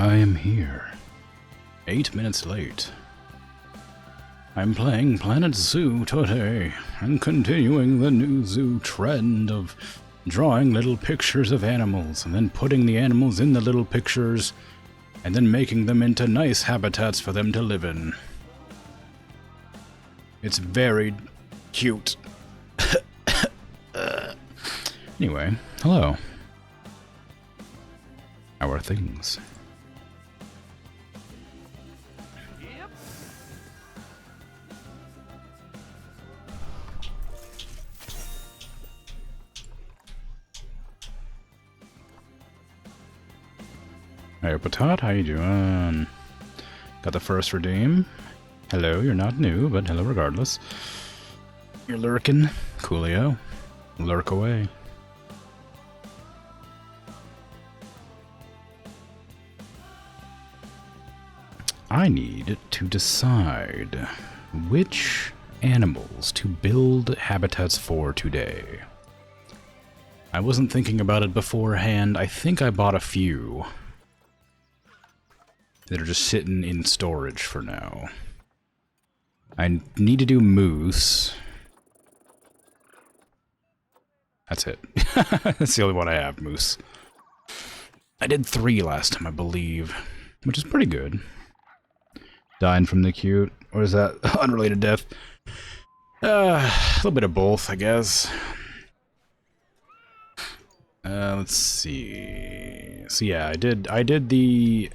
I am here. 8 minutes late. I'm playing Planet Zoo today, and continuing the new zoo trend of drawing little pictures of animals, and then putting the animals in the little pictures, and then making them into nice habitats for them to live in. It's very cute. Anyway, hello. How are things? Hey, Patat, how you doing? Got the first redeem. Hello, you're not new, but hello regardless. You're lurking. Coolio. Lurk away. I need to decide which animals to build habitats for today. I wasn't thinking about it beforehand. I think I bought a few that are just sitting in storage for now. I need to do moose. That's it. That's the only one I have, moose. I did 3 last time, I believe, which is pretty good. Dying from the cute. Or is that unrelated death? A little bit of both, I guess. Let's see. So yeah, I did the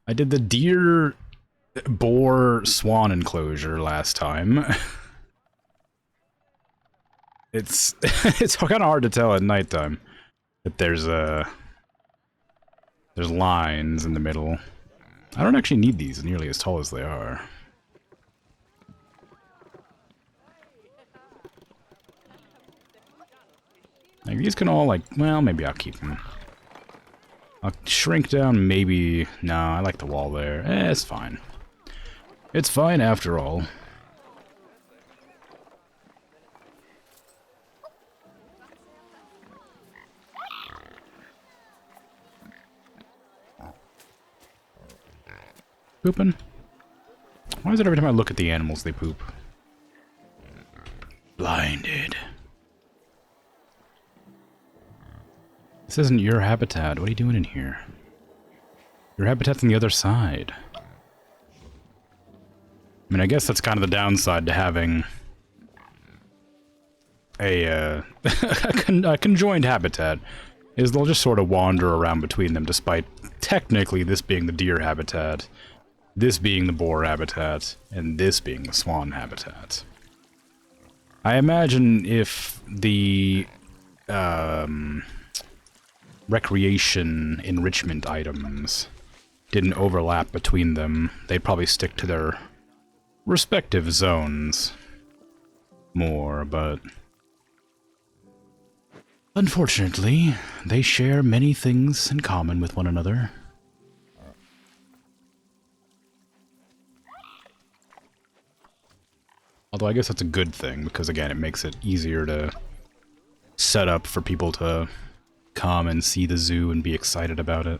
I did the deer, boar, swan enclosure last time. It's kind of hard to tell at nighttime that there's lines in the middle. I don't actually need these nearly as tall as they are. Like, these can all, like, well, maybe I'll keep them. I'll shrink down, maybe. No, I like the wall there. It's fine. It's fine after all. Pooping? Why is it every time I look at the animals they poop? Blinded. This isn't your habitat. What are you doing in here? Your habitat's on the other side. I mean, I guess that's kind of the downside to having a conjoined habitat, is they'll just sort of wander around between them, despite technically this being the deer habitat, this being the boar habitat, and this being the swan habitat. I imagine if the recreation enrichment items didn't overlap between them, they'd probably stick to their respective zones more, but unfortunately, they share many things in common with one another. Although I guess that's a good thing, because again, it makes it easier to set up for people to come and see the zoo and be excited about it.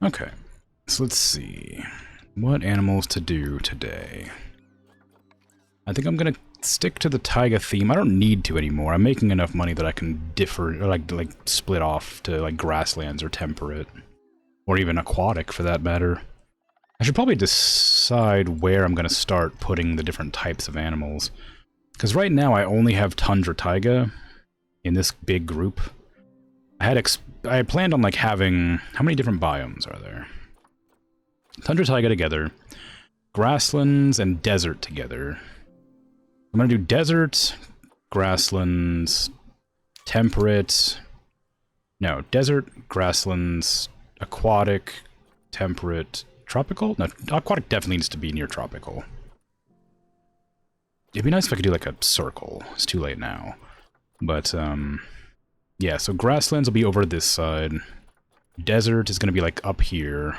Okay, so let's see. What animals to do today? I think I'm gonna stick to the taiga theme. I don't need to anymore. I'm making enough money that I can differ, or like split off to like grasslands or temperate. Or even aquatic, for that matter. I should probably decide where I'm going to start putting the different types of animals. Because right now I only have tundra taiga in this big group. I had planned on like having... How many different biomes are there? Tundra taiga together. Grasslands and desert together. I'm going to do desert, grasslands, temperate... No, desert, grasslands... Aquatic, temperate, tropical? No, aquatic definitely needs to be near tropical. It'd be nice if I could do like a circle. It's too late now. But, yeah, so grasslands will be over this side. Desert is going to be like up here.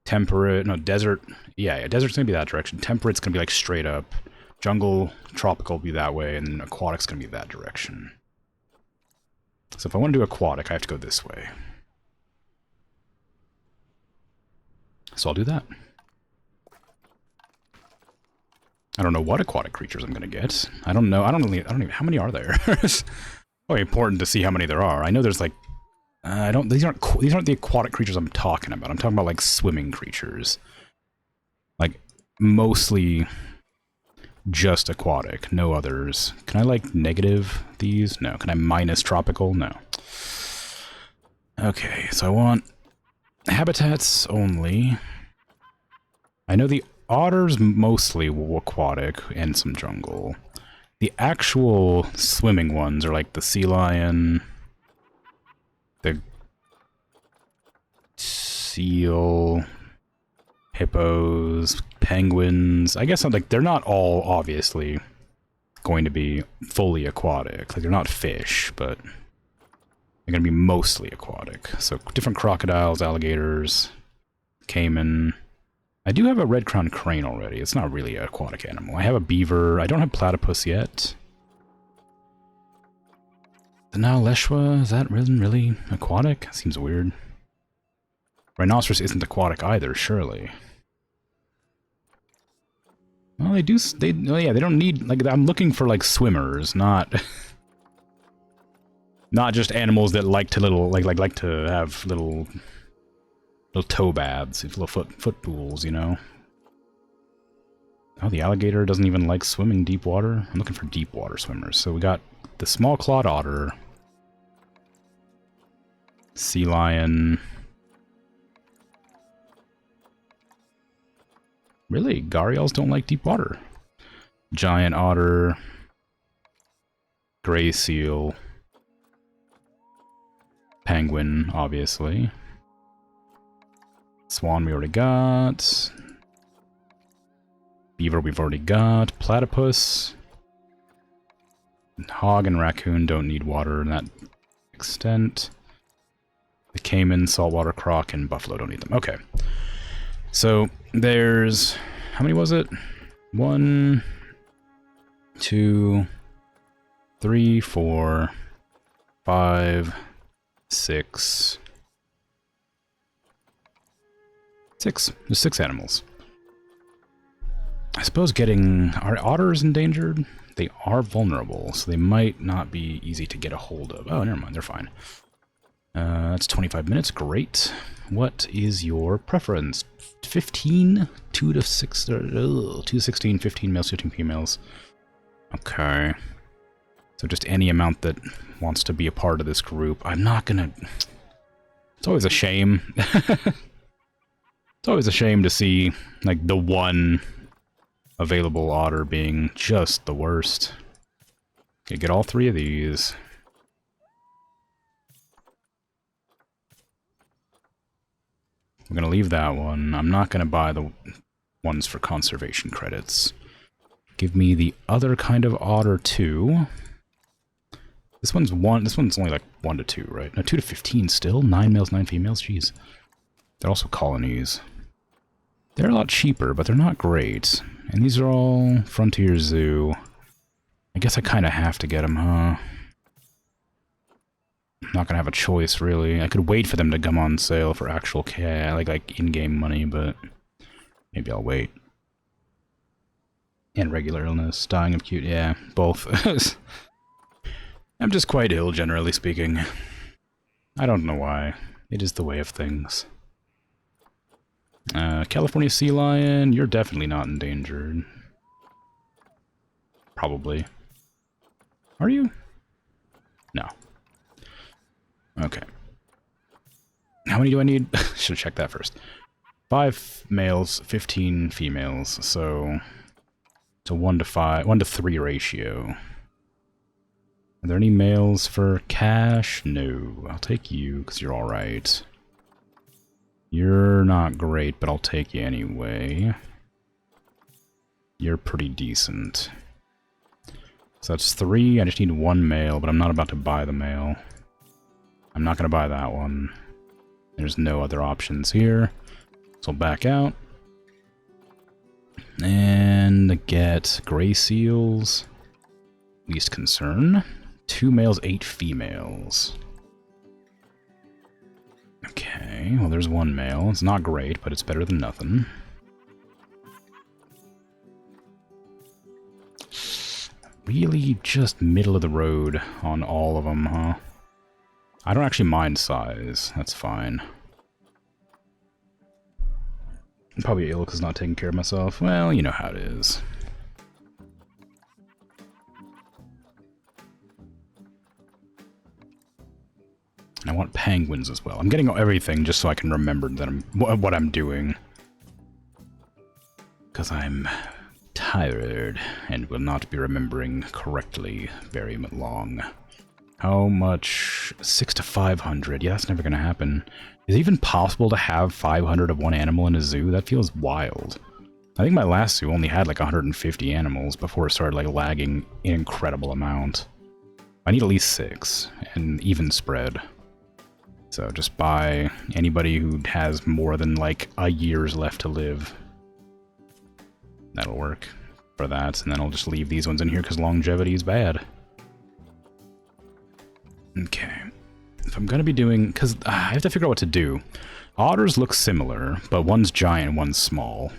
Temperate, no, desert, yeah, desert's going to be that direction. Temperate's going to be like straight up. Jungle, tropical will be that way, and aquatic's going to be that direction. So if I want to do aquatic, I have to go this way. So I'll do that. I don't know what aquatic creatures I'm going to get. I don't know. I don't even, how many are there? It's probably important to see how many there are. I know there's like, these aren't the aquatic creatures I'm talking about. I'm talking about like swimming creatures. Like mostly just aquatic, no others. Can I like negative these? No. Can I minus tropical? No. Okay, so I want habitats only. I know the otters mostly aquatic and some jungle. The actual swimming ones are like the sea lion, the seal, hippos, penguins. I guess like they're not all obviously going to be fully aquatic. Like they're not fish, but they're going to be mostly aquatic. So different crocodiles, alligators, caiman. I do have a red-crowned crane already. It's not really an aquatic animal. I have a beaver. I don't have platypus yet. The Nile Leshwa, is that really aquatic? Seems weird. Rhinoceros isn't aquatic either, surely. Well, they don't need, like, I'm looking for, like, swimmers, not... not just animals that like to like to have little toe baths, little foot pools, you know? Oh, the alligator doesn't even like swimming deep water? I'm looking for deep water swimmers. So we got the small clawed otter, sea lion. Really? Gharials don't like deep water. Giant otter, gray seal, penguin, obviously. Swan we already got. Beaver we've already got. Platypus. Hog and raccoon don't need water in that extent. The caiman, saltwater croc, and buffalo don't need them. Okay. So there's... how many was it? 1, 2, 3, 4, 5, 6... 6. There's 6 animals. I suppose are otters endangered? They are vulnerable, so they might not be easy to get a hold of. Oh, never mind, they're fine. That's 25 minutes, great. What is your preference? 15? 2 to 6, 2 to 16, 15 males, 15 females. Okay. So just any amount that wants to be a part of this group. I'm not gonna... It's always a shame. It's always a shame to see, like, the one available otter being just the worst. Okay, get all 3 of these. We're gonna leave that one. I'm not gonna buy the ones for conservation credits. Give me the other kind of otter too. This one's only like 1 to 2, right? No, 2 to 15 still? 9 males, 9 females? Jeez. They're also colonies. They're a lot cheaper, but they're not great. And these are all Frontier Zoo. I guess I kind of have to get them, huh? I'm not gonna have a choice, really. I could wait for them to come on sale for actual cash, like in-game money, but maybe I'll wait. And regular illness, dying of cute, yeah, both. I'm just quite ill, generally speaking. I don't know why. It is the way of things. California sea lion, you're definitely not endangered. Probably. Are you? No. Okay. How many do I need? Should check that first. 5 males, 15 females, so it's a 1 to 3 ratio. Are there any males for cash? No. I'll take you, because you're alright. You're not great, but I'll take you anyway. You're pretty decent. So that's 3. I just need 1 male, but I'm not about to buy the male. I'm not going to buy that one. There's no other options here. So I'll back out. And and get gray seals. Least concern. 2 males, 8 females. Okay, well there's 1 male. It's not great, but it's better than nothing. Really just middle of the road on all of them, huh? I don't actually mind size. That's fine. I'm probably ill because not taking care of myself. Well, you know how it is. And I want penguins as well. I'm getting everything just so I can remember that what I'm doing. Because I'm tired and will not be remembering correctly very long. How much? 6 to 500. Yeah, that's never going to happen. Is it even possible to have 500 of one animal in a zoo? That feels wild. I think my last zoo only had like 150 animals before it started like lagging an incredible amount. I need at least 6, and even spread. So just buy anybody who has more than like a year's left to live. That'll work for that, and then I'll just leave these ones in here because longevity is bad. Okay. If I'm gonna be doing... because I have to figure out what to do. Otters look similar, but one's giant, one's small.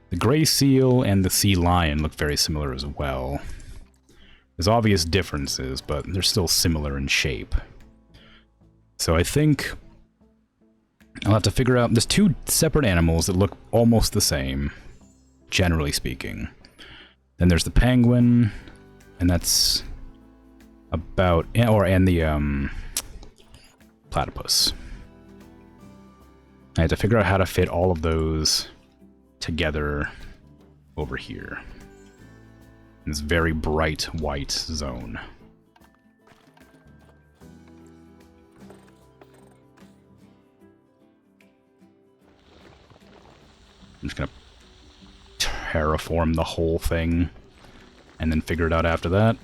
The gray seal and the sea lion look very similar as well. There's obvious differences, but they're still similar in shape. So I think I'll have to figure out... there's 2 separate animals that look almost the same, generally speaking. Then there's the penguin, and that's about... and the platypus. I had to figure out how to fit all of those together over here. In this very bright white zone. I'm just gonna terraform the whole thing and then figure it out after that.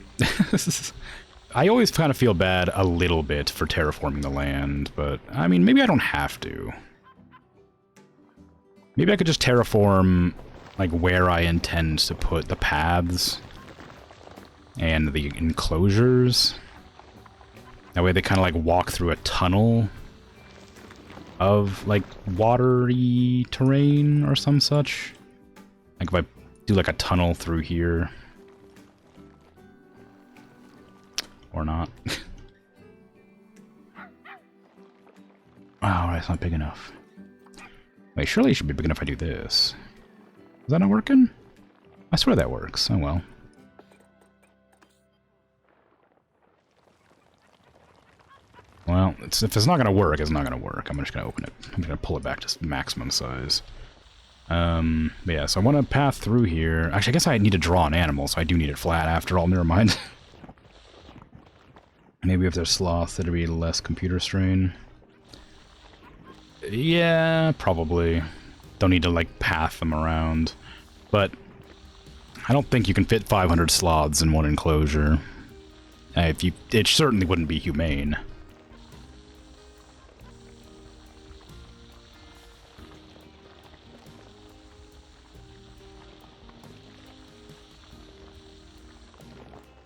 I always kind of feel bad a little bit for terraforming the land, but I mean, maybe I don't have to. Maybe I could just terraform like where I intend to put the paths and the enclosures. That way they kind of like walk through a tunnel of like watery terrain or some such. Like if I do like a tunnel through here. Or not. Oh, it's not big enough. Wait, surely it should be big enough if I do this. Is that not working? I swear that works. Oh well. Well, if it's not gonna work, it's not gonna work. I'm just gonna open it. I'm gonna pull it back to maximum size. But yeah, so I want to path through here. Actually, I guess I need to draw an animal, so I do need it flat after all. Never mind. Maybe if there's sloth, it'd be less computer strain. Yeah, probably. Don't need to, like, path them around. But I don't think you can fit 500 sloths in one enclosure. It certainly wouldn't be humane.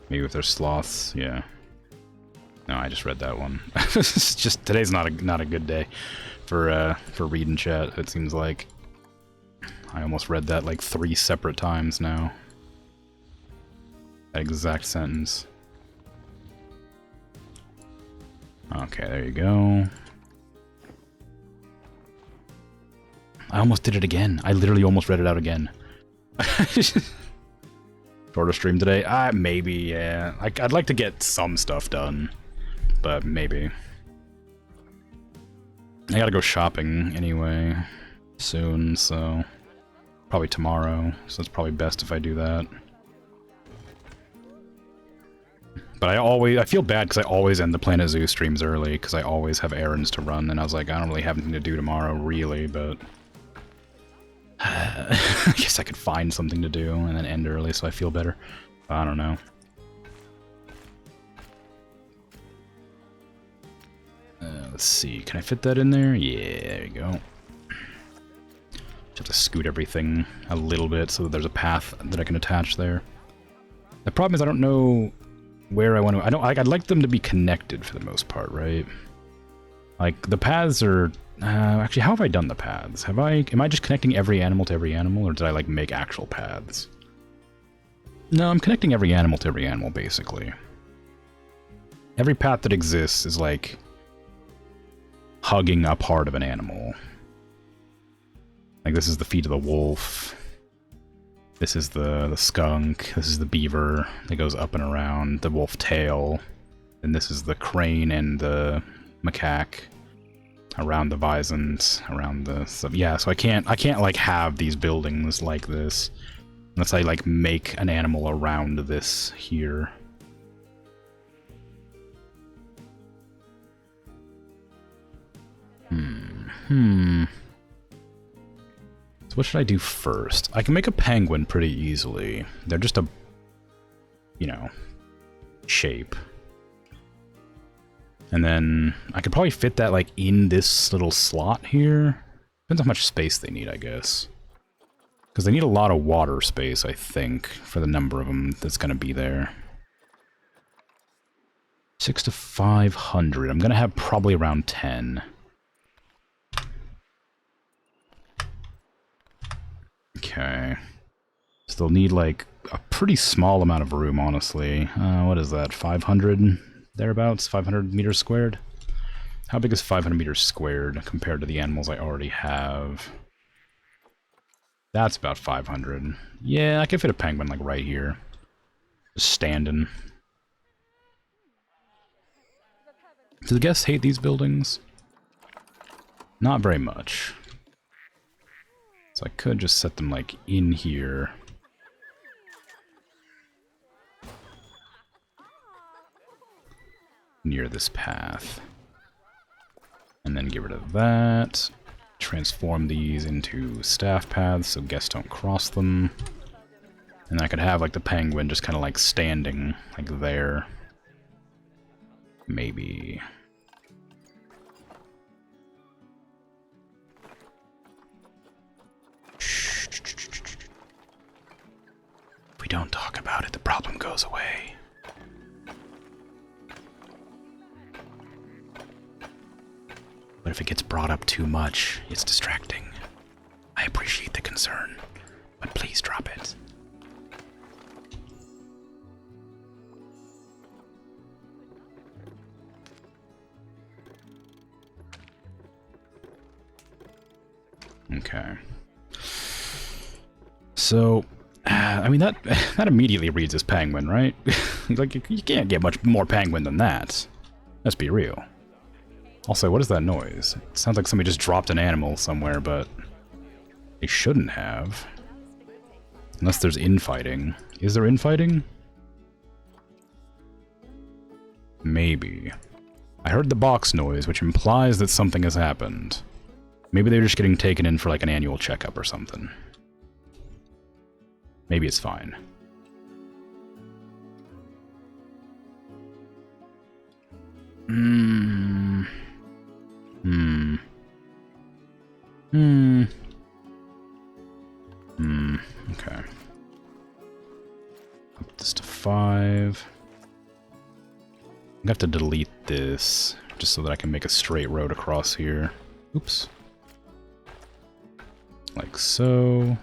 Maybe if there's sloths, yeah. No, I just read that one. It's just today's not a good day for reading chat. It seems like I almost read that like 3 separate times now. That exact sentence. Okay, there you go. I almost did it again. I literally almost read it out again. Shorter stream today? Maybe, yeah. I'd like to get some stuff done, but maybe. I gotta go shopping anyway soon, so probably tomorrow, so it's probably best if I do that. But I feel bad because I always end the Planet Zoo streams early because I always have errands to run, and I was like, I don't really have anything to do tomorrow, really, but I guess I could find something to do and then end early so I feel better. I don't know. Let's see, can I fit that in there? Yeah, there you go. To have to scoot everything a little bit so that there's a path that I can attach there. The problem is I don't know where I want to... I'd like them to be connected for the most part, right? Like, the paths are... actually, how have I done the paths? Am I just connecting every animal to every animal, or did I, like, make actual paths? No, I'm connecting every animal to every animal, basically. Every path that exists is, like, hugging a part of an animal. Like, this is the feet of the wolf. This is the skunk. This is the beaver that goes up and around the wolf tail. And this is the crane and the macaque around the visons, around the... So, yeah, so I can't, like, have these buildings like this unless I, like, make an animal around this here. So what should I do first? I can make a penguin pretty easily. They're just a, you know, shape. And then I could probably fit that, like, in this little slot here. Depends how much space they need, I guess. Because they need a lot of water space, I think, for the number of them that's going to be there. 6 to 500. I'm going to have probably around 10. Okay. So they'll need, like, a pretty small amount of room, honestly. What is that, 500? Thereabouts? 500 meters squared? How big is 500 meters squared compared to the animals I already have? That's about 500. Yeah, I could fit a penguin, like, right here. Just standing. Do the guests hate these buildings? Not very much. So I could just set them, like, in here. Near this path. And then get rid of that. Transform these into staff paths so guests don't cross them. And I could have, like, the penguin just kind of, like, standing, like, there. Maybe. If we don't talk about it, the problem goes away. But if it gets brought up too much, it's distracting. I appreciate the concern, but please drop it. Okay. So, I mean, that immediately reads as penguin, right? Like, you can't get much more penguin than that. Let's be real. Also, what is that noise? It sounds like somebody just dropped an animal somewhere, but they shouldn't have. Unless there's infighting. Is there infighting? Maybe. I heard the box noise, which implies that something has happened. Maybe they're just getting taken in for, like, an annual checkup or something. Maybe it's fine. Okay. Up this to 5. I have to delete this, just so that I can make a straight road across here. Oops. Like so.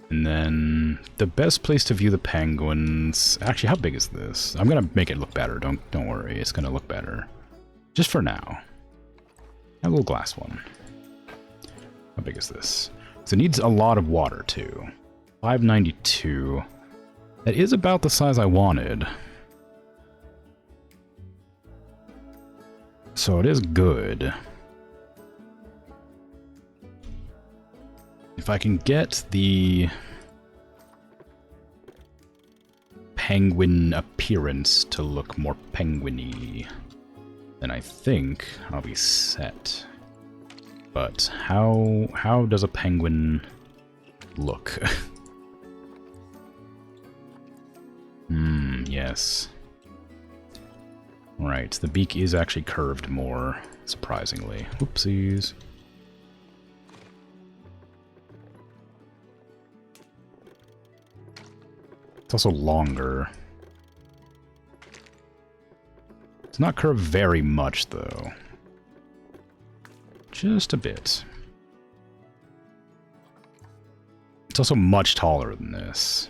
And then the best place to view the penguins... Actually, how big is this? I'm gonna make it look better. Don't worry, it's gonna look better. Just for now. A little glass one. How big is this? So it needs a lot of water too. 592. That is about the size I wanted. So it is good. If I can get the penguin appearance to look more penguin-y, then I think I'll be set. But how does a penguin look? Yes. Right, the beak is actually curved more, surprisingly. Oopsies. It's also longer. It's not curved very much, though. Just a bit. It's also much taller than this.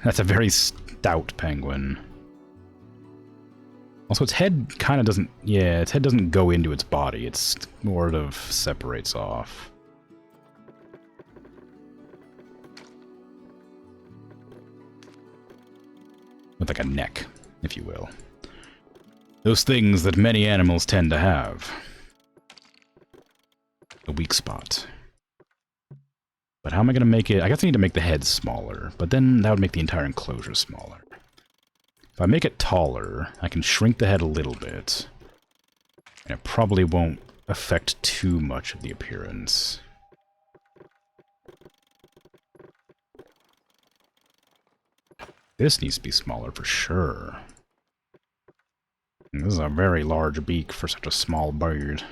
That's a very stout penguin. Also, its head kind of doesn't... Yeah, its head doesn't go into its body. It's sort of separates off. With like a neck, if you will. Those things that many animals tend to have. A weak spot. But how am I going to make it? I guess I need to make the head smaller, but then that would make the entire enclosure smaller. If I make it taller, I can shrink the head a little bit. And it probably won't affect too much of the appearance. This needs to be smaller for sure. This is a very large beak for such a small bird.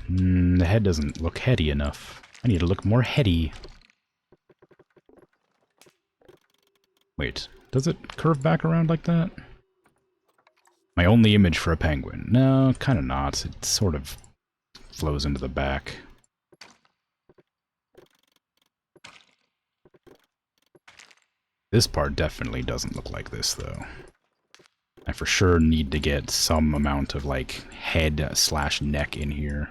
The head doesn't look heady enough. I need to look more heady. Wait, does it curve back around like that? My only image for a penguin. No, kind of not. It sort of flows into the back. This part definitely doesn't look like this, though. I for sure need to get some amount of, like, head/neck in here.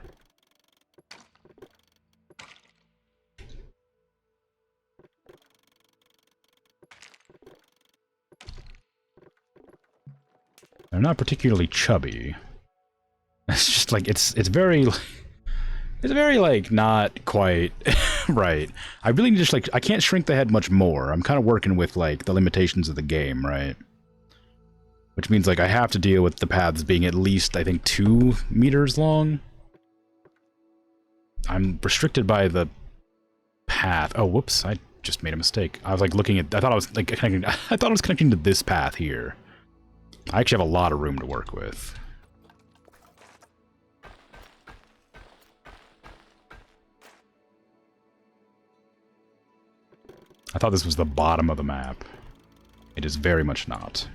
They're not particularly chubby. It's just, like, it's very... It's very, like, not quite right. I really just, like, I can't shrink the head much more. I'm kind of working with, like, the limitations of the game, right? Which means, like, I have to deal with the paths being at least, I think, 2 meters long. I'm restricted by the path. Oh, whoops, I just made a mistake. I was, like, looking at... I thought I was, like, connecting... I thought I was connecting to this path here. I actually have a lot of room to work with. I thought this was the bottom of the map. It is very much not.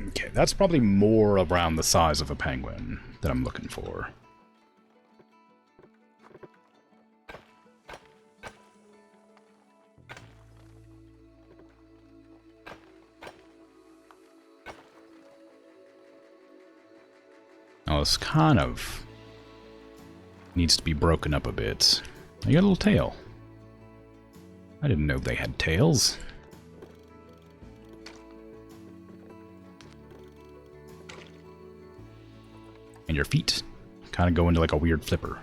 Okay, that's probably more around the size of a penguin that I'm looking for. Oh, it's kind of... needs to be broken up a bit. You got a little tail. I didn't know they had tails. And your feet kind of go into like a weird flipper.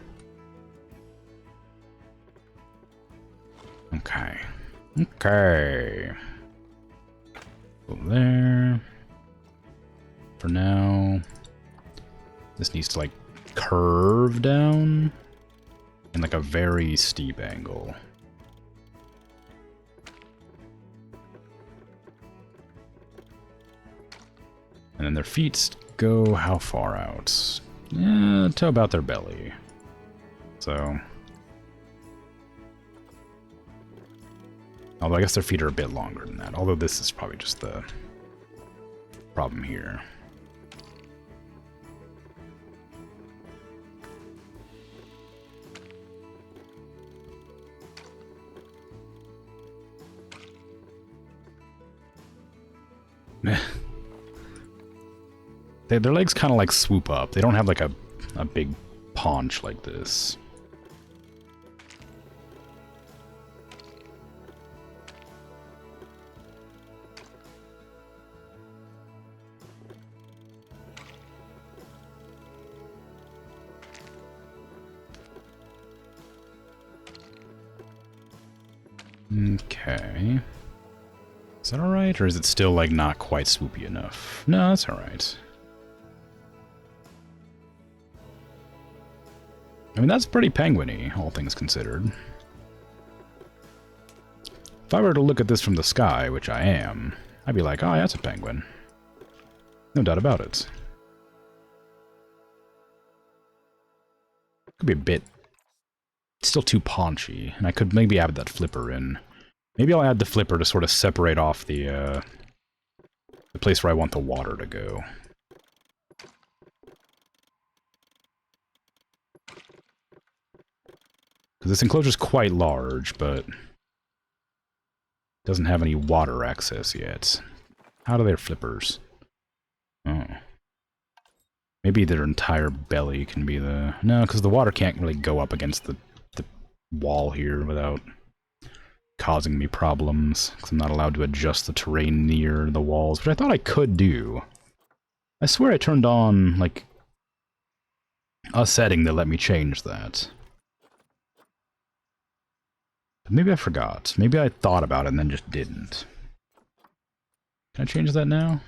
Okay. Okay. Go there. For now. This needs to like curve down in like a very steep angle. And then their feet go how far out? Yeah, to about their belly. So... although I guess their feet are a bit longer than that. Although this is probably just the problem here. Their legs kind of like swoop up. They don't have like a big paunch like this. Okay. Is that alright, or is it still, like, not quite swoopy enough? No, that's alright. I mean, that's pretty penguin-y, all things considered. If I were to look at this from the sky, which I am, I'd be like, oh, yeah, that's a penguin. No doubt about it. Could be a bit... still too paunchy, and I could maybe add that flipper in. Maybe I'll add the flipper to sort of separate off the place where I want the water to go. Because this enclosure's quite large, but doesn't have any water access yet. How do their flippers? Oh. Maybe their entire belly can be the... No, because the water can't really go up against the wall here without causing me problems, because I'm not allowed to adjust the terrain near the walls, which I thought I could do. I swear I turned on, like, a setting that let me change that. But maybe I forgot. Maybe I thought about it and then just didn't. Can I change that now?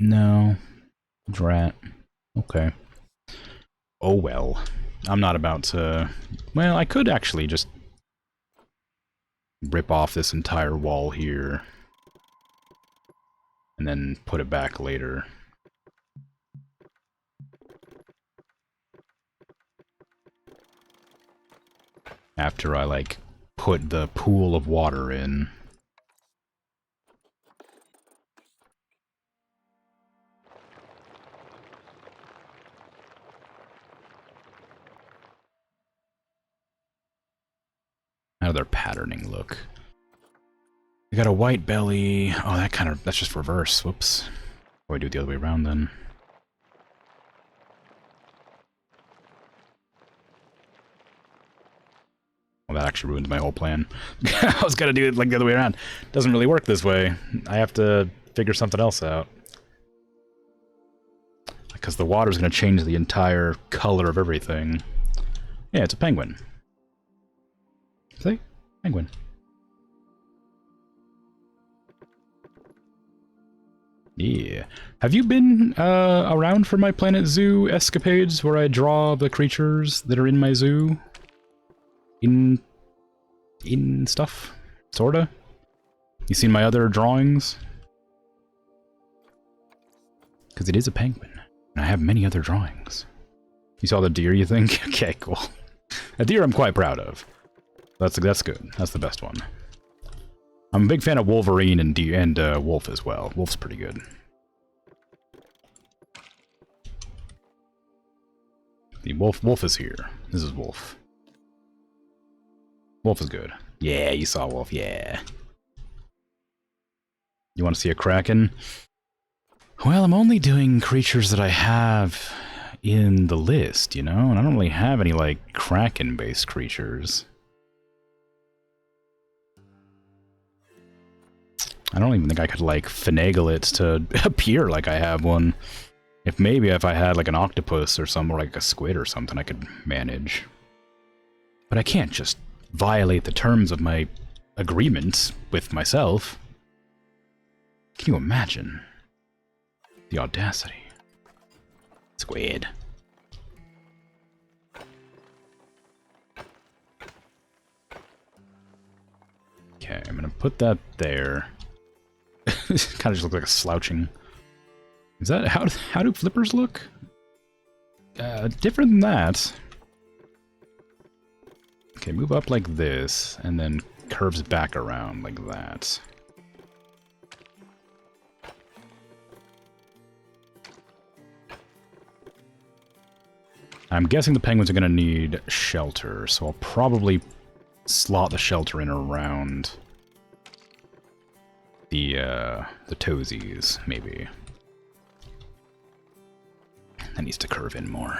No. Drat. Okay. Oh well. I'm not about to... Well, I could actually just rip off this entire wall here and then put it back later. After I, like, put the pool of water in. How do their patterning look? They got a white belly. Oh, that's just reverse. Whoops. Why do it the other way around then? Well, that actually ruins my whole plan. I was gonna do it like the other way around. Doesn't really work this way. I have to figure something else out. Because the water's gonna change the entire color of everything. Yeah, it's a penguin. See? Penguin. Yeah. Have you been around for my Planet Zoo escapades where I draw the creatures that are in my zoo? In stuff? Sorta? You seen my other drawings? Because it is a penguin. And I have many other drawings. You saw the deer, you think? Okay, cool. A deer I'm quite proud of. That's good. That's the best one. I'm a big fan of Wolverine and Wolf as well. Wolf's pretty good. The Wolf is here. This is Wolf. Wolf is good. Yeah, you saw Wolf. Yeah. You want to see a Kraken? Well, I'm only doing creatures that I have in the list, you know? And I don't really have any, like, Kraken-based creatures. I don't even think I could, like, finagle it to appear like I have one. If I had, like, an octopus or something, or like a squid or something, I could manage. But I can't just violate the terms of my agreement with myself. Can you imagine? The audacity. Squid. Okay, I'm gonna put that there. It kind of just looks like a slouching. Is that how do flippers look? Different than that. Okay, move up like this, and then curves back around like that. I'm guessing the penguins are going to need shelter, so I'll probably slot the shelter in around the toesies, maybe. That needs to curve in more.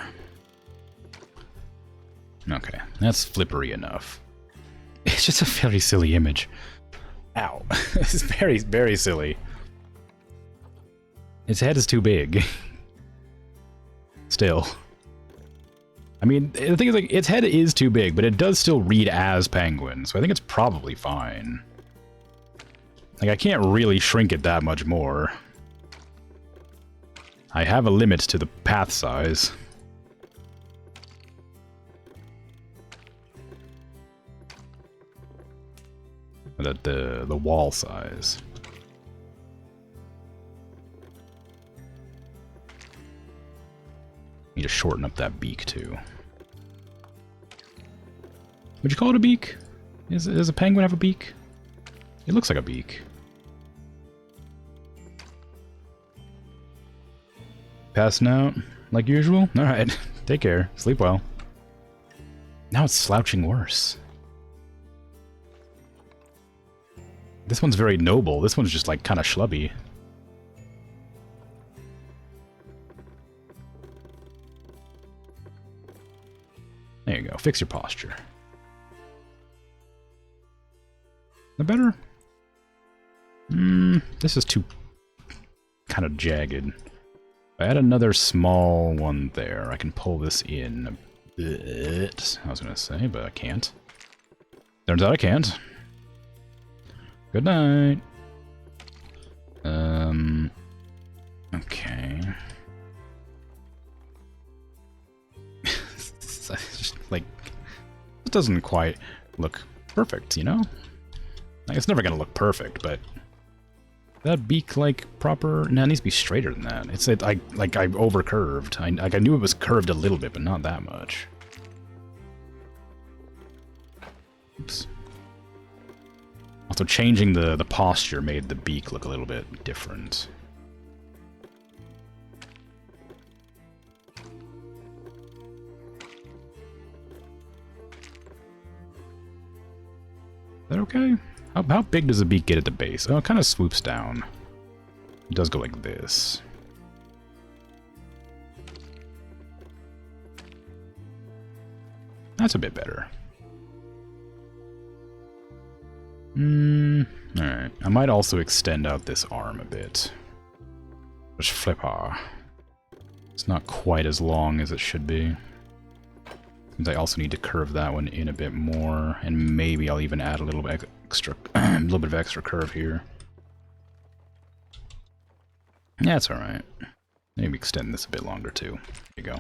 Okay, that's flippery enough. It's just a very silly image. Ow. It's very, very silly. Its head is too big. Still. I mean, the thing is, like, its head is too big, but it does still read as penguin, so I think it's probably fine. Like, I can't really shrink it that much more. I have a limit to the path size. The wall size. Need to shorten up that beak, too. Would you call it a beak? Does a penguin have a beak? It looks like a beak. Passing out, like usual? Alright, take care. Sleep well. Now it's slouching worse. This one's very noble. This one's just, like, kind of schlubby. There you go. Fix your posture. The better? This is too kind of jagged. If I add another small one there, I can pull this in a bit. I was going to say, but I can't. Turns out I can't. Good night. Okay. Just, like, it doesn't quite look perfect, you know? Like, it's never gonna look perfect, but that beak, like, proper... No, it needs to be straighter than that. It's I over-curved. I knew it was curved a little bit, but not that much. Oops. Also, changing the posture made the beak look a little bit different. Is that okay? How big does the beak get at the base? Oh, it kind of swoops down. It does go like this. That's a bit better. Alright. I might also extend out this arm a bit. Just flipper. It's not quite as long as it should be. Seems I also need to curve that one in a bit more, and maybe I'll even add a little bit extra, a little bit of extra curve here. Yeah, it's alright. Maybe extend this a bit longer too. There you go.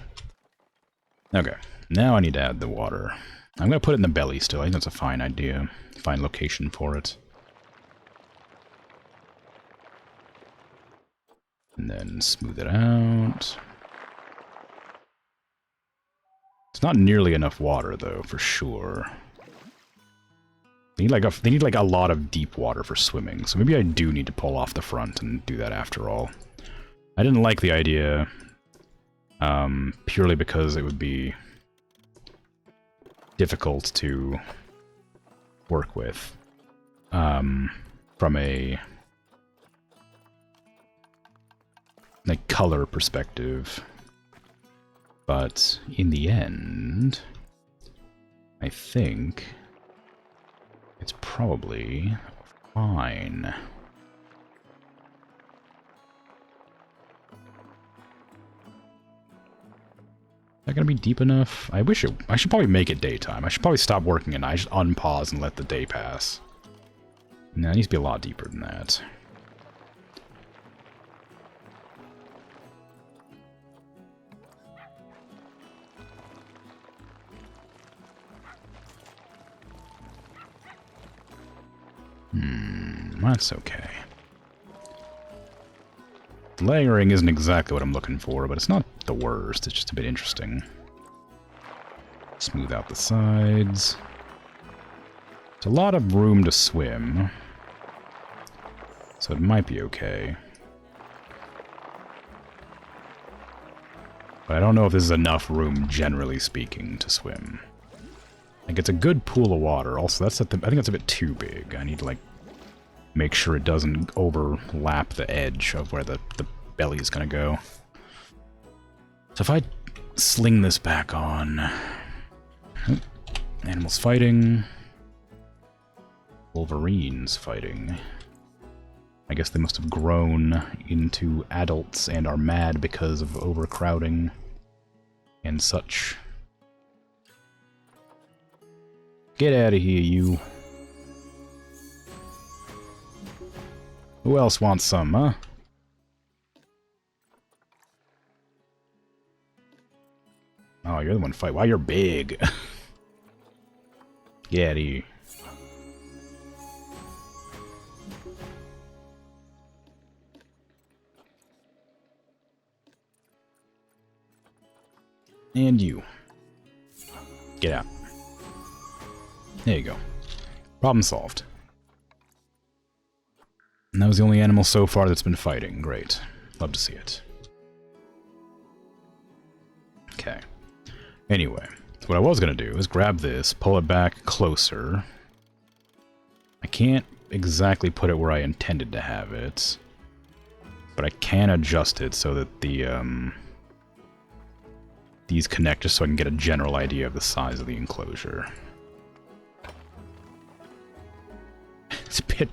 Okay, now I need to add the water. I'm gonna put it in the belly still. I think that's a fine idea. Fine location for it. And then smooth it out. It's not nearly enough water, though, for sure. They need like a lot of deep water for swimming, so maybe I do need to pull off the front and do that after all. I didn't like the idea, purely because it would be difficult to work with, from a like color perspective. But in the end, I think it's probably fine. Is that gonna be deep enough? I should probably make it daytime. I should probably stop working at night. I should unpause and let the day pass. No, it needs to be a lot deeper than that. That's okay. Layering isn't exactly what I'm looking for, but it's not the worst. It's just a bit interesting. Smooth out the sides. It's a lot of room to swim, so it might be okay. But I don't know if this is enough room, generally speaking, to swim. Like, it's a good pool of water. Also, I think that's a bit too big. I need to, like, make sure it doesn't overlap the edge of where the belly is gonna go. So if I sling this back on... Oh, animals fighting. Wolverines fighting. I guess they must have grown into adults and are mad because of overcrowding and such. Get out of here, you. Who else wants some, huh? Oh, you're the one fight. Wow, you're big. Get out of here. And you. Get out. There you go. Problem solved. And that was the only animal so far that's been fighting. Great. Love to see it. Okay. Anyway, so what I was going to do is grab this, pull it back closer. I can't exactly put it where I intended to have it, but I can adjust it so that the these connect, just so I can get a general idea of the size of the enclosure. It's a bit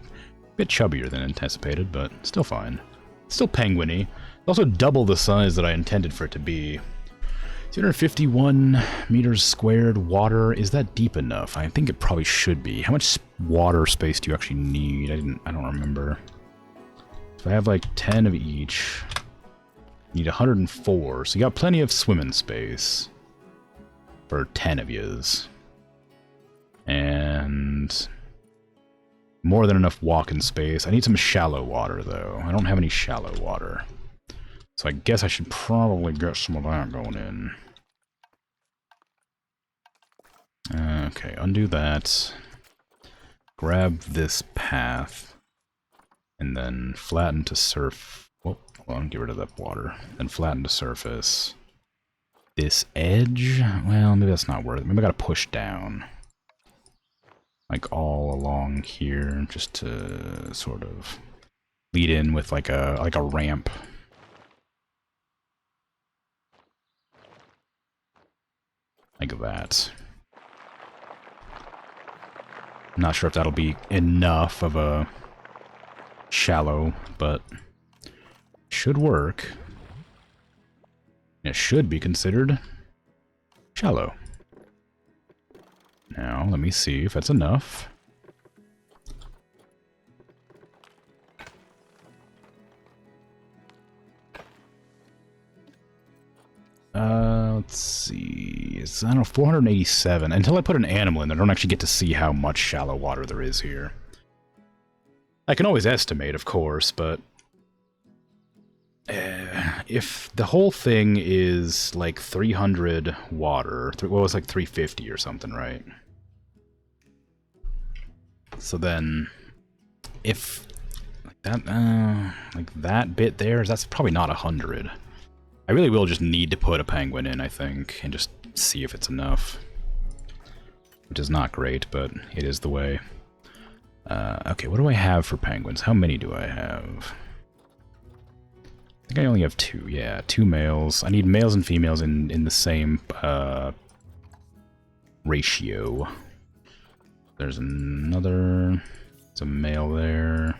chubbier than anticipated, but still fine. Still penguin-y. Also double the size that I intended for it to be. 251 meters squared water. Is that deep enough? I think it probably should be. How much water space do you actually need? I don't remember. If I have like 10 of each, you need 104. So you got plenty of swimming space for 10 of yous. And more than enough walking space. I need some shallow water though. I don't have any shallow water. So I guess I should probably get some of that going in. Okay, undo that. Grab this path. And then flatten to surf. Oh, hold on, get rid of that water. Then flatten to surface. This edge? Well, maybe that's not worth it. Maybe I gotta push down. Like all along here, just to sort of lead in with like a ramp. Like that. I'm not sure if that'll be enough of a shallow, but should work. It should be considered shallow. Now, let me see if that's enough. Let's see. It's, I don't know, 487. Until I put an animal in there, I don't actually get to see how much shallow water there is here. I can always estimate, of course, but if the whole thing is like 300 water, well, it's like 350 or something, right? So then, if like that bit there, that's probably not 100. I really will just need to put a penguin in, I think, and just see if it's enough. Which is not great, but it is the way. Okay, what do I have for penguins? How many do I have? I think I only have 2. Yeah, 2 males. I need males and females in the same ratio. There's another. There's a male there.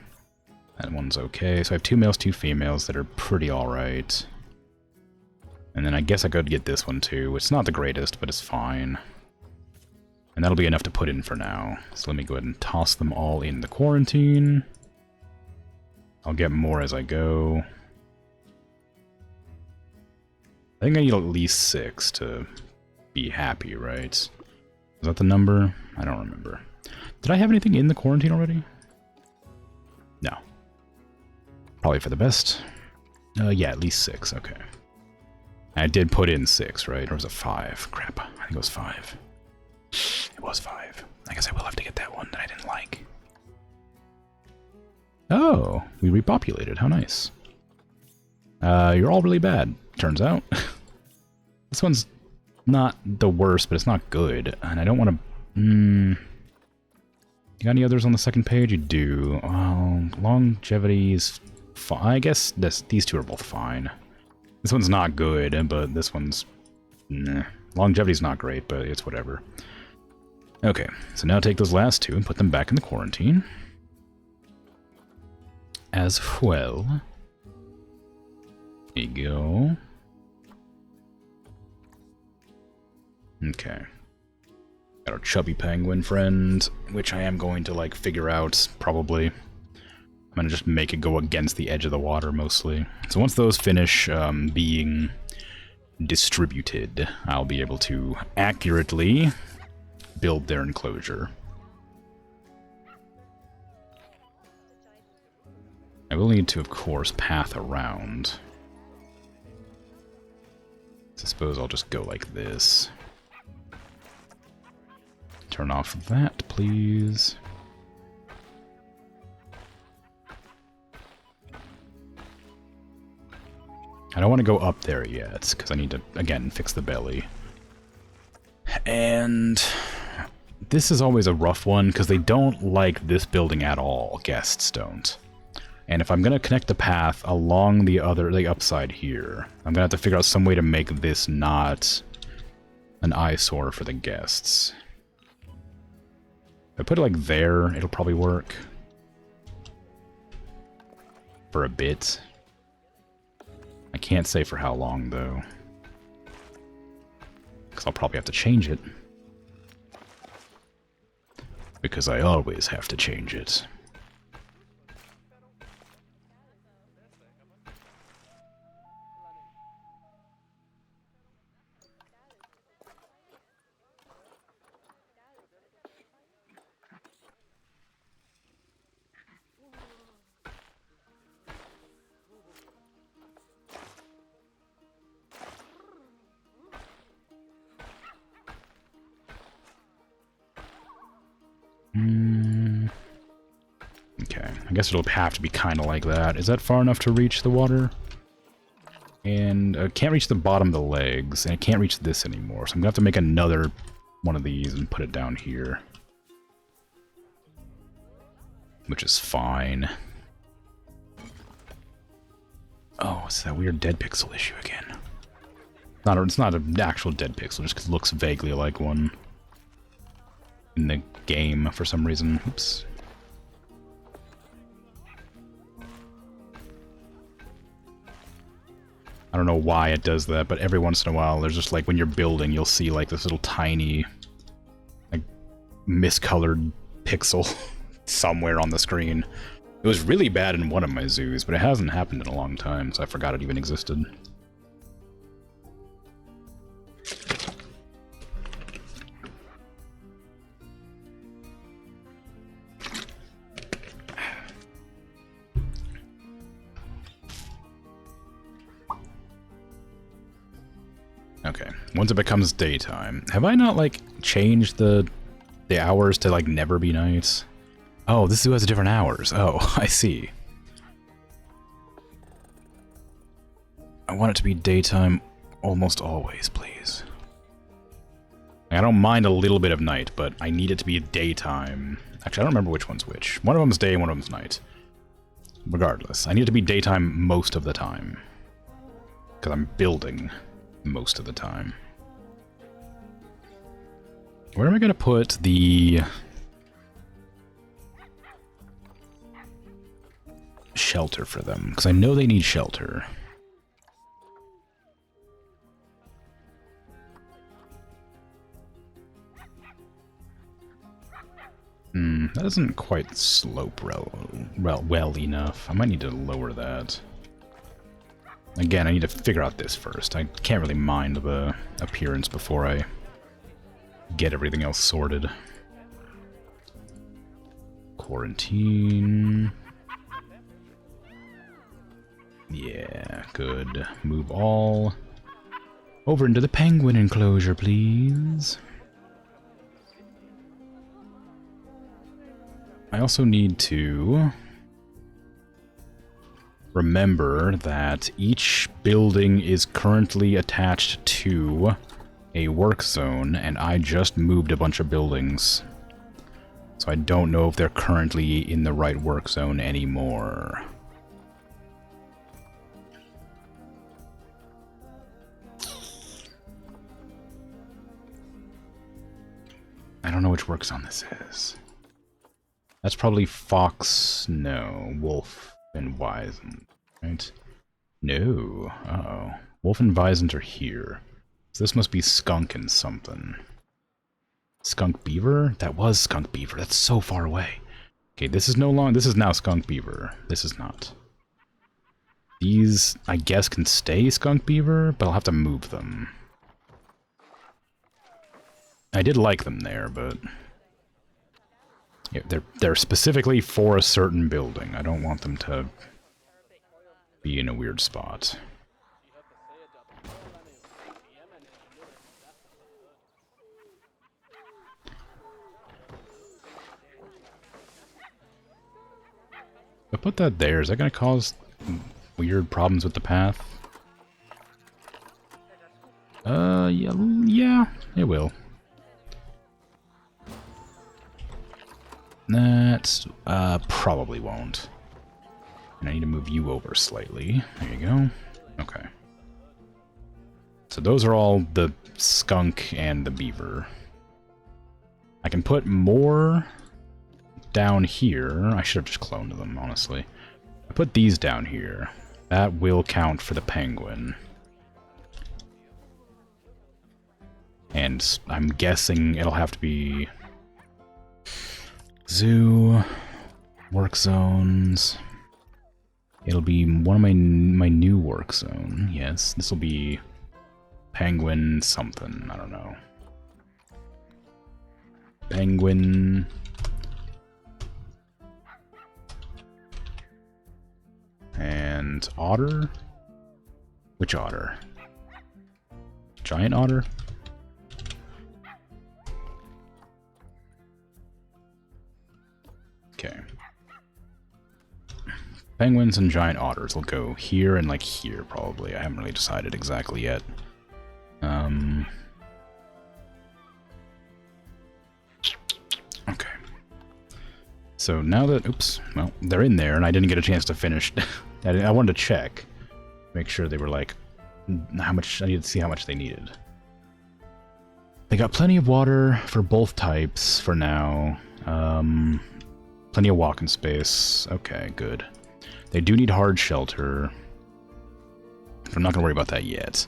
That one's okay. So I have 2 males, 2 females that are pretty alright. And then I guess I could get this one too. It's not the greatest, but it's fine. And that'll be enough to put in for now. So let me go ahead and toss them all in the quarantine. I'll get more as I go. I think I need at least 6 to be happy, right? Is that the number? I don't remember. Did I have anything in the quarantine already? No. Probably for the best. Yeah, at least 6, okay. I did put in 6, right? Or was it 5? Crap, I think it was 5. It was 5. I guess I will have to get that one that I didn't like. Oh, we repopulated. How nice. You're all really bad, turns out. This one's not the worst, but it's not good. And I don't want to... You got any others on the second page? You do. Longevity is fine. I guess these 2 are both fine. This one's not good, but this one's... Nah. Longevity's not great, but it's whatever. Okay, so now take those last 2 and put them back in the quarantine. as well. There you go. Okay. Got our chubby penguin friend, which I am going to, like, figure out, probably. I'm gonna just make it go against the edge of the water, mostly. So once those finish being distributed, I'll be able to accurately build their enclosure. I will need to, of course, path around. So I suppose I'll just go like this. Turn off that, please. I don't want to go up there yet, because I need to, again, fix the belly. And this is always a rough one, because they don't like this building at all. Guests don't. And if I'm going to connect the path along the upside here, I'm going to have to figure out some way to make this not an eyesore for the guests. If I put it like there, it'll probably work. For a bit. I can't say for how long, though. Because I'll probably have to change it. Because I always have to change it. Okay, I guess it'll have to be kind of like that. Is that far enough to reach the water? And can't reach the bottom of the legs, and I can't reach this anymore, so I'm gonna have to make another one of these and put it down here. Which is fine. Oh, it's that weird dead pixel issue again. It's not an actual dead pixel, just 'cause it looks vaguely like one in the game for some reason. Oops. I don't know why it does that, but every once in a while, there's just like when you're building, you'll see like this little tiny, like, miscolored pixel somewhere on the screen. It was really bad in one of my zoos, but it hasn't happened in a long time, so I forgot it even existed. Okay, once it becomes daytime, have I not, like, changed the hours to, like, never be night? Oh, this zoo has different hours. Oh, I see. I want it to be daytime almost always, please. I don't mind a little bit of night, but I need it to be daytime. Actually, I don't remember which one's which. One of them's day, one of them's night. Regardless, I need it to be daytime most of the time. Because I'm building most of the time. Where am I going to put the shelter for them? Because I know they need shelter. That doesn't quite slope well enough. I might need to lower that. Again, I need to figure out this first. I can't really mind the appearance before I get everything else sorted. Quarantine. Yeah, good. Move all over into the penguin enclosure, please. I also need to remember that each building is currently attached to a work zone, and I just moved a bunch of buildings. So I don't know if they're currently in the right work zone anymore. I don't know which work zone this is. That's probably Fox, no, Wolf. And Wizen, right? No. Uh-oh. Wolf and Visons are here. So this must be Skunk and something. Skunk Beaver? That was Skunk Beaver. That's so far away. Okay, this is no longer... This is now Skunk Beaver. This is not. These, I guess, can stay Skunk Beaver, but I'll have to move them. I did like them there, but... yeah, they're specifically for a certain building. I don't want them to be in a weird spot. If I put that there, is that going to cause weird problems with the path? Yeah, it will. That, probably won't. And I need to move you over slightly. There you go. Okay. So those are all the skunk and the beaver. I can put more down here. I should have just cloned them, honestly. I put these down here. That will count for the penguin. And I'm guessing it'll have to be zoo, work zones. It'll be one of my new work zone. Yes, this will be penguin something. I don't know. Penguin. And otter? Which otter? Giant otter? Okay. Penguins and giant otters will go here and like here probably. I haven't really decided exactly yet. Okay. So now that, oops, well, they're in there and I didn't get a chance to finish. I wanted to check, make sure they were like, how much, I needed to see how much they needed. They got plenty of water for both types for now. Plenty of walking space. Okay, good. They do need hard shelter. I'm not going to worry about that yet.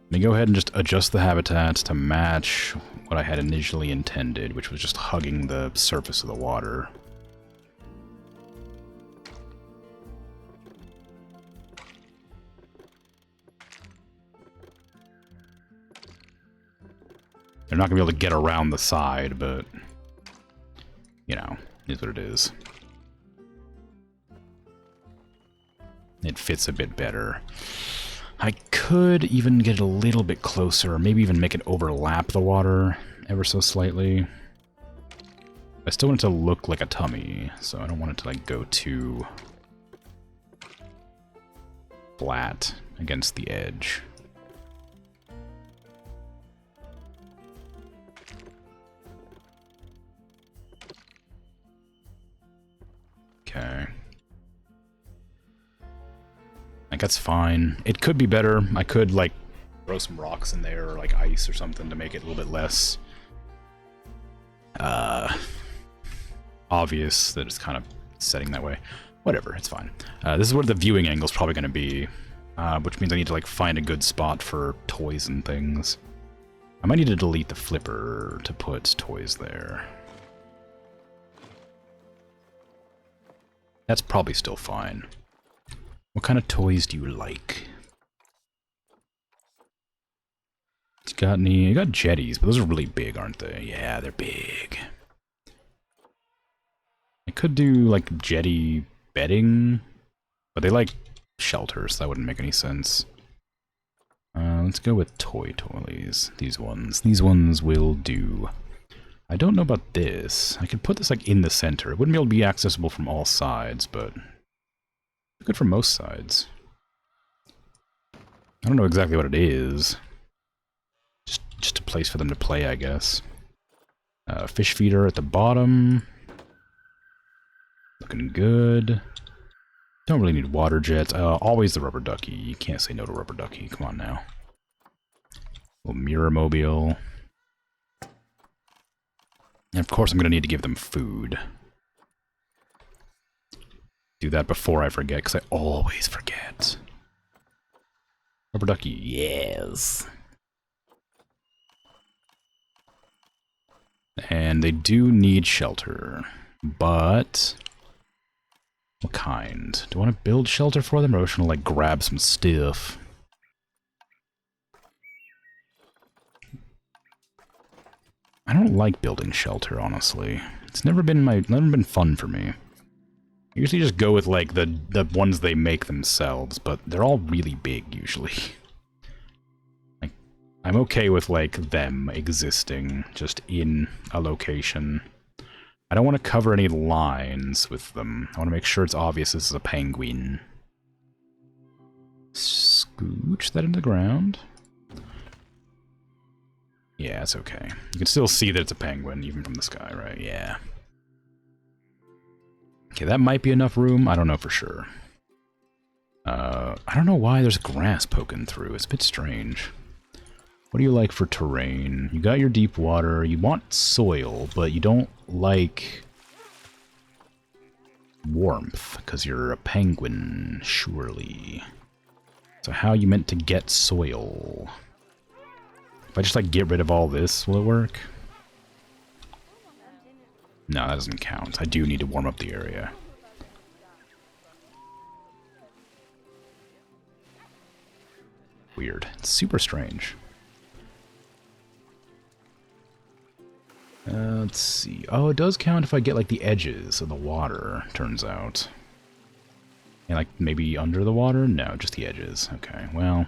Let me go ahead and just adjust the habitats to match what I had initially intended, which was just hugging the surface of the water. They're not going to be able to get around the side, but, you know, is what it is. It fits a bit better. I could even get it a little bit closer, or maybe even make it overlap the water ever so slightly. I still want it to look like a tummy, so I don't want it to like go too flat against the edge. Okay. Like, that's fine. It could be better. I could, like, throw some rocks in there, or, like, ice or something to make it a little bit less, obvious that it's kind of setting that way. Whatever, it's fine. This is where the viewing angle's probably going to be, which means I need to, like, find a good spot for toys and things. I might need to delete the flipper to put toys there. That's probably still fine. What kind of toys do you like? You got any? You got jetties, but those are really big, aren't they? Yeah, they're big. I could do, like, jetty bedding, but they like shelters, so that wouldn't make any sense. Let's go with toy toys. These ones. These ones will do. I don't know about this. I could put this, like, in the center. It wouldn't be able to be accessible from all sides, but good from most sides. I don't know exactly what it is. Just a place for them to play, I guess. Fish feeder at the bottom. Looking good. Don't really need water jets. Always the rubber ducky. You can't say no to rubber ducky. Come on now. Little mirror mobile. And of course I'm going to need to give them food. Do that before I forget, because I always forget. Rubber ducky, yes. And they do need shelter, but what kind? Do I want to build shelter for them, or should I like grab some stuff? I don't like building shelter, honestly. It's never been fun for me. I usually just go with like the ones they make themselves, but they're all really big usually. Like, I'm okay with like them existing just in a location. I don't want to cover any lines with them. I want to make sure it's obvious this is a penguin. Scooch that into the ground. Yeah, it's okay. You can still see that it's a penguin, even from the sky, right? Yeah. Okay, that might be enough room. I don't know for sure. I don't know why there's grass poking through. It's a bit strange. What do you like for terrain? You got your deep water. You want soil, but you don't like warmth, because you're a penguin, surely. So how are you meant to get soil? If I just, like, get rid of all this, will it work? No, that doesn't count. I do need to warm up the area. Weird. It's super strange. Let's see. Oh, it does count if I get, like, the edges of the water, turns out. And, like, maybe under the water? No, just the edges. Okay, well...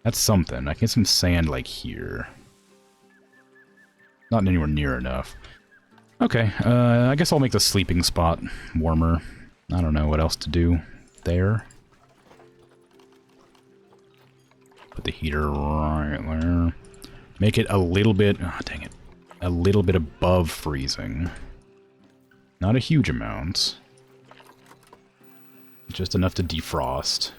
That's something. I can get some sand, like, here. Not anywhere near enough. Okay, I guess I'll make the sleeping spot warmer. I don't know what else to do there. Put the heater right there. Make it a little bit... Oh, dang it. A little bit above freezing. Not a huge amount. Just enough to defrost.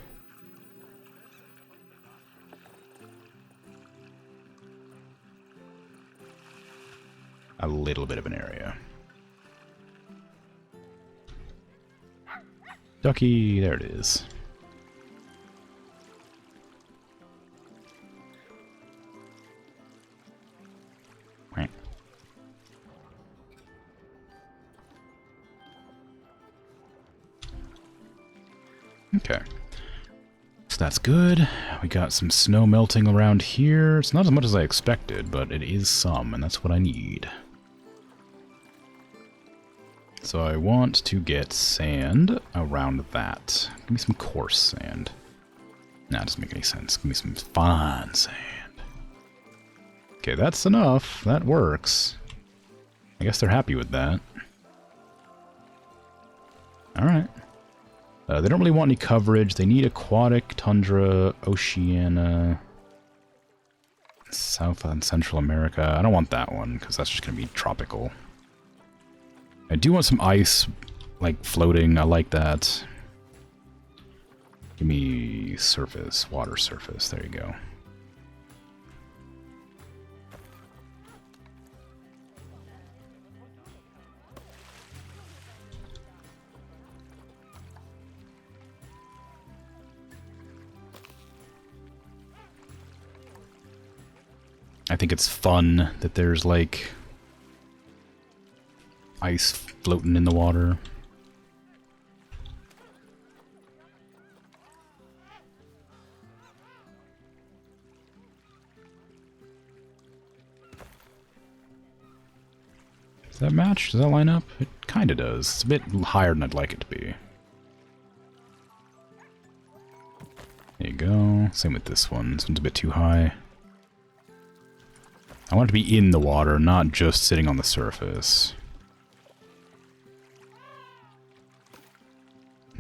A little bit of an area. Ducky, there it is. Right. Okay. So that's good. We got some snow melting around here. It's not as much as I expected, but it is some, and that's what I need. So I want to get sand around that. Give me some coarse sand. Nah, it doesn't make any sense. Give me some fine sand. Okay, that's enough. That works. I guess they're happy with that. Alright. They don't really want any coverage. They need aquatic, tundra, oceania, South and Central America. I don't want that one, because that's just going to be tropical. I do want some ice, like, floating. I like that. Give me surface, water surface. There you go. I think it's fun that there's, like, ice floating in the water. Does that match? Does that line up? It kind of does. It's a bit higher than I'd like it to be. There you go. Same with this one. This one's a bit too high. I want it to be in the water, not just sitting on the surface.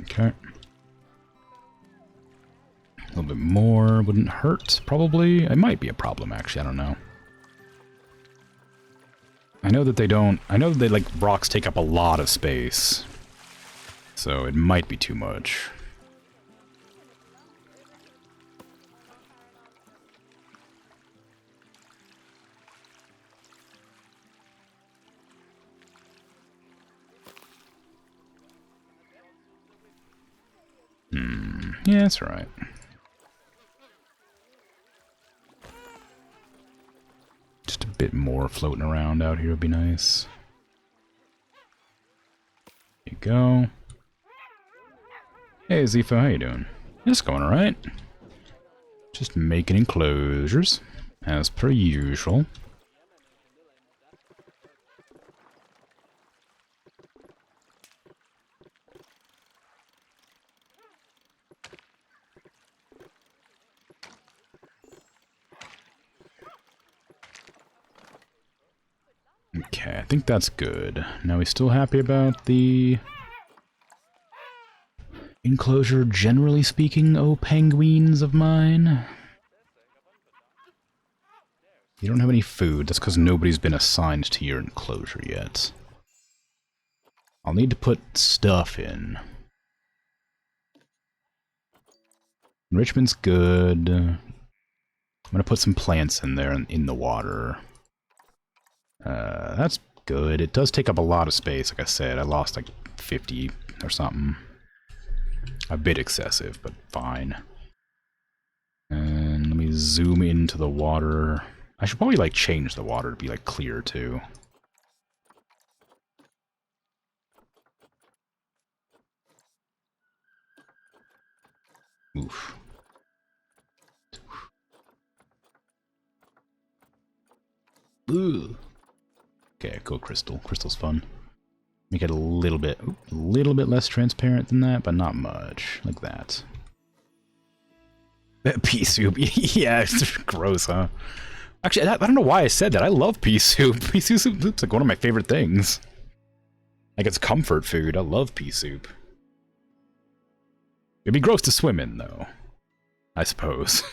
Okay. A little bit more wouldn't hurt, probably. It might be a problem, actually. I don't know. I know that they don't... I know that they, like, rocks take up a lot of space. So it might be too much. Yeah, that's right. Just a bit more floating around out here would be nice. There you go. Hey, Zifo, how you doing? It's going alright. Just making enclosures, as per usual. Okay, I think that's good. Now we still happy about the enclosure, generally speaking, oh penguins of mine? You don't have any food. That's because nobody's been assigned to your enclosure yet. I'll need to put stuff in. Enrichment's good. I'm gonna put some plants in there in the water. That's good. It does take up a lot of space, like I said. I lost like 50 or something. A bit excessive, but fine. And let me zoom into the water. I should probably like change the water to be like clear too. Oof. Ugh. Okay, cool crystal. Crystal's fun. Make it a little bit less transparent than that, but not much. Like that. Pea soup. Yeah, it's gross, huh? Actually, I don't know why I said that. I love pea soup. Pea soup's like one of my favorite things. Like, it's comfort food. I love pea soup. It'd be gross to swim in, though. I suppose.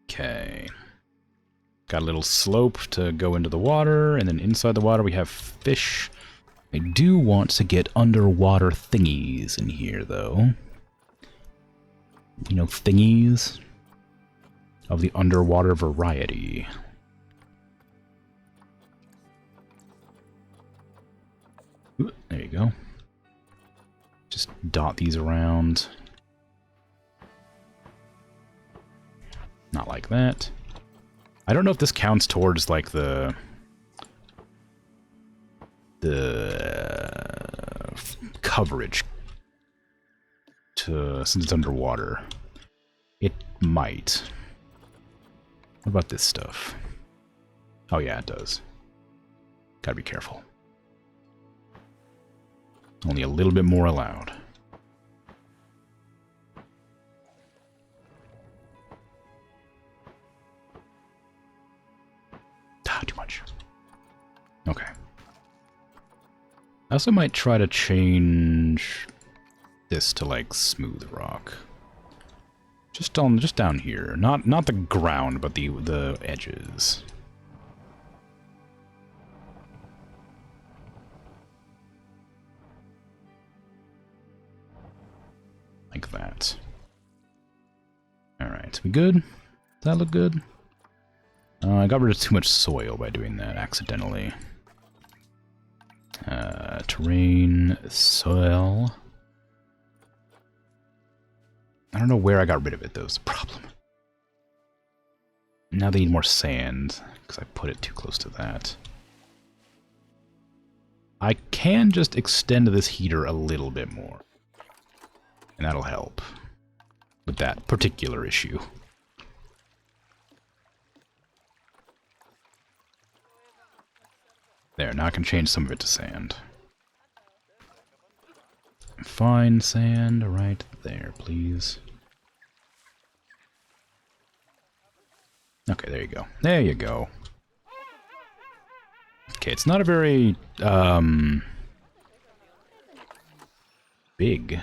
Okay. Got a little slope to go into the water, and then inside the water we have fish. I do want to get underwater thingies in here, though. You know, thingies of the underwater variety. Ooh, there you go. Just dot these around. Not like that. I don't know if this counts towards, like, the coverage since it's underwater. It might. What about this stuff? Oh yeah, it does. Gotta be careful. Only a little bit more allowed. Too much. Okay. I also might try to change this to like smooth rock. Just down here. Not the ground, but the edges. Like that. Alright, we good? Does that look good? I got rid of too much soil by doing that accidentally. Terrain, soil. I don't know where I got rid of it, though, is the problem. Now they need more sand, because I put it too close to that. I can just extend this heater a little bit more. And that'll help with that particular issue. There, now I can change some of it to sand. Fine sand right there, please. Okay, there you go. There you go. Okay, it's not a very, big.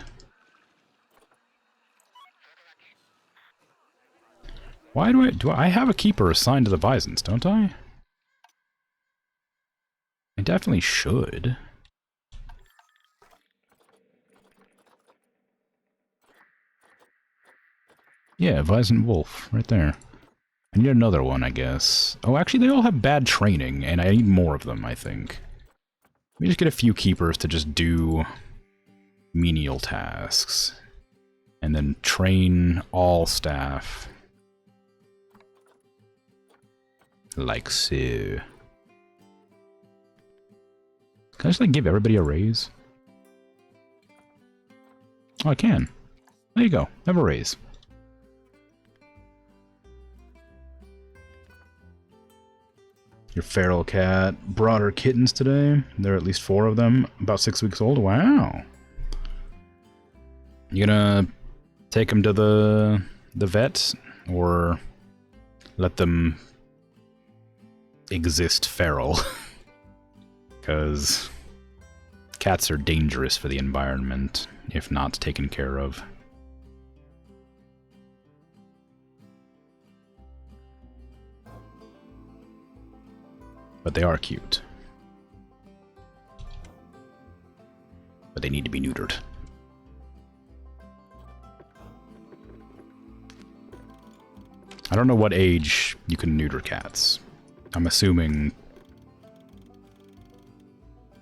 Why do I have a keeper assigned to the bisons, don't I? I definitely should. Yeah, Bison Wolf, right there. I need another one, I guess. Oh, actually, they all have bad training, and I need more of them, I think. Let me just get a few keepers to just do menial tasks. And then train all staff. Like so. Can I just like give everybody a raise? Oh, I can. There you go. Have a raise. Your feral cat brought her kittens today. There are at least 4 of them, about 6 weeks old. Wow. You gonna take them to the vet, or let them exist feral? Because cats are dangerous for the environment if not taken care of. But they are cute. But they need to be neutered. I don't know what age you can neuter cats. I'm assuming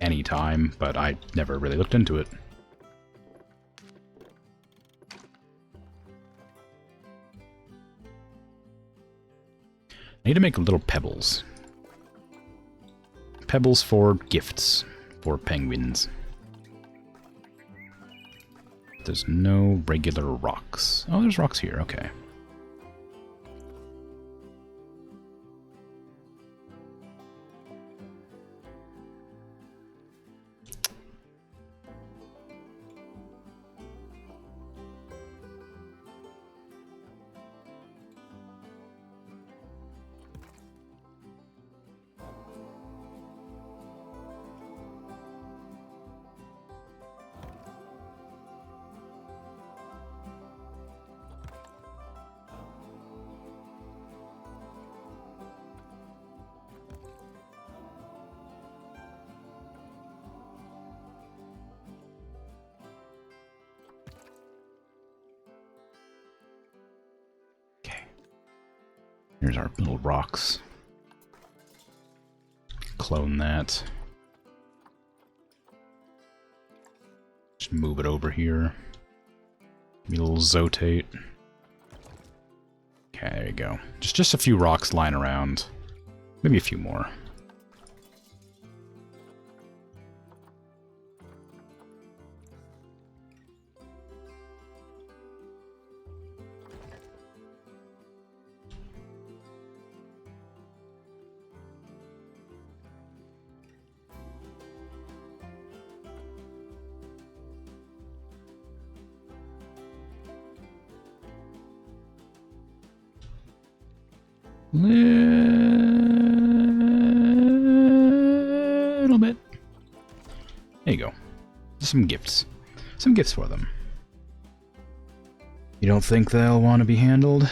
any time, but I never really looked into it. I need to make little pebbles. Pebbles for gifts for penguins. There's no regular rocks. Oh, there's rocks here, okay. Here's our little rocks. Clone that. Just move it over here. Give me a little zotate. Okay, there you go. Just a few rocks lying around. Maybe a few more. Little bit. There you go. Some gifts. Some gifts for them. You don't think they'll want to be handled?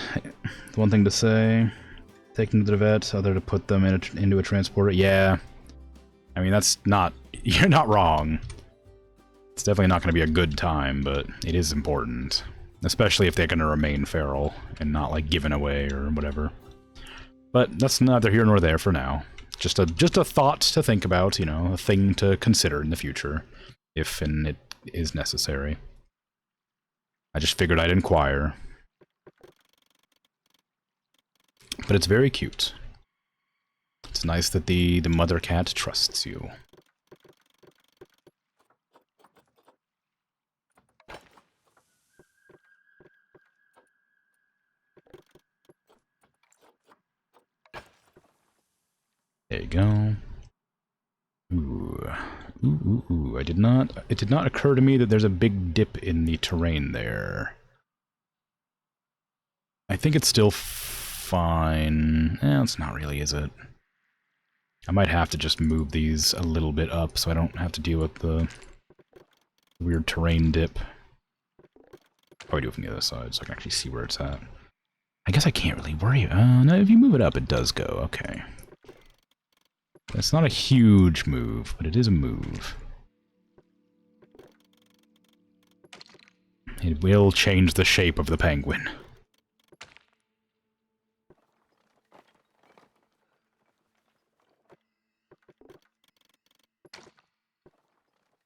One thing to say, take them to the vet, other to put them into a transporter. Yeah. I mean, that's not... You're not wrong. It's definitely not going to be a good time, but it is important. Especially if they're going to remain feral and not, like, given away or whatever. But that's neither here nor there for now. Just a thought to think about, you know, a thing to consider in the future, if and it is necessary. I just figured I'd inquire. But it's very cute. It's nice that the mother cat trusts you. There you go. Ooh. Ooh. It did not occur to me that there's a big dip in the terrain there. I think it's still fine. It's not really, is it? I might have to just move these a little bit up so I don't have to deal with the weird terrain dip. Probably do it from the other side so I can actually see where it's at. I guess I can't really worry. No, if you move it up, it does go. Okay. It's not a huge move, but it is a move. It will change the shape of the penguin.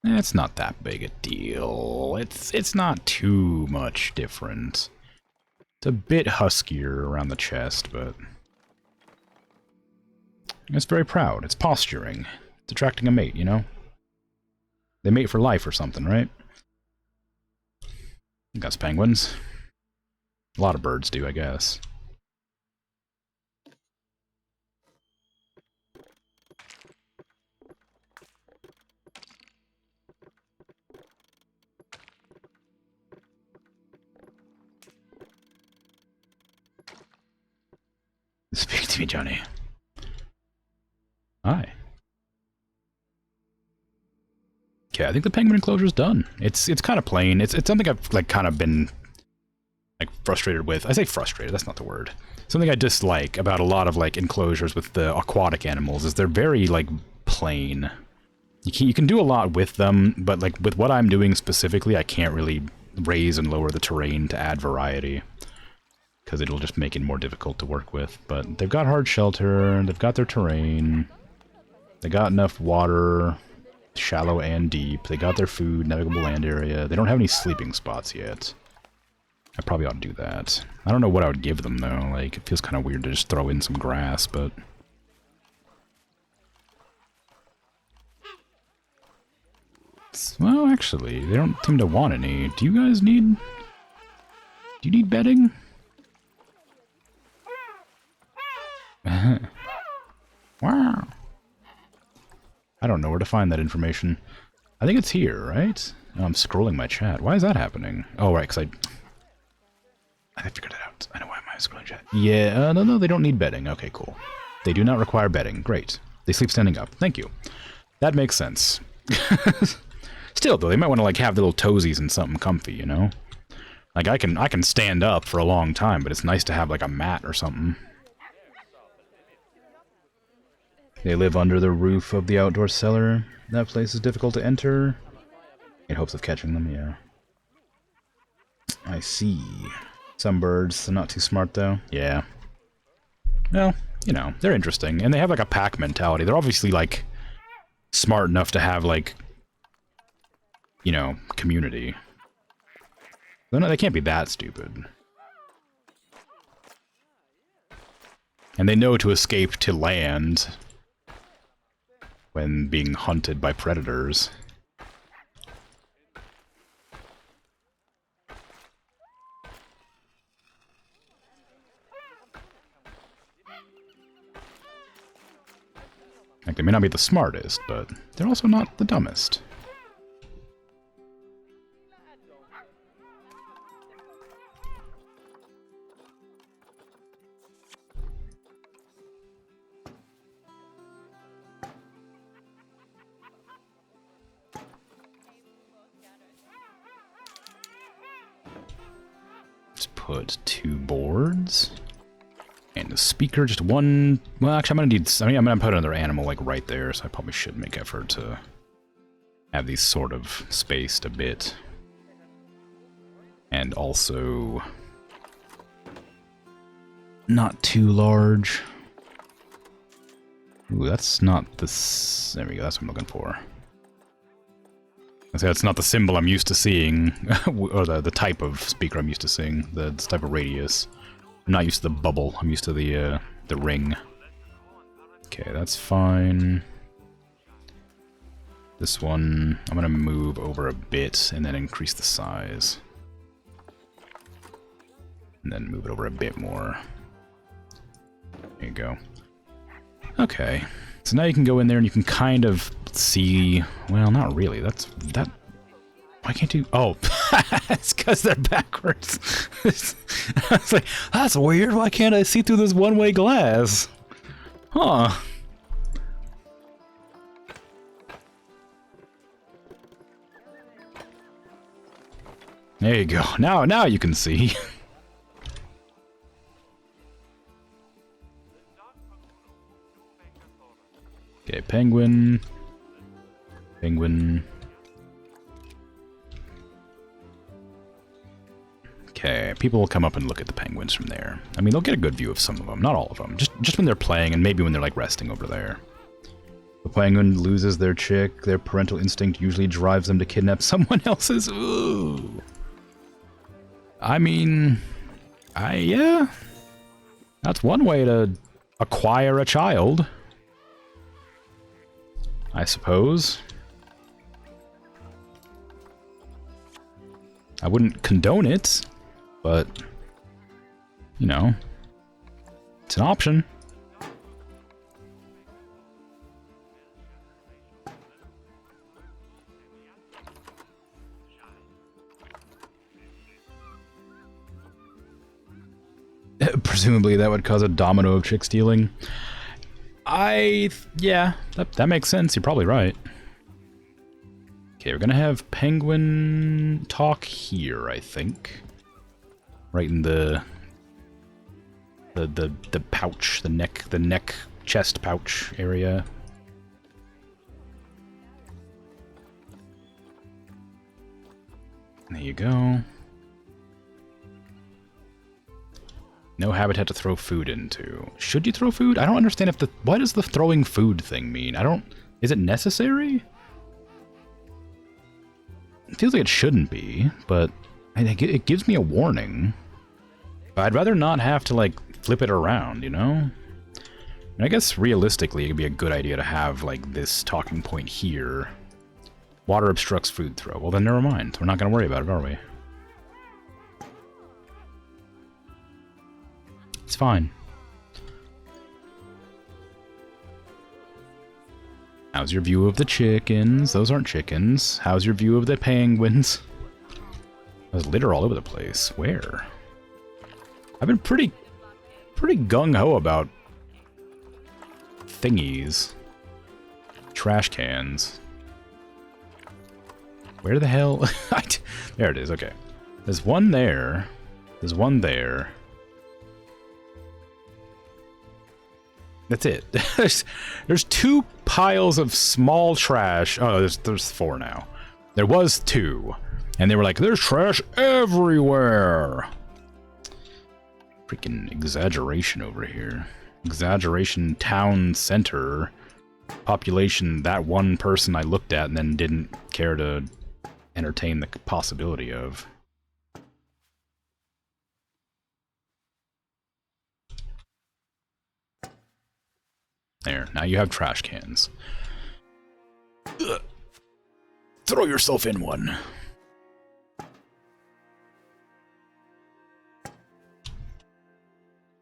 It's not that big a deal. It's not too much different. It's a bit huskier around the chest, but it's very proud. It's posturing. It's attracting a mate, you know? They mate for life or something, right? That's penguins. A lot of birds do, I guess. Speak to me, Johnny. Hi. Okay, I think the penguin enclosure's done. It's kind of plain. It's something I've like kind of been like frustrated with. I say frustrated, that's not the word. Something I dislike about a lot of like enclosures with the aquatic animals is they're very like plain. You can do a lot with them, but like with what I'm doing specifically, I can't really raise and lower the terrain to add variety, because it'll just make it more difficult to work with. But they've got hard shelter, they've got their terrain, they got enough water, shallow and deep, they got their food, navigable land area. They don't have any sleeping spots yet. I probably ought to do that. I don't know what I would give them, though. Like, it feels kind of weird to just throw in some grass, but... Well, actually, they don't seem to want any. Do you guys need... Do you need bedding? Wow. I don't know where to find that information. I think it's here, right? Oh, I'm scrolling my chat. Why is that happening? Oh, right, because I figured it out. I know why I'm scrolling chat. Yeah, no, they don't need bedding. Okay, cool. They do not require bedding. Great. They sleep standing up. Thank you. That makes sense. Still, though, they might want to, like, have little toesies and something comfy, you know? Like, I can stand up for a long time, but it's nice to have, like, a mat or something. They live under the roof of the outdoor cellar. That place is difficult to enter. In hopes of catching them, yeah. I see. Some birds, they're not too smart, though. Yeah. Well, you know, they're interesting. And they have, like, a pack mentality. They're obviously, like, smart enough to have, like, you know, community. They can't be that stupid. And they know to escape to land when being hunted by predators. Like, they may not be the smartest, but they're also not the dumbest. Let's put 2 boards. And the speaker, just one... Well, actually, I'm gonna put another animal, like, right there, so I probably should make effort to have these sort of spaced a bit. And also... not too large. Ooh, that's not this... There we go, that's what I'm looking for. I say that's not the symbol I'm used to seeing, or the type of speaker I'm used to seeing, this type of radius. I'm not used to the bubble, I'm used to the ring. Okay, that's fine. This one, I'm gonna move over a bit and then increase the size. And then move it over a bit more. There you go. Okay, so now you can go in there and you can kind of see... Well, not really, that... Why can't you... Oh, it's because they're backwards. I was like, that's weird. Why can't I see through this one-way glass? Huh. There you go. Now you can see. Okay, penguin. Penguin. Okay, people will come up and look at the penguins from there. I mean, they'll get a good view of some of them, not all of them. Just when they're playing and maybe when they're, like, resting over there. The penguin loses their chick. Their parental instinct usually drives them to kidnap someone else's. Ooh. I mean, yeah. That's one way to acquire a child, I suppose. I wouldn't condone it, but, you know, it's an option. Presumably that would cause a domino of chick stealing. Yeah, that makes sense. You're probably right. Okay, we're gonna have penguin talk here, I think. Right in the pouch, the neck chest pouch area. There you go. No habitat to throw food into. Should you throw food? I don't understand if what does the throwing food thing mean? Is it necessary? It feels like it shouldn't be, but I think it gives me a warning. But I'd rather not have to, like, flip it around, you know? And I guess realistically, it'd be a good idea to have, like, this talking point here. Water obstructs food throw. Well, then never mind. We're not going to worry about it, are we? It's fine. How's your view of the chickens? Those aren't chickens. How's your view of the penguins? There's litter all over the place. Where? I've been pretty gung-ho about thingies. Trash cans. Where the hell? There it is, okay. There's one there. There's one there. That's it. There's two piles of small trash. Oh, there's four now. There was two. And they were like, there's trash everywhere. Freaking exaggeration over here. Exaggeration town center. Population that one person I looked at and then didn't care to entertain the possibility of. There, now you have trash cans. Ugh. Throw yourself in one.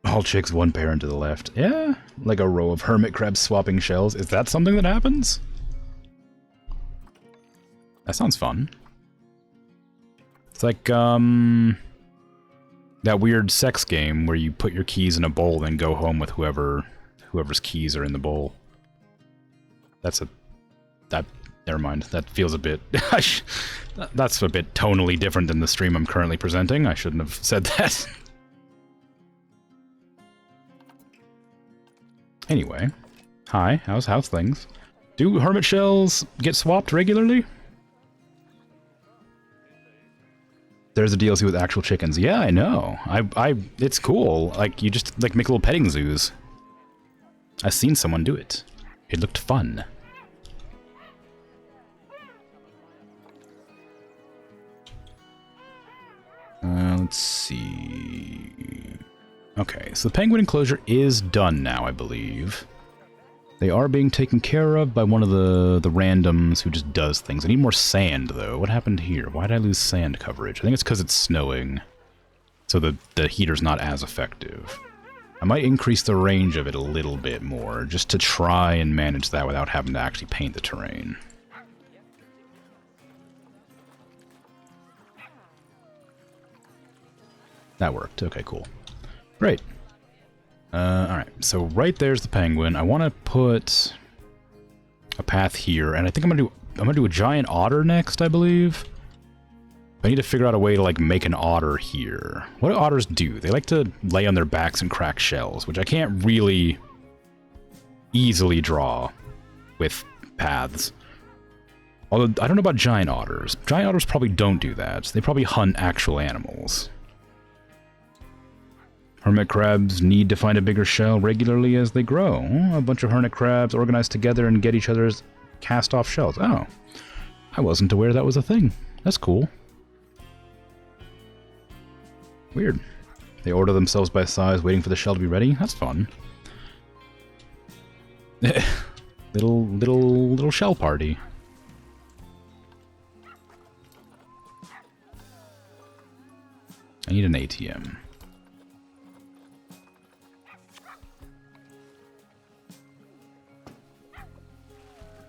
All chicks, one parent to the left. Yeah, like a row of hermit crabs swapping shells. Is that something that happens? That sounds fun. It's like, that weird sex game where you put your keys in a bowl and go home with whoever's keys are in the bowl. Never mind. That feels a bit... that's a bit tonally different than the stream I'm currently presenting. I shouldn't have said that. Anyway. Hi, how's things? Do hermit shells get swapped regularly? There's a DLC with actual chickens. Yeah, I know. It's cool. Like, you just, like, make little petting zoos. I've seen someone do it. It looked fun. Let's see... Okay, so the penguin enclosure is done now, I believe. They are being taken care of by one of the randoms who just does things. I need more sand, though. What happened here? Why did I lose sand coverage? I think it's because it's snowing. So the heater's not as effective. I might increase the range of it a little bit more, just to try and manage that without having to actually paint the terrain. That worked. Okay, cool. Great. Alright, so right there's the penguin. I want to put a path here, and I think I'm gonna do a giant otter next, I believe. I need to figure out a way to, like, make an otter here. What do otters do? They like to lay on their backs and crack shells, which I can't really easily draw with paths. Although, I don't know about giant otters. Giant otters probably don't do that. They probably hunt actual animals. Hermit crabs need to find a bigger shell regularly as they grow. A bunch of hermit crabs organize together and get each other's cast-off shells. Oh, I wasn't aware that was a thing. That's cool. Weird. They order themselves by size, waiting for the shell to be ready. That's fun. little shell party. I need an ATM.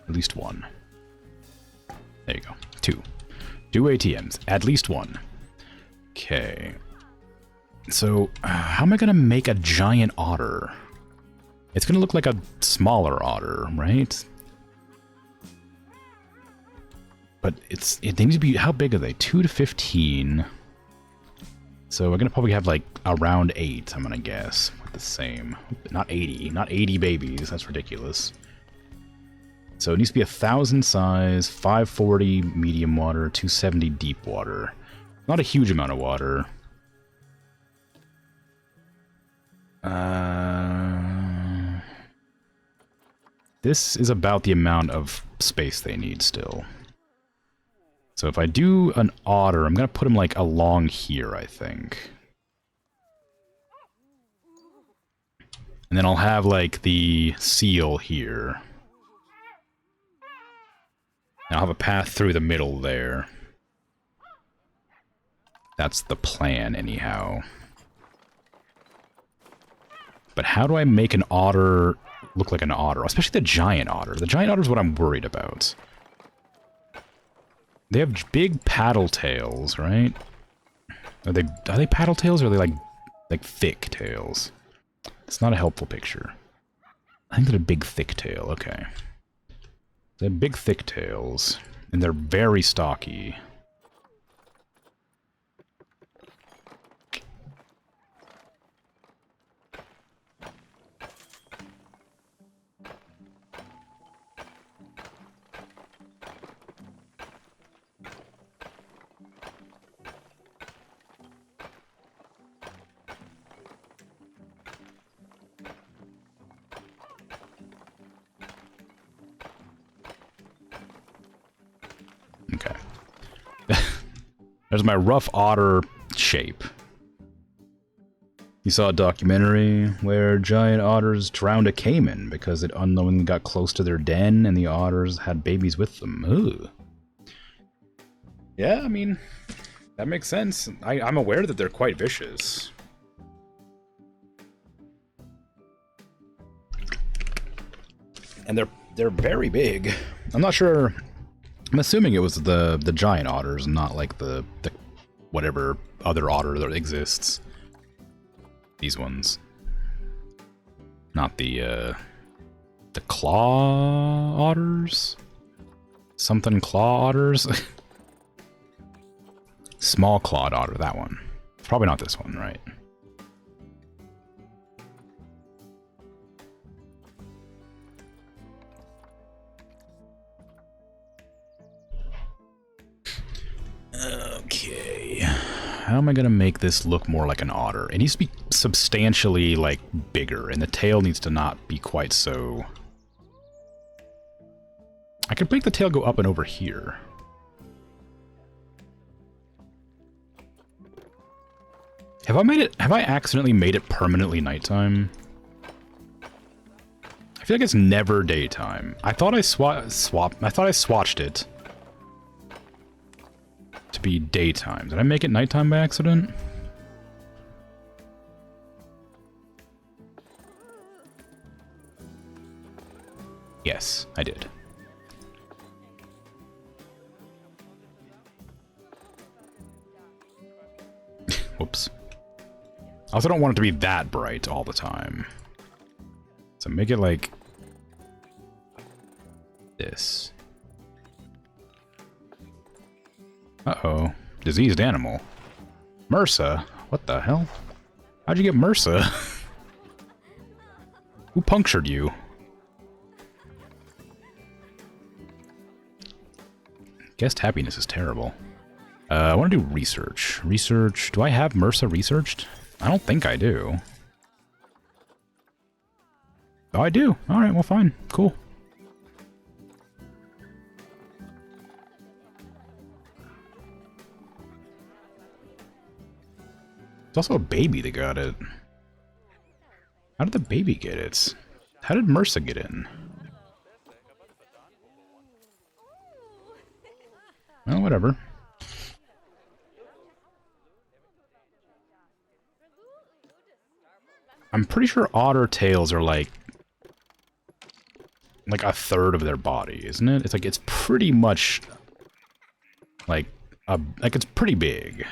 At least one. There you go. Two. Two ATMs. At least one. Okay. So, how am I going to make a giant otter? It's going to look like a smaller otter, right? But they need to be... How big are they? 2 to 15. So we're going to probably have, like, around 8, I'm going to guess. The same. Not 80. Not 80 babies. That's ridiculous. So it needs to be 1,000 size, 540 medium water, 270 deep water. Not a huge amount of water. This is about the amount of space they need still. So if I do an otter, I'm going to put him like along here, I think. And then I'll have like the seal here. And I'll have a path through the middle there. That's the plan anyhow. But how do I make an otter look like an otter? Especially the giant otter. The giant otter is what I'm worried about. They have big paddle tails, right? Are they paddle tails or are they like thick tails? It's not a helpful picture. I think they're a big thick tail, okay. They have big thick tails, and they're very stocky. Okay. There's my rough otter shape. You saw a documentary where giant otters drowned a caiman because it unknowingly got close to their den and the otters had babies with them. Ooh. Yeah, I mean, that makes sense. I'm aware that they're quite vicious. And they're very big. I'm not sure. I'm assuming it was the giant otters, not like the whatever other otter that exists. These ones. Not the claw otters? Something claw otters? Small clawed otter, that one. Probably not this one, right? Okay. How am I gonna make this look more like an otter? It needs to be substantially, like, bigger, and the tail needs to not be quite so... I could make the tail go up and over here. Have I accidentally made it permanently nighttime? I feel like it's never daytime. I thought I swatched it to be daytime. Did I make it nighttime by accident? Yes, I did. Whoops. I also don't want it to be that bright all the time. So make it like this. Uh-oh. Diseased animal. MRSA? What the hell? How'd you get MRSA? Who punctured you? Guest happiness is terrible. I want to do research. Research. Do I have MRSA researched? I don't think I do. Oh, I do. Alright, well, fine. Cool. It's also a baby that got it. How did the baby get it? How did MRSA get in? Well, whatever. I'm pretty sure otter tails are like a third of their body, isn't it? It's like it's pretty much like it's pretty big.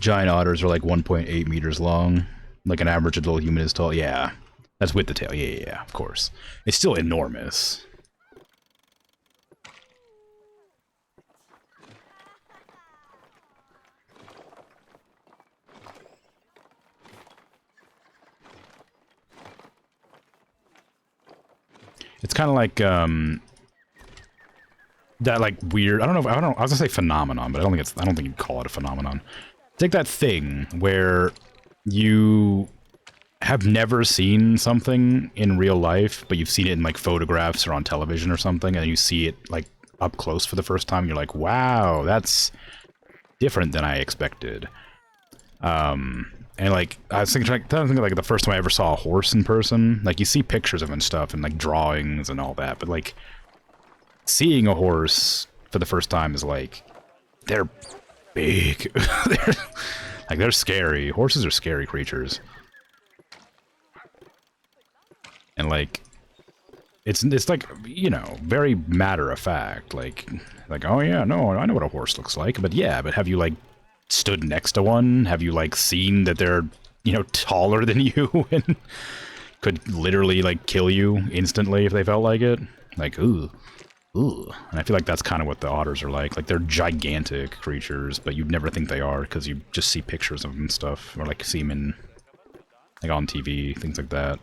Giant otters are like 1.8 meters long, like an average adult human is tall. Yeah, that's with the tail. Yeah, of course. It's still enormous. It's kind of like that like weird. I was gonna say phenomenon, but I don't think you'd call it a phenomenon. It's like that thing where you have never seen something in real life, but you've seen it in like photographs or on television or something, and you see it like up close for the first time. And you're like, wow, that's different than I expected. And like I was thinking like the first time I ever saw a horse in person. Like you see pictures of it and stuff, and like drawings and all that, but like seeing a horse for the first time is like they're big. They're scary. Horses are scary creatures. And like it's like, you know, very matter of fact, like oh yeah, no, I know what a horse looks like, but yeah, but have you like stood next to one? Have you like seen that they're, you know, taller than you and could literally like kill you instantly if they felt like it? Like, ooh. And I feel like that's kind of what the otters are like. Like, they're gigantic creatures, but you'd never think they are because you just see pictures of them and stuff. Or, like, see them in, like, on TV, things like that.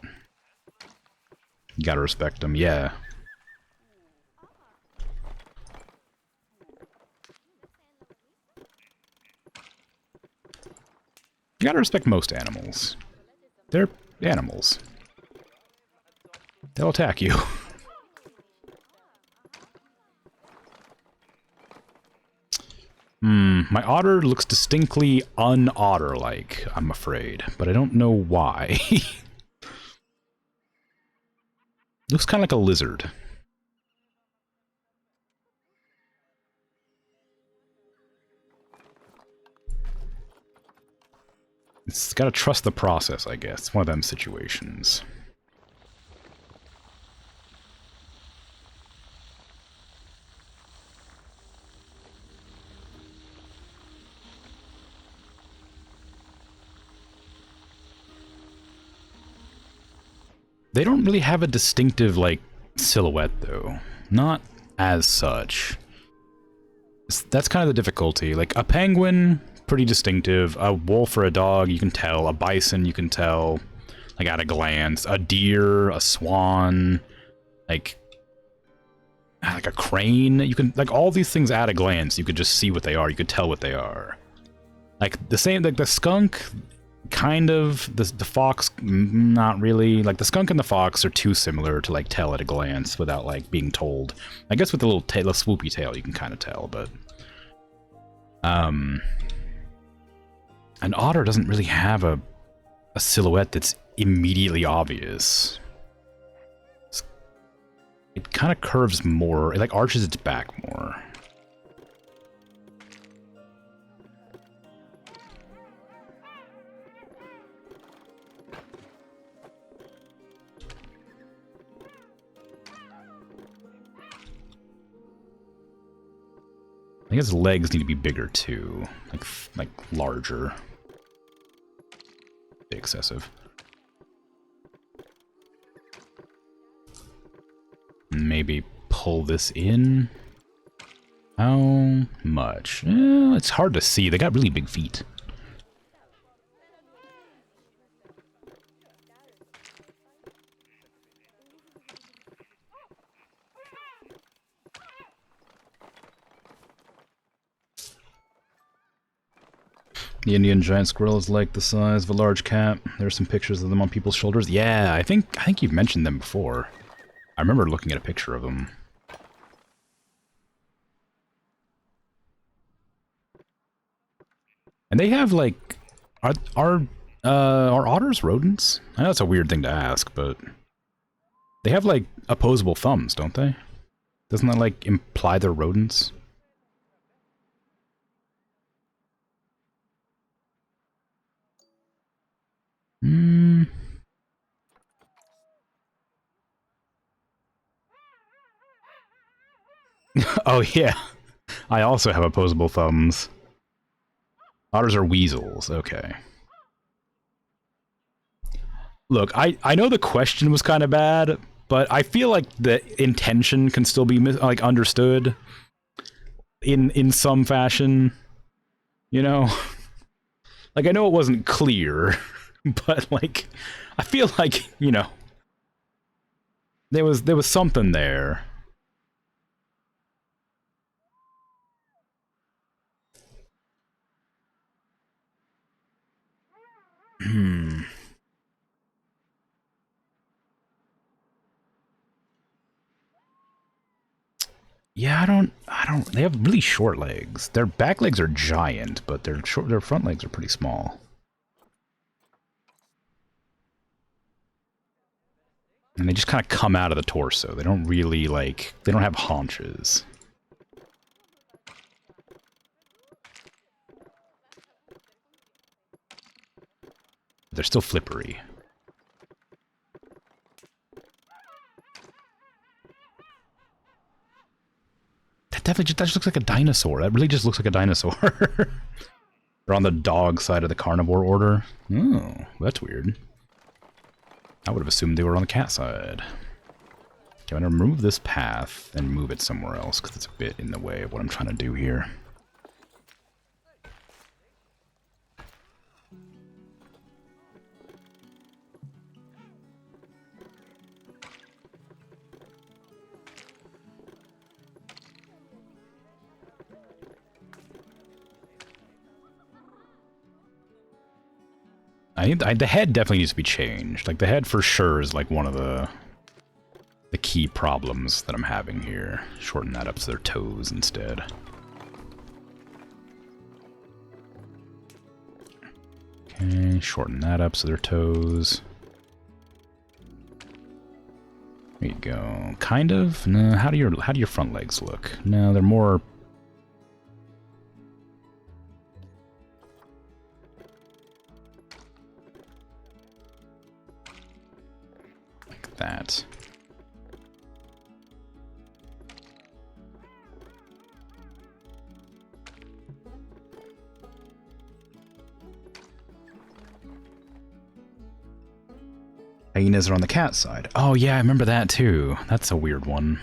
You gotta respect them, yeah. You gotta respect most animals. They're animals. They'll attack you. My otter looks distinctly un-otter-like, I'm afraid, but I don't know why. Looks kind of like a lizard. It's gotta trust the process, I guess. It's one of them situations. They don't really have a distinctive, like, silhouette, though. Not as such. That's kind of the difficulty. Like, a penguin, pretty distinctive. A wolf or a dog, you can tell. A bison, you can tell, like, at a glance. A deer, a swan, like a crane. You can, like, all these things at a glance, you could just see what they are. You could tell what they are. Like, the same, like, the skunk... kind of. The fox, not really. Like, the skunk and the fox are too similar to, like, tell at a glance without, like, being told. I guess with the little tail, the swoopy tail, you can kind of tell, but... An otter doesn't really have a silhouette that's immediately obvious. It kind of curves more. It, like, arches its back more. I guess legs need to be bigger too, like larger. Excessive. Maybe pull this in. How much? It's hard to see. They got really big feet. The Indian giant squirrel is like the size of a large cat. There's some pictures of them on people's shoulders. Yeah, I think you've mentioned them before. I remember looking at a picture of them. And they have like, are otters rodents? I know it's a weird thing to ask, but they have like opposable thumbs, don't they? Doesn't that like imply they're rodents? Hmm. Oh yeah, I also have opposable thumbs. Otters are weasels, okay. Look, I know the question was kind of bad, but I feel like the intention can still be like understood in some fashion, you know? Like I know it wasn't clear, but like I feel like, you know, there was something there. Hmm. Yeah, I don't, they have really short legs. Their back legs are giant, but their front legs are pretty small. And they just kind of come out of the torso. They don't really, like, they don't have haunches. They're still flippery. That just looks like a dinosaur. That really just looks like a dinosaur. They're on the dog side of the carnivore order. Oh, that's weird. I would have assumed they were on the cat side. Okay, I'm going to remove this path and move it somewhere else because it's a bit in the way of what I'm trying to do here. The head definitely needs to be changed. Like, the head for sure is like one of the key problems that I'm having here. Shorten that up to their toes instead. Okay, shorten that up so their toes. There you go. Kind of? No, how do your front legs look? No, they're more like that. Hyenas are on the cat side. Oh yeah, I remember that too. That's a weird one.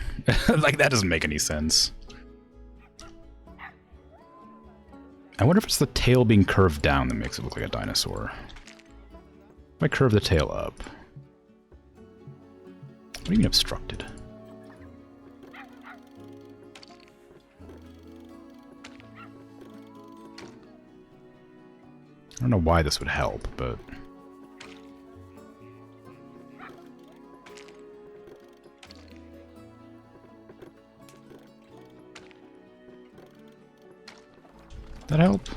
Like, that doesn't make any sense. I wonder if it's the tail being curved down that makes it look like a dinosaur. If I curve the tail up. What do you mean obstructed? I don't know why this would help, but... that help?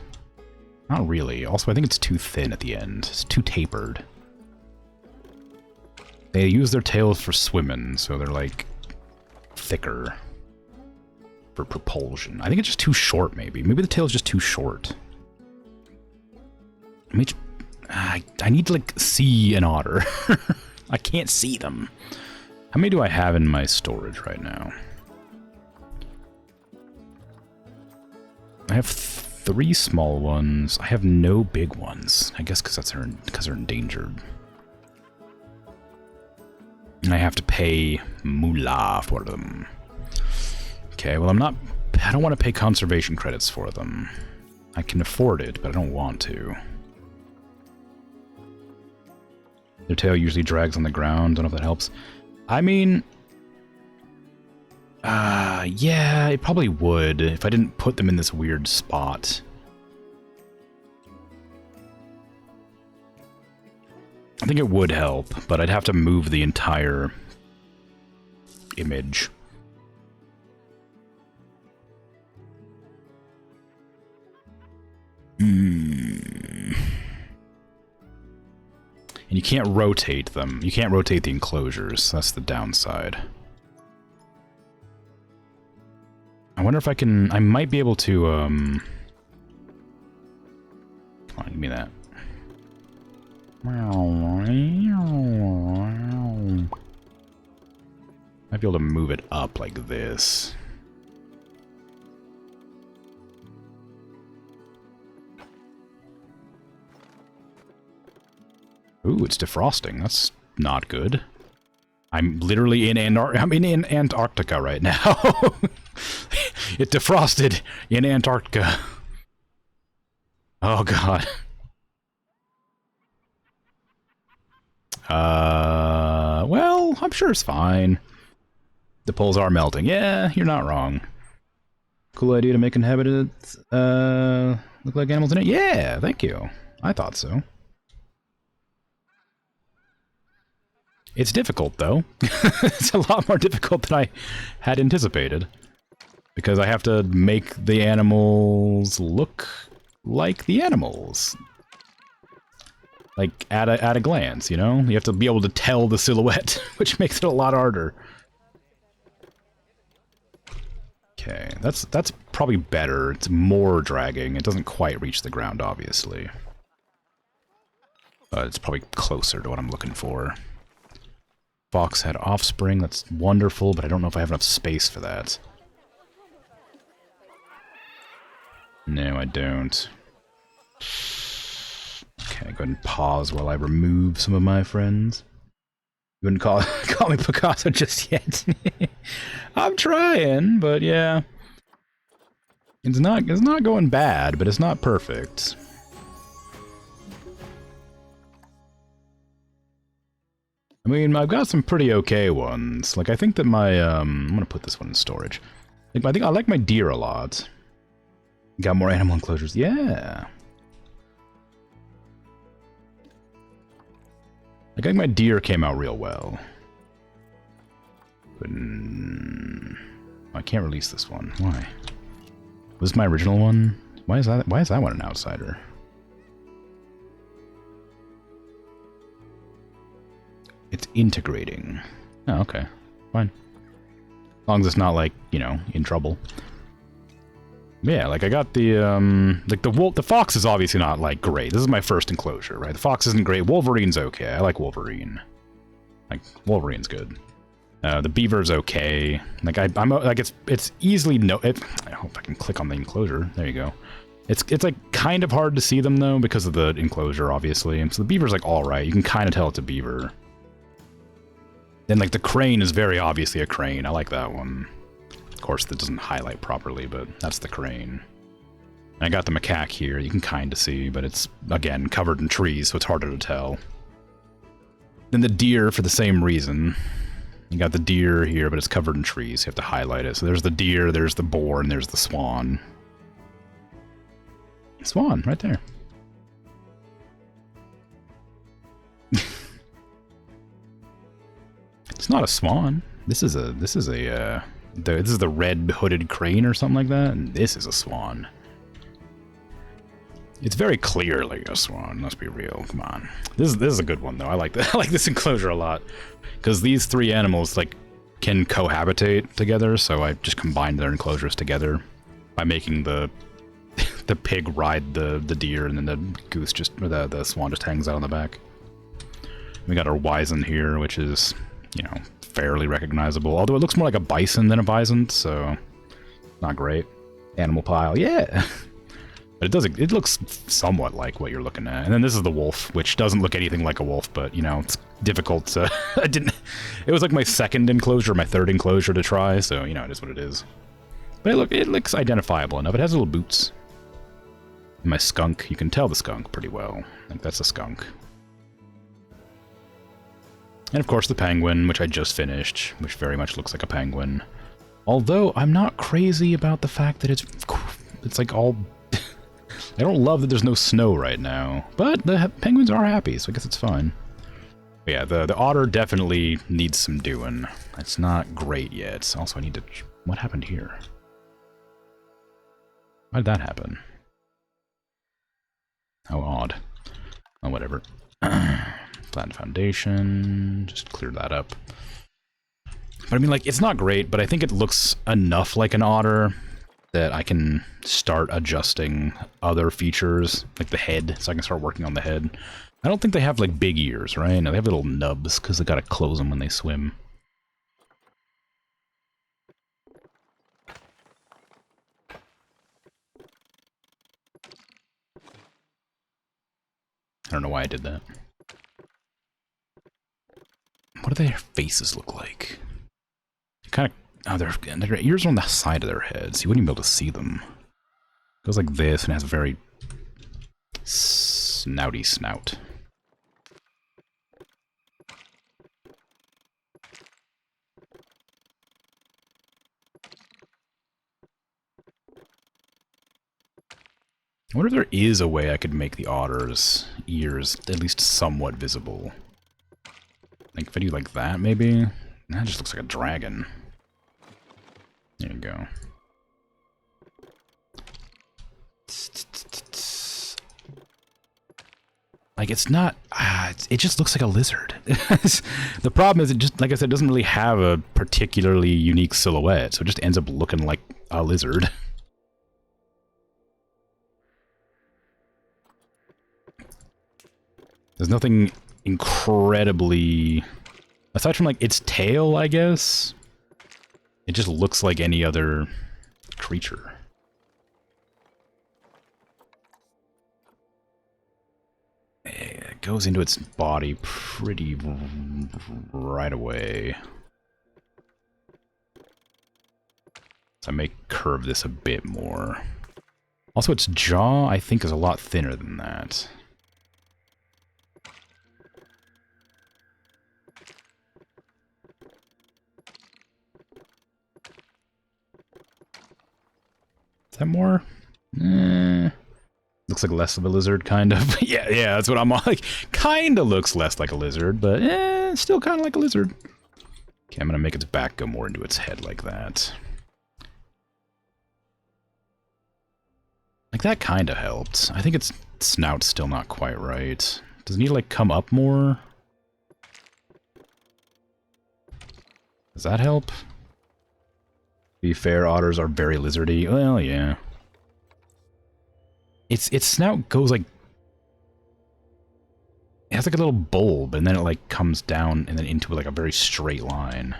Not really. Also, I think it's too thin at the end. It's too tapered. They use their tails for swimming, so they're, like, thicker for propulsion. I think it's just too short, maybe. Maybe the tail's just too short. I need to, like, see an otter. I can't see them. How many do I have in my storage right now? I have 3 small ones. I have no big ones. I guess because they're endangered. And I have to pay moolah for them. Okay, well I don't want to pay conservation credits for them. I can afford it, but I don't want to. Their tail usually drags on the ground. Don't know if that helps. I mean... yeah, it probably would if I didn't put them in this weird spot. think it would help, but I'd have to move the entire image. And you can't rotate them. You can't rotate the enclosures. That's the downside. I wonder if I can... I might be able to, Come on, give me that. Might be able to move it up like this. Ooh, it's defrosting. That's not good. I'm literally in Antarctica right now. It defrosted in Antarctica. Oh god. Well, I'm sure it's fine. The poles are melting. Yeah, you're not wrong. Cool idea to make inhabitants look like animals in it. Yeah, thank you. I thought so. It's difficult, though. It's a lot more difficult than I had anticipated. Because I have to make the animals look like the animals. Like, at a glance, you know? You have to be able to tell the silhouette, which makes it a lot harder. Okay, that's probably better. It's more dragging. It doesn't quite reach the ground, obviously. But it's probably closer to what I'm looking for. Fox had offspring, that's wonderful, but I don't know if I have enough space for that. No, I don't. Okay, go ahead and pause while I remove some of my friends. You wouldn't call me Picasso just yet. I'm trying, but yeah. It's not going bad, but it's not perfect. I mean, I've got some pretty okay ones. Like, I think that my, I'm gonna put this one in storage. Like, I think I like my deer a lot. Got more animal enclosures. Yeah. I think my deer came out real well. But, I can't release this one. Why? Was this my original one? Why is that one an outsider? It's integrating. Oh, okay. Fine. As long as it's not, like, you know, in trouble. Yeah, like, I got the, like, the fox is obviously not, like, great. This is my first enclosure, right? The fox isn't great. Wolverine's okay. I like Wolverine. Like, Wolverine's good. The beaver's okay. Like, I'm, like, it's easily I hope I can click on the enclosure. There you go. It's like, kind of hard to see them, though, because of the enclosure, obviously. And so the beaver's, like, alright. You can kind of tell it's a beaver. Then, like, the crane is very obviously a crane. I like that one. Of course, that doesn't highlight properly, but that's the crane. And I got the macaque here. You can kind of see, but it's, again, covered in trees, so it's harder to tell. Then the deer, for the same reason. You got the deer here, but it's covered in trees. So you have to highlight it. So there's the deer, there's the boar, and there's the swan. Swan, right there. It's not a swan. This is the red-hooded crane or something like that, and this is a swan. It's very clearly a swan. Let's be real. Come on. This is a good one though. I like that. I like this enclosure a lot because these three animals like can cohabitate together. So I just combined their enclosures together by making the pig ride the deer, and then the goose or the swan just hangs out on the back. We got our bison here, which is, you know, fairly recognizable. Although it looks more like a bison than a bison, so not great. Animal pile, yeah. But it looks somewhat like what you're looking at. And then this is the wolf, which doesn't look anything like a wolf, but, you know, it's difficult to... It was like my second enclosure, my third enclosure to try, so, you know, it is what it is. But it looks identifiable enough. It has little boots. And my skunk, you can tell the skunk pretty well. Like, that's a skunk. And of course the penguin, which I just finished, which very much looks like a penguin. Although I'm not crazy about the fact that it's like all... I don't love that there's no snow right now, but the penguins are happy, so I guess it's fine. But yeah, the otter definitely needs some doing. It's not great yet. Also, I need to... What happened here? Why did that happen? How odd. Oh, whatever. Flatten foundation. Just clear that up. But I mean, like, it's not great, but I think it looks enough like an otter that I can start adjusting other features, like the head, so I can start working on the head. I don't think they have, like, big ears, right? No, they have little nubs, because they gotta close them when they swim. I don't know why I did that. What do their faces look like? Kind of... Oh, their ears are on the side of their heads. You wouldn't even be able to see them. It goes like this and has a very snouty snout. I wonder if there is a way I could make the otter's ears at least somewhat visible. Like, if I do like that, maybe? That just looks like a dragon. There you go. Like, it's not... it just looks like a lizard. The problem is, it just, like I said, doesn't really have a particularly unique silhouette, so it just ends up looking like a lizard. There's nothing incredibly... Aside from, like, its tail, I guess, it just looks like any other creature. It goes into its body pretty right away. So I may curve this a bit more. Also, its jaw, I think, is a lot thinner than that. Is that more? Looks like less of a lizard, kind of. yeah, that's what I'm like. Kinda looks less like a lizard, but still kind of like a lizard. Okay, I'm gonna make its back go more into its head like that. Like, that kinda helped. I think its snout's still not quite right. Does it need to, like, come up more? Does that help? To be fair, otters are very lizardy. Well, yeah. Its snout goes, like... It has, like, a little bulb, and then it, like, comes down and then into, like, a very straight line.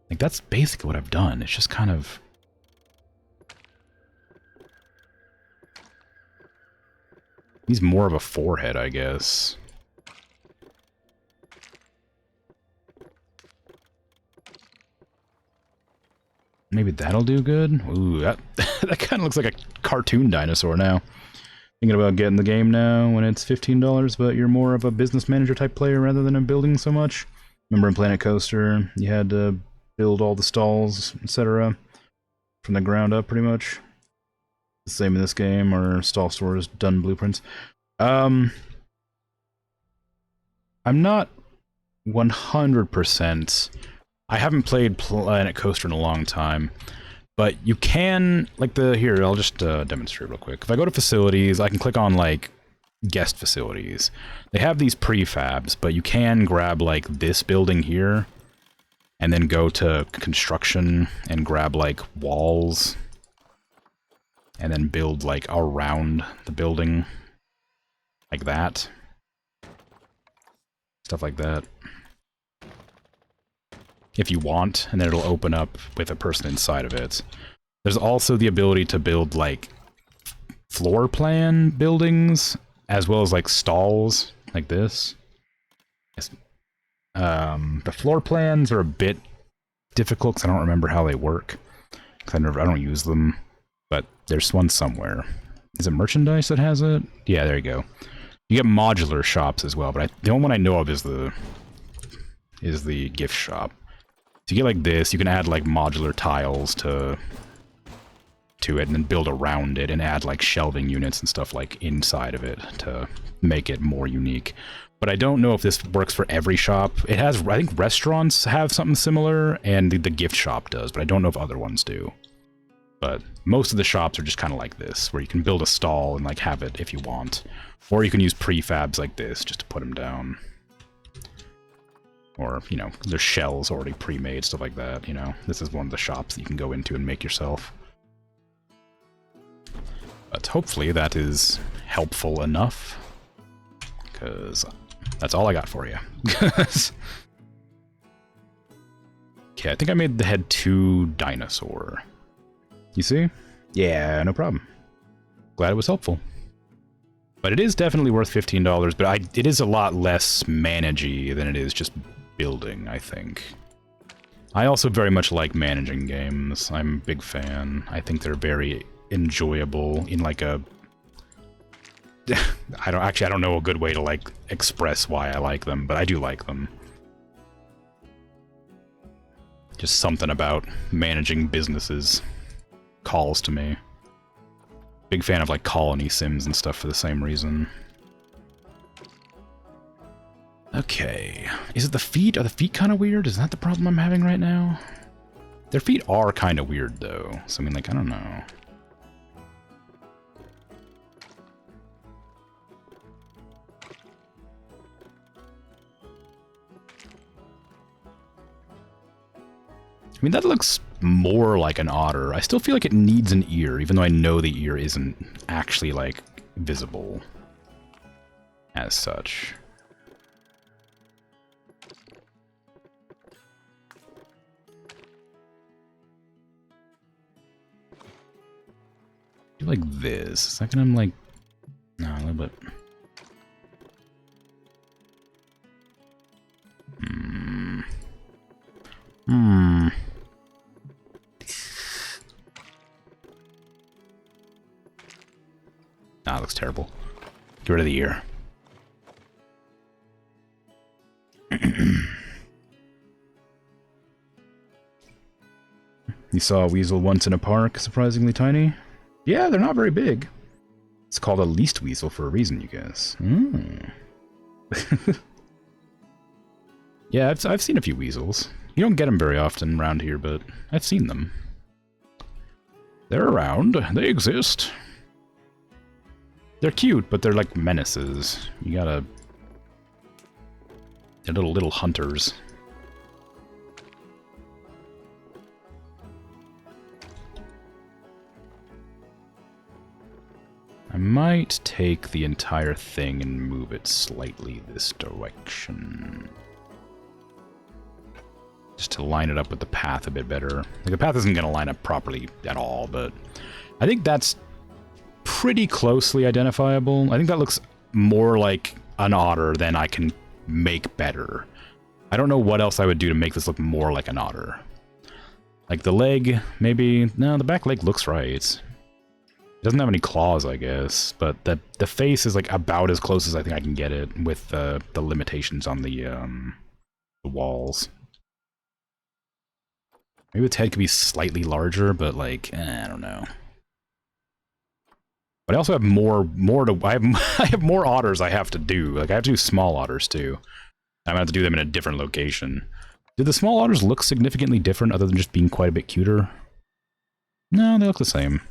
Like, that's basically what I've done. It's just kind of... He's more of a forehead, I guess. Maybe that'll do good? Ooh, that kind of looks like a cartoon dinosaur now. Thinking about getting the game now when it's $15, but you're more of a business manager type player rather than a building so much. Remember in Planet Coaster, you had to build all the stalls, etc. from the ground up, pretty much. The same in this game, or stall stores done blueprints. I'm not 100%. I haven't played Planet Coaster in a long time, but you can, like here, I'll just demonstrate real quick. If I go to facilities, I can click on, like, guest facilities. They have these prefabs, but you can grab, like, this building here, and then go to construction and grab, like, walls, and then build, like, around the building, like that. Stuff like that. If you want, and then it'll open up with a person inside of it. There's also the ability to build, like, floor plan buildings, as well as, like, stalls, like this. The floor plans are a bit difficult, because I don't remember how they work. Because I don't use them, but there's one somewhere. Is it merchandise that has it? Yeah, there you go. You get modular shops as well, but the only one I know of is the gift shop. So you get like this, you can add like modular tiles to it and then build around it and add like shelving units and stuff like inside of it to make it more unique. But I don't know if this works for every shop. It has, I think restaurants have something similar, and the gift shop does, but I don't know if other ones do. But most of the shops are just kind of like this, where you can build a stall and like have it if you want. Or you can use prefabs like this just to put them down. Or, you know, there's shells already pre-made, stuff like that, you know. This is one of the shops that you can go into and make yourself. But hopefully that is helpful enough. Because that's all I got for you. Okay, I think I made the head 2 dinosaur. You see? Yeah, no problem. Glad it was helpful. But it is definitely worth $15, but it is a lot less managey than it is just building, I think. I also very much like managing games. I'm a big fan. I think they're very enjoyable in like a... I don't know a good way to like express why I like them, but I do like them. Just something about managing businesses calls to me. Big fan of like colony sims and stuff for the same reason. Okay. Is it the feet? Are the feet kind of weird? Is that the problem I'm having right now? Their feet are kind of weird though. So I mean, like, I don't know. I mean, that looks more like an otter. I still feel like it needs an ear, even though I know the ear isn't actually, like, visible as such. Do like this. Is that gonna, like... No, a little bit... Ah, it looks terrible. Get rid of the ear. You saw a weasel once in a park, surprisingly tiny? Yeah, they're not very big. It's called a least weasel for a reason, you guess. Yeah, I've seen a few weasels. You don't get them very often around here, but I've seen them. They're around. They exist. They're cute, but they're like menaces. You gotta... They're little hunters. I might take the entire thing and move it slightly this direction. Just to line it up with the path a bit better. Like, the path isn't going to line up properly at all, but I think that's pretty closely identifiable. I think that looks more like an otter than I can make better. I don't know what else I would do to make this look more like an otter. Like the leg, maybe... No, the back leg looks right. It doesn't have any claws, I guess, but the face is like about as close as I think I can get it with the limitations on the walls. Maybe its head could be slightly larger, but like, I don't know. But I also have more to... I have more otters I have to do. Like, I have to do small otters, too. I'm gonna have to do them in a different location. Did the small otters look significantly different other than just being quite a bit cuter? No, they look the same.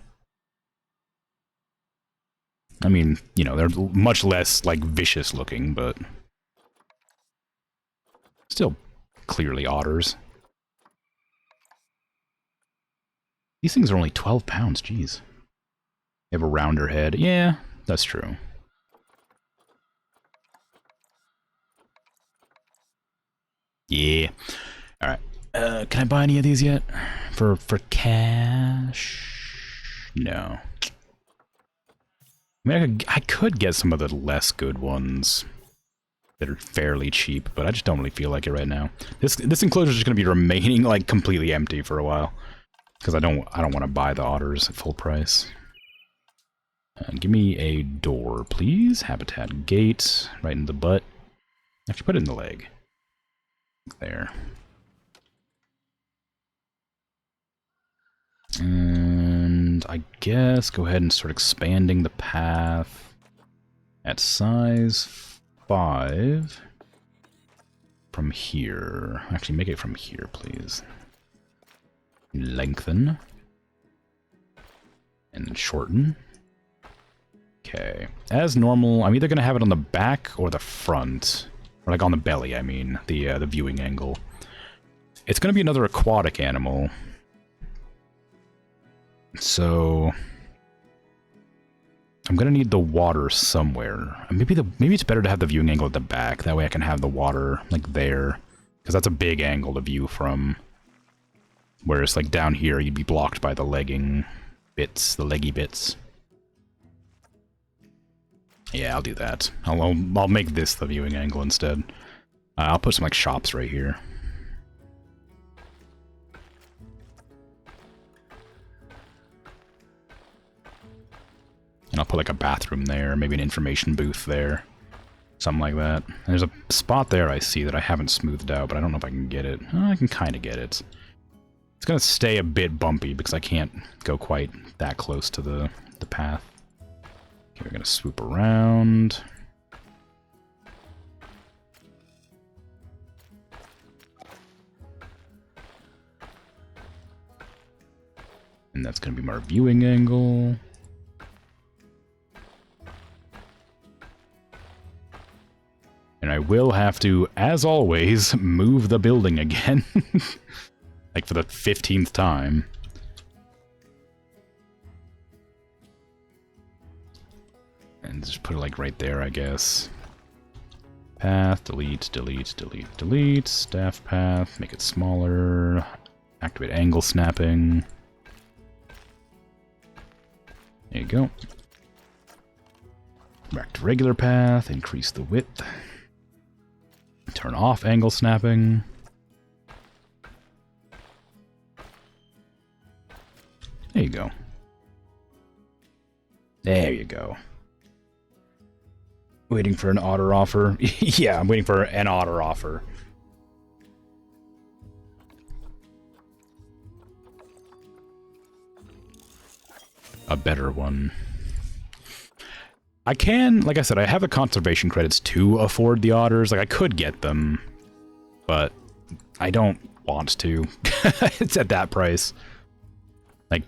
I mean, you know, they're much less, like, vicious looking, but... Still clearly otters. These things are only 12 pounds, jeez. They have a rounder head. Yeah, that's true. Yeah. Alright. Can I buy any of these yet? For cash? No. I mean, I could get some of the less good ones that are fairly cheap, but I just don't really feel like it right now. This enclosure is just going to be remaining, like, completely empty for a while. Because I don't want to buy the otters at full price. Give me a door, please. Habitat gate, right in the butt. Actually, put it in the leg. There. And I guess go ahead and start expanding the path at size 5 from here. Actually, make it from here, please. Lengthen. And shorten. Okay. As normal, I'm either going to have it on the back or the front. Or like on the belly, I mean. The viewing angle. It's going to be another aquatic animal. So I'm going to need the water somewhere. Maybe it's better to have the viewing angle at the back. That way I can have the water like there. Because that's a big angle to view from. Whereas like down here you'd be blocked by the legging bits, the leggy bits. Yeah, I'll do that. I'll make this the viewing angle instead. I'll put some like shops right here. And I'll put like a bathroom there, maybe an information booth there. Something like that. And there's a spot there I see that I haven't smoothed out, but I don't know if I can get it. Oh, I can kind of get it. It's going to stay a bit bumpy because I can't go quite that close to the path. Okay, we're going to swoop around. And that's going to be our viewing angle. And I will have to, as always, move the building again. Like for the 15th time. And just put it like right there, I guess. Path, delete, delete, delete, delete. Staff path, make it smaller. Activate angle snapping. There you go. Back to regular path, increase the width. Turn off angle snapping. There you go. There you go. Waiting for an otter offer. Yeah, I'm waiting for an otter offer. A better one. I can, like I said, I have the conservation credits to afford the otters. Like, I could get them, but I don't want to. It's at that price. Like,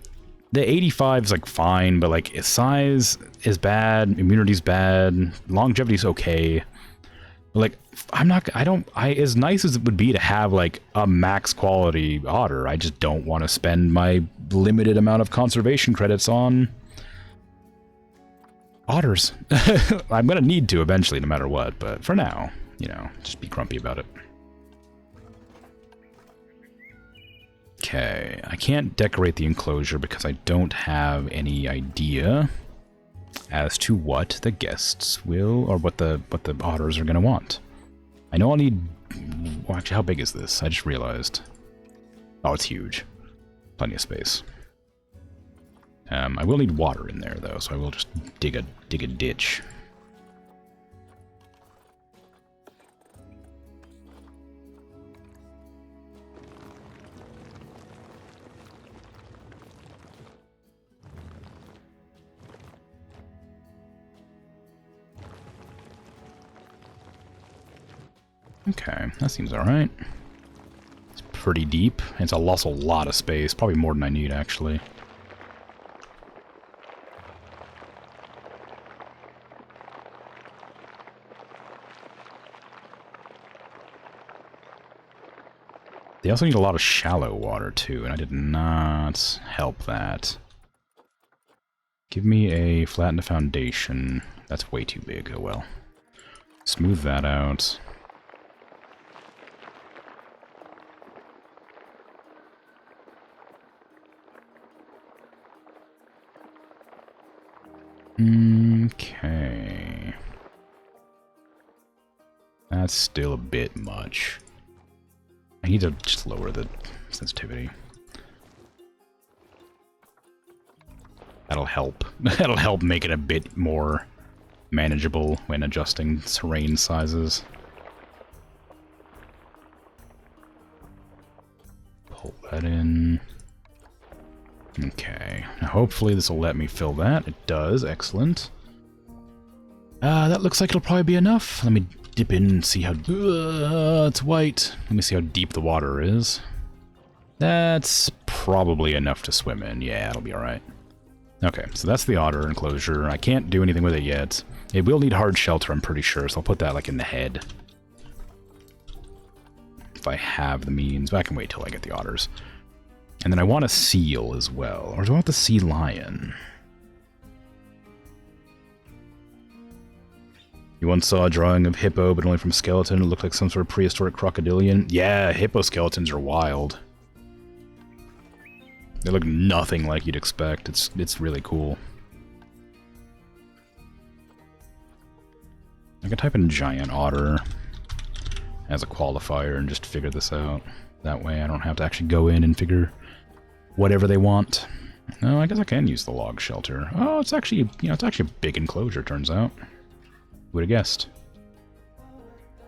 the 85 is, like, fine, but, like, size is bad, immunity's bad, longevity's okay. Like, as nice as it would be to have, like, a max quality otter, I just don't want to spend my limited amount of conservation credits on otters. I'm gonna need to eventually, no matter what, but for now, you know, just be grumpy about it. Okay, I can't decorate the enclosure because I don't have any idea as to what the guests will, or what the otters are gonna want. I know I'll need... Well, actually, how big is this? I just realized. Oh, it's huge. Plenty of space. I will need water in there, though, so I will just dig a ditch. Okay, that seems alright. It's pretty deep. It's also a lot of space, probably more than I need, actually. They also need a lot of shallow water, too, and I did not help that. Give me a flatten the foundation. That's way too big. Oh well. Smooth that out. Okay. That's still a bit much. I need to just lower the sensitivity. That'll help. That'll help make it a bit more manageable when adjusting terrain sizes. Pull that in. Okay. Now hopefully this will let me fill that. It does. Excellent. That looks like it'll probably be enough. Let me dip in and see how... it's white. Let me see how deep the water is. That's probably enough to swim in. Yeah, it'll be alright. Okay, so that's the otter enclosure. I can't do anything with it yet. It will need hard shelter, I'm pretty sure, so I'll put that, like, in the head. If I have the means. But I can wait till I get the otters. And then I want a seal as well. Or do I want the sea lion? You once saw a drawing of hippo, but only from skeleton. It looked like some sort of prehistoric crocodilian. Yeah, hippo skeletons are wild. They look nothing like you'd expect. It's really cool. I can type in giant otter as a qualifier and just figure this out. That way I don't have to actually go in and figure whatever they want. No, I guess I can use the log shelter. Oh, it's actually, it's actually a big enclosure, turns out. Who would have guessed?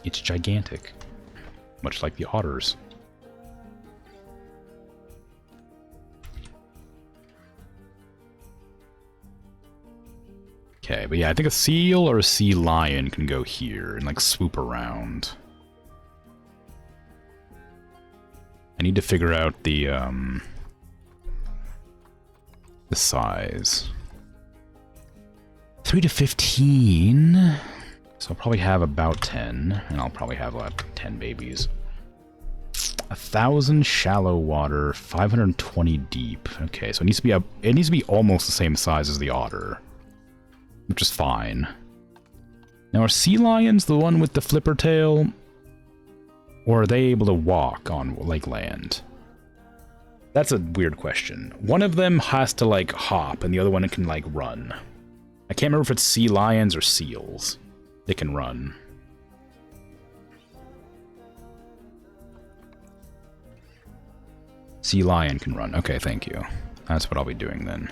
It's gigantic. Much like the otters. Okay, but yeah, I think a seal or a sea lion can go here and, like, swoop around. I need to figure out the size. 3 to 15. So I'll probably have about 10, and I'll probably have, like, 10 babies. 1,000 shallow water, 520 deep. Okay, so it needs to be almost the same size as the otter. Which is fine. Now, are sea lions the one with the flipper tail? Or are they able to walk on, like, land? That's a weird question. One of them has to, like, hop, and the other one can, like, run. I can't remember if it's sea lions or seals. They can run. Sea lion can run. Okay, thank you. That's what I'll be doing then.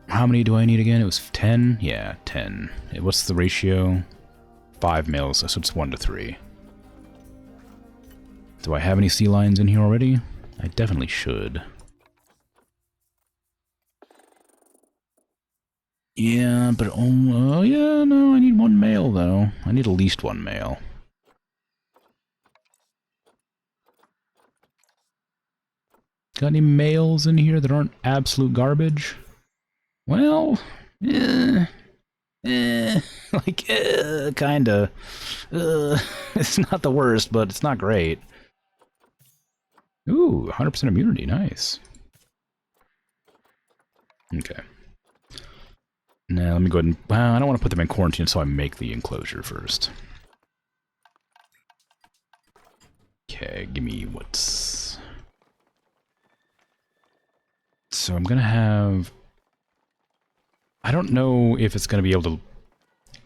How many do I need again? It was 10? Yeah, 10. What's the ratio? 5 males, so it's 1 to 3. Do I have any sea lions in here already? I definitely should. Yeah, but oh yeah, no, I need 1 male though. I need at least 1 male. Got any males in here that aren't absolute garbage? Well, kinda. It's not the worst, but it's not great. Ooh, 100% immunity, nice. Okay. Now, let me go ahead and... Well, I don't want to put them in quarantine, so I make the enclosure first. Okay, give me what's... So I'm gonna have... I don't know if it's gonna be able to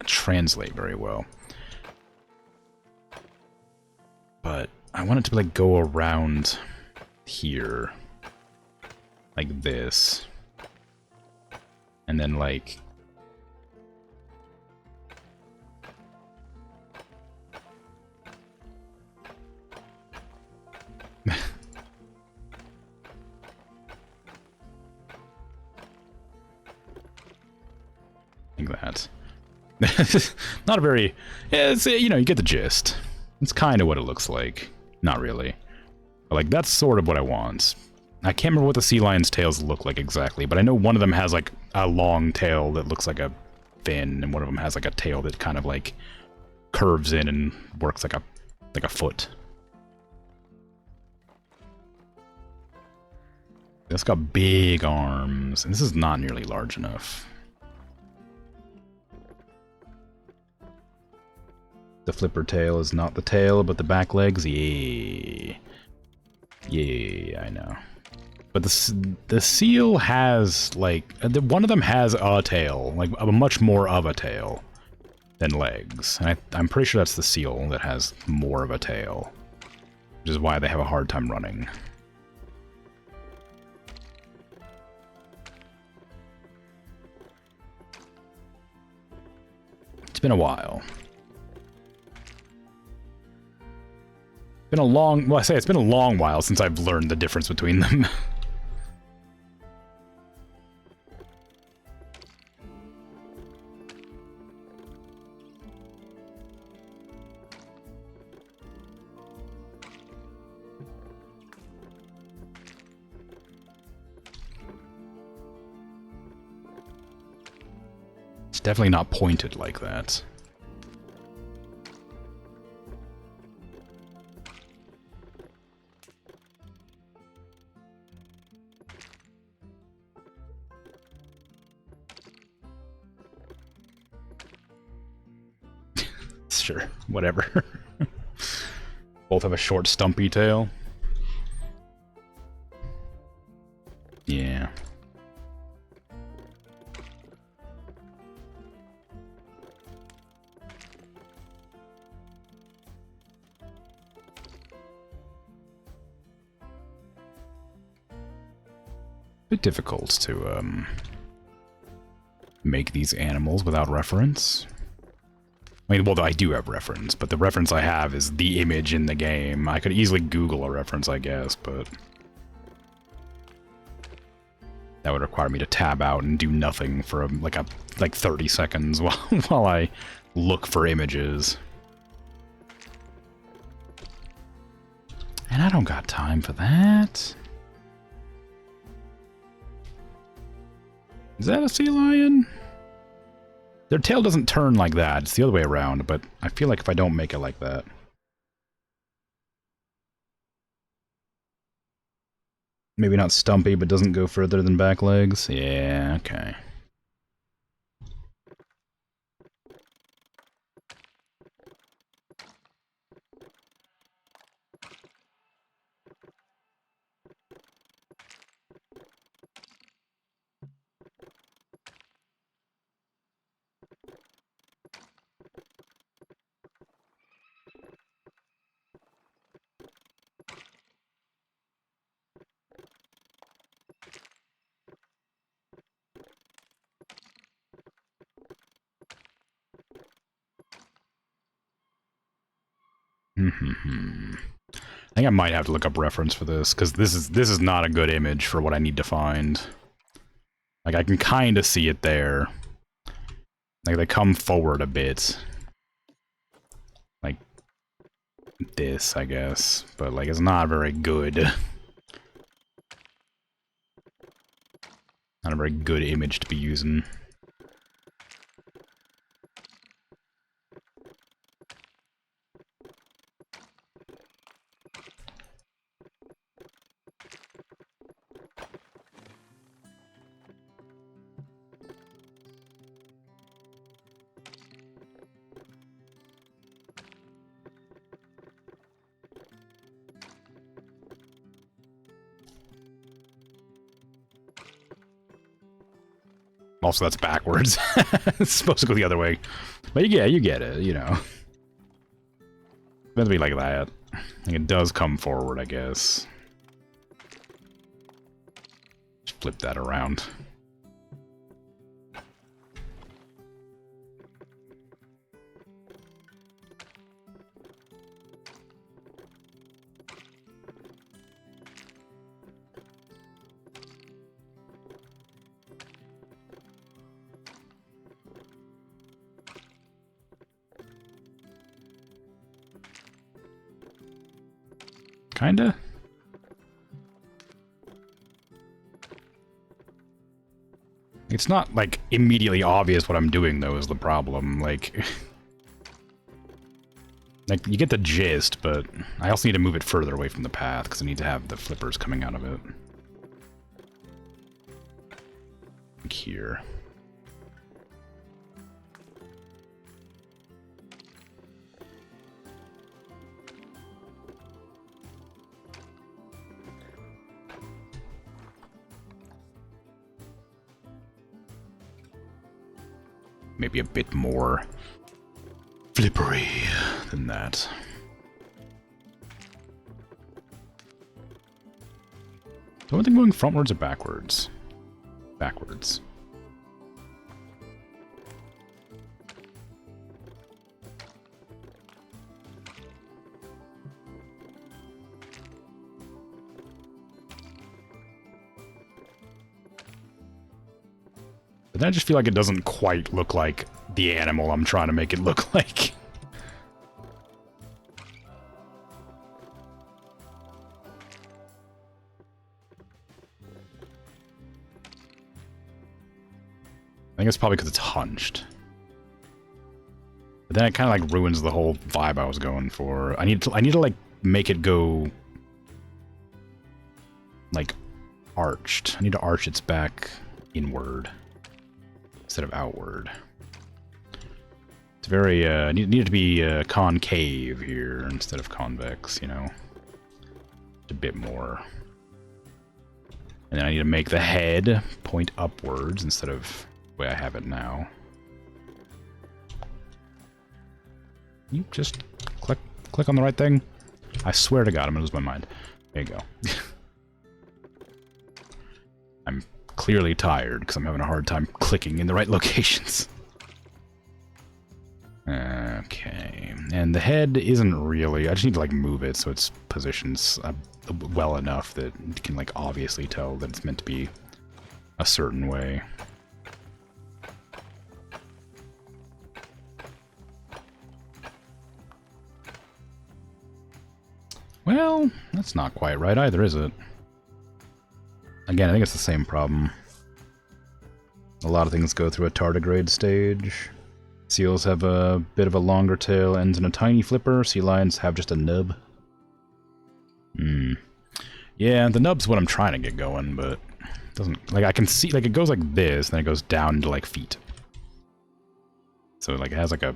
translate very well. But I want it to, like, go around here. Like this. And then, like... like that. Not a very... Yeah, it's, you know, you get the gist. It's kind of what it looks like. Not really. But, like, that's sort of what I want. I can't remember what the sea lion's tails look like exactly, but I know one of them has, like, a long tail that looks like a fin, and one of them has, like, a tail that kind of, like, curves in and works like a foot. It's got big arms, and this is not nearly large enough. The flipper tail is not the tail, but the back legs, yeah. Yeah, I know. But the seal has, like, one of them has a tail, like, a much more of a tail than legs. And I'm pretty sure that's the seal that has more of a tail, which is why they have a hard time running. It's been a while. Been a long... Well, I say it's been a long while since I've learned the difference between them. It's definitely not pointed like that. Sure, whatever. Both have a short, stumpy tail. Yeah. Bit difficult to make these animals without reference. I mean, well, I do have reference, but the reference I have is the image in the game. I could easily Google a reference, I guess, but that would require me to tab out and do nothing for like 30 seconds while I look for images. And I don't got time for that. Is that a sea lion? Their tail doesn't turn like that. It's the other way around, but I feel like if I don't make it like that... Maybe not stumpy, but doesn't go further than back legs? Yeah, okay. I think I might have to look up reference for this, because this is not a good image for what I need to find. Like, I can kind of see it there. Like, they come forward a bit. Like, this, I guess. But, like, it's not very good. Not a very good image to be using. Also, that's backwards. It's supposed to go the other way. But you get it, you know. It's meant to be like that. Like, it does come forward, I guess. Just flip that around. Kinda? It's not, like, immediately obvious what I'm doing, though, is the problem. Like, like, you get the gist, but I also need to move it further away from the path, because I need to have the flippers coming out of it. Like here. Maybe a bit more flippery than that. Do I want them going frontwards or backwards? Backwards. But then I just feel like it doesn't quite look like the animal I'm trying to make it look like. think it's probably because it's hunched. But then it kind of like ruins the whole vibe I was going for. I need to like make it go like arched. I need to arch its back inward instead of outward. It's very need it to be concave here instead of convex, you know. A bit more. And then I need to make the head point upwards instead of the way I have it now. You just click on the right thing? I swear to God, I'm gonna lose my mind. There you go. I'm clearly tired because I'm having a hard time clicking in the right locations. Okay, and the head isn't really... I just need to like move it so it's positioned well enough that you can like obviously tell that it's meant to be a certain way. Well, that's not quite right either, is it? Again, I think it's the same problem. A lot of things go through a tardigrade stage. Seals have a bit of a longer tail, ends in a tiny flipper. Sea lions have just a nub. Yeah, the nub's what I'm trying to get going, but it doesn't... Like, I can see... Like, it goes like this, then it goes down into, like, feet. So, like, it has, like, a...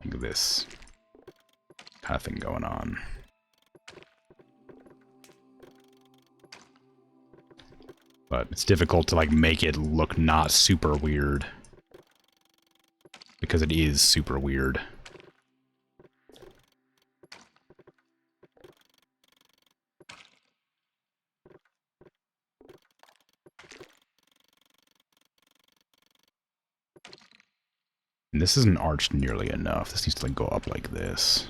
Like this kind of thing going on. But it's difficult to, like, make it look not super weird. Because it is super weird. And this isn't arched nearly enough. This needs to like go up like this.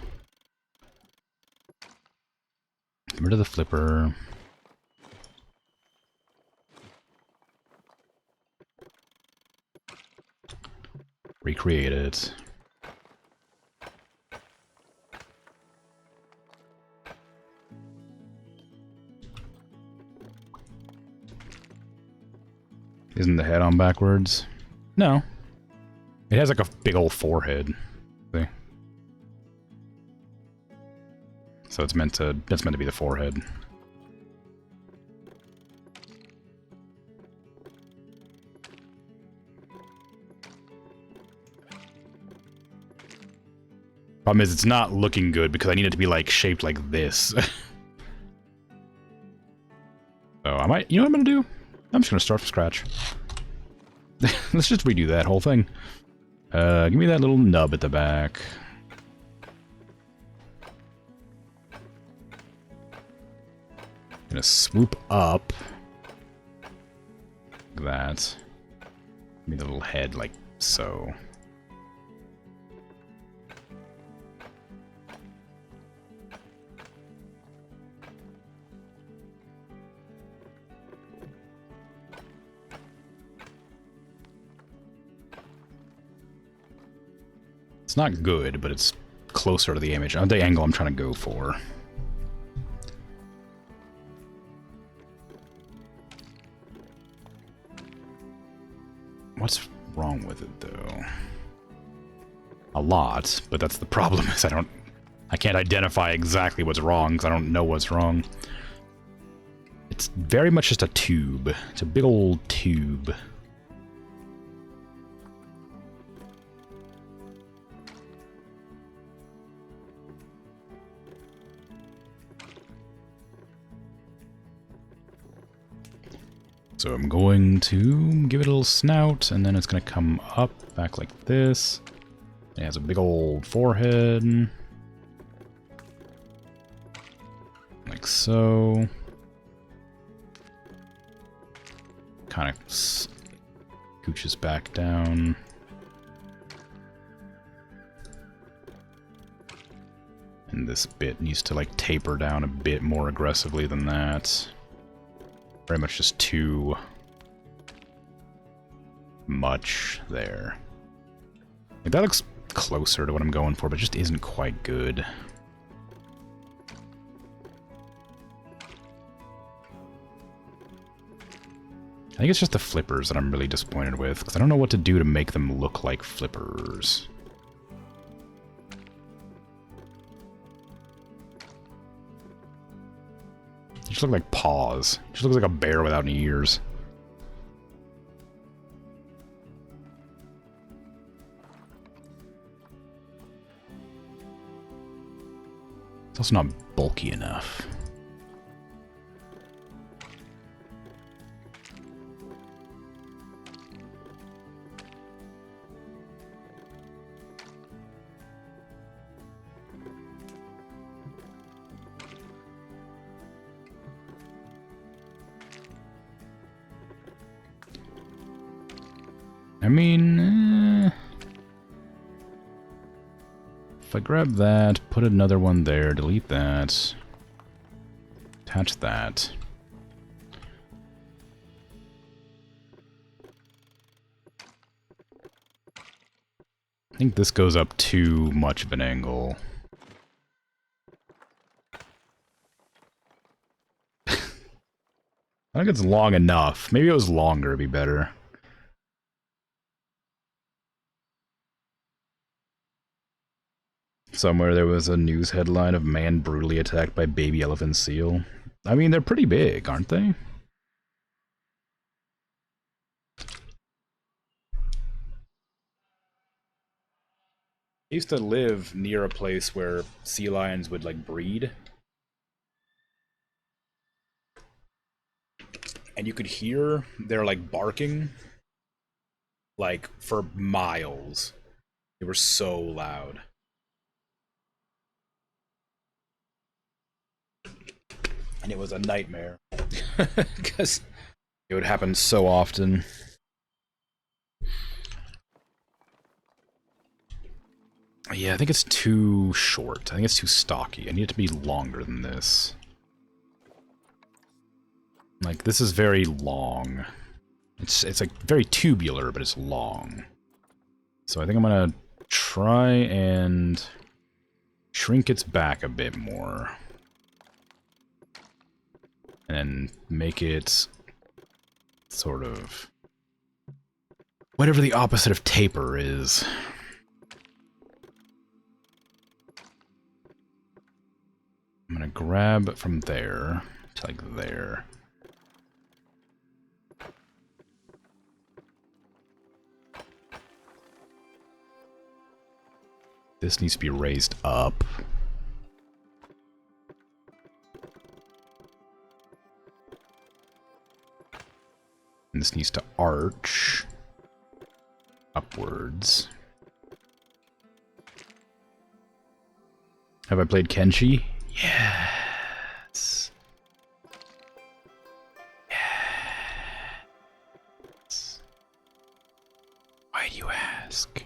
Get rid of the flipper. Recreate it. Isn't the head on backwards? No. It has like a big old forehead. See? So it's meant to... That's meant to be the forehead. Problem is, it's not looking good because I need it to be like shaped like this. So I might... You know what I'm gonna do? I'm just gonna start from scratch. Let's just redo that whole thing. Give me that little nub at the back. Gonna swoop up. Like that. Give me the little head like so. It's not good, but it's closer to the image. The angle I'm trying to go for. What's wrong with it, though? A lot, but that's the problem, is I can't identify exactly what's wrong, because I don't know what's wrong. It's very much just a tube. It's a big old tube. So I'm going to give it a little snout, and then it's going to come up, back like this. It has a big old forehead. Like so. Kind of scooches back down. And this bit needs to like taper down a bit more aggressively than that. Very much just too much there. Like, that looks closer to what I'm going for, but just isn't quite good. think it's just the flippers that I'm really disappointed with, because I don't know what to do to make them look like flippers. They just look like paws. It just looks like a bear without any ears. It's also not bulky enough. I mean, if I grab that, put another one there, delete that, attach that. I think this goes up too much of an angle. I think it's long enough. Maybe it was longer, it'd be better. Somewhere there was a news headline of man brutally attacked by baby elephant seal. I mean, they're pretty big, aren't they? I used to live near a place where sea lions would, like, breed. And you could hear their, like, barking, like, for miles. They were so loud. And it was a nightmare. Because it would happen so often. Yeah, I think it's too short. I think it's too stocky. I need it to be longer than this. Like, this is very long. It's like very tubular, but it's long. So I think I'm gonna try and shrink its back a bit more. And then make it sort of whatever the opposite of taper is. I'm gonna grab from there to like there. This needs to be raised up. And this needs to arch upwards. Have I played Kenshi? Yes. Yes. Why do you ask?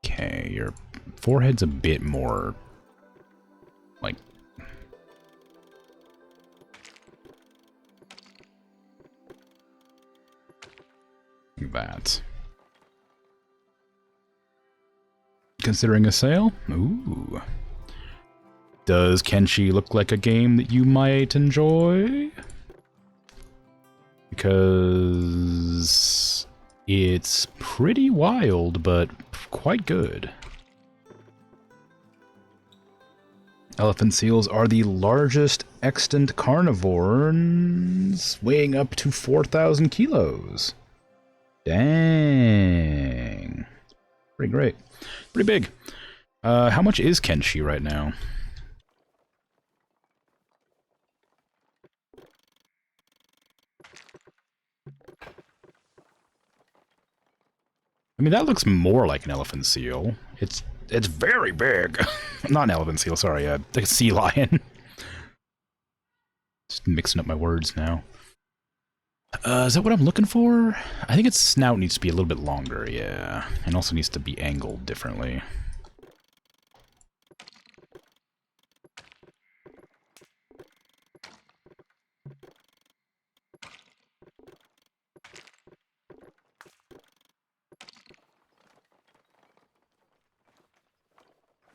Okay, your forehead's a bit more like that. Considering a sale? Ooh. Does Kenshi look like a game that you might enjoy? Because it's pretty wild, but quite good. Elephant seals are the largest extant carnivores, weighing up to 4,000 kilos. Dang. Pretty great. Pretty big. How much is Kenshi right now? I mean, that looks more like an elephant seal. It's very big. Not an elephant seal, sorry, a sea lion. Just mixing up my words now. Is that what I'm looking for? I think its snout needs to be a little bit longer, yeah. And also needs to be angled differently.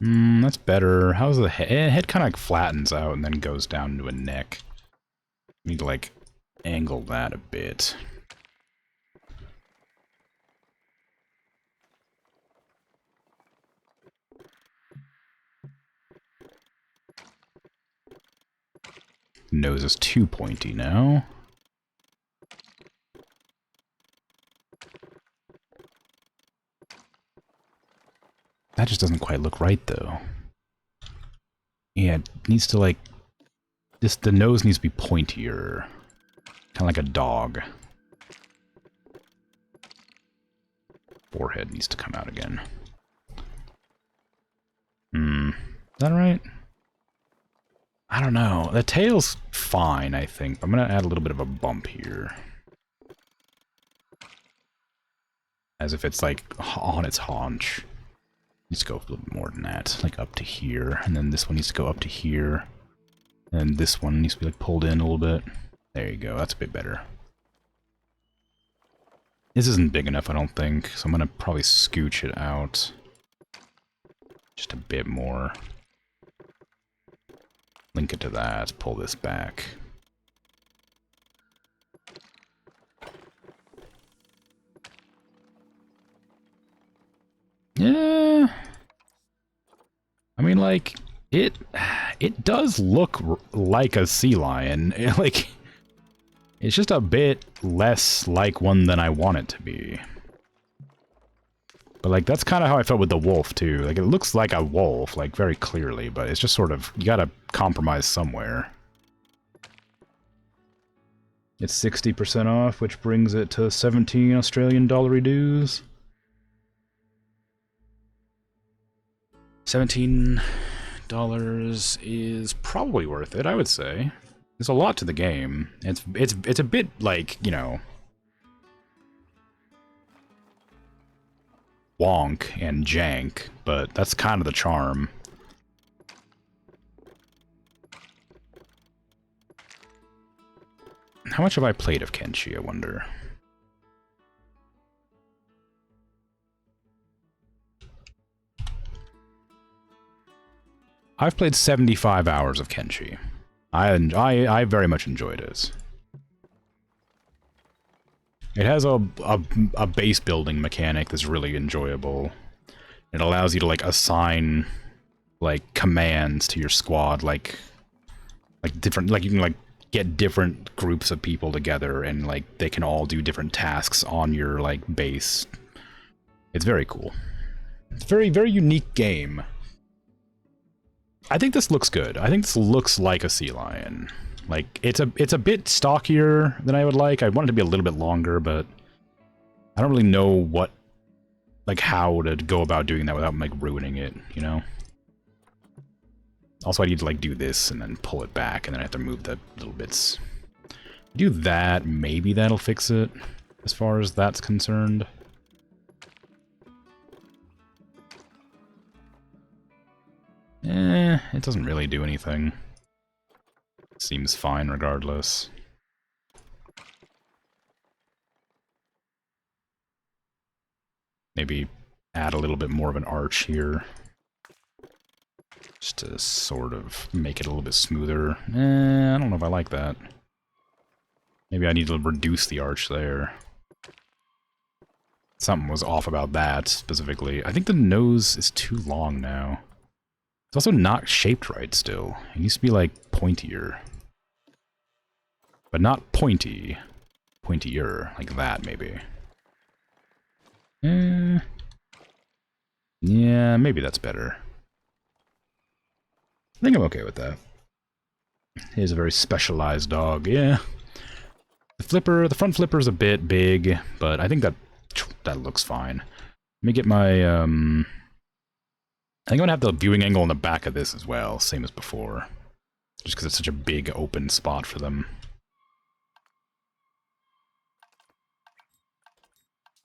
That's better. How's the head? Head kind of like flattens out and then goes down to a neck. Need to like angle that a bit. Nose is too pointy now. That just doesn't quite look right, though. Yeah, it needs to, like... the nose needs to be pointier. Kind of like a dog. Forehead needs to come out again. Is that right? I don't know. The tail's fine, I think. I'm gonna add a little bit of a bump here. As if it's, like, on its haunch. Needs to go a little bit more than that. Like, up to here. And then this one needs to go up to here. And this one needs to be, like, pulled in a little bit. There you go. That's a bit better. This isn't big enough, I don't think. So I'm gonna probably scooch it out. Just a bit more. Link it to that, pull this back. Yeah. I mean, like, it does look like a sea lion. Like, it's just a bit less like one than I want it to be. But, like, that's kind of how I felt with the wolf, too. Like, it looks like a wolf, like, very clearly, but it's just sort of, you gotta compromise somewhere. It's 60% off, which brings it to 17 Australian dollar dues. $17 is probably worth it, I would say. There's a lot to the game. It's a bit, like, you know... wonk and jank, but that's kind of the charm. How much have I played of Kenshi, I wonder? I've played 75 hours of Kenshi. I very much enjoyed it. It has a base building mechanic that's really enjoyable. It allows you to, like, assign, like, commands to your squad, like different, like, you can, like, get different groups of people together and, like, they can all do different tasks on your, like, base. It's very cool. It's a very, very unique game. I think this looks good. I think this looks like a sea lion. Like, it's a bit stockier than I would like. I want it to be a little bit longer, but I don't really know what, like, how to go about doing that without, like, ruining it, you know? Also, I need to, like, do this and then pull it back, and then I have to move the little bits. Do that, maybe that'll fix it, as far as that's concerned. It doesn't really do anything. Seems fine regardless. Maybe add a little bit more of an arch here. Just to sort of make it a little bit smoother. I don't know if I like that. Maybe I need to reduce the arch there. Something was off about that, specifically. I think the nose is too long now. It's also not shaped right still. It needs to be, like, pointier. But not pointy. Pointier. Like that, maybe. Yeah, maybe that's better. I think I'm okay with that. He's a very specialized dog, yeah. The front flipper is a bit big, but I think that looks fine. Let me get my, I think I'm gonna have the viewing angle on the back of this as well, same as before. Just because it's such a big open spot for them.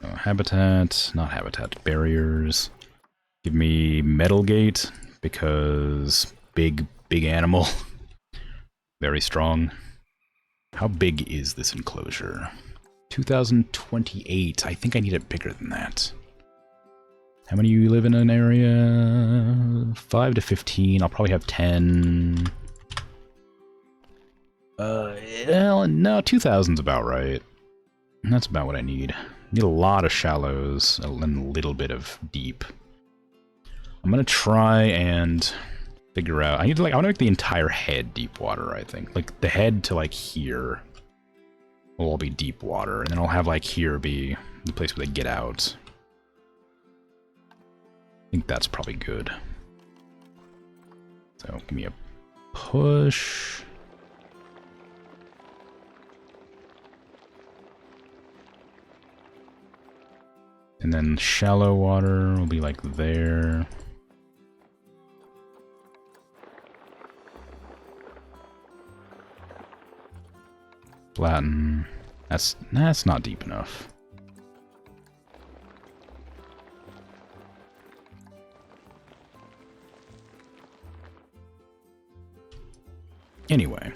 Habitat, not habitat, barriers. Give me metal gate, because big animal. Very strong. How big is this enclosure? 2028. I think I need it bigger than that. How many of you live in an area? 5 to 15. I'll probably have 10. Well, no, 2,000's about right. That's about what I need. Need a lot of shallows and a little bit of deep. I'm gonna try and figure out. I want to make the entire head deep water. I think like the head to like here will all be deep water, and then I'll have like here be the place where they get out. I think that's probably good. So give me a push. And then shallow water will be like there. Flatten. That's not deep enough. Anyway,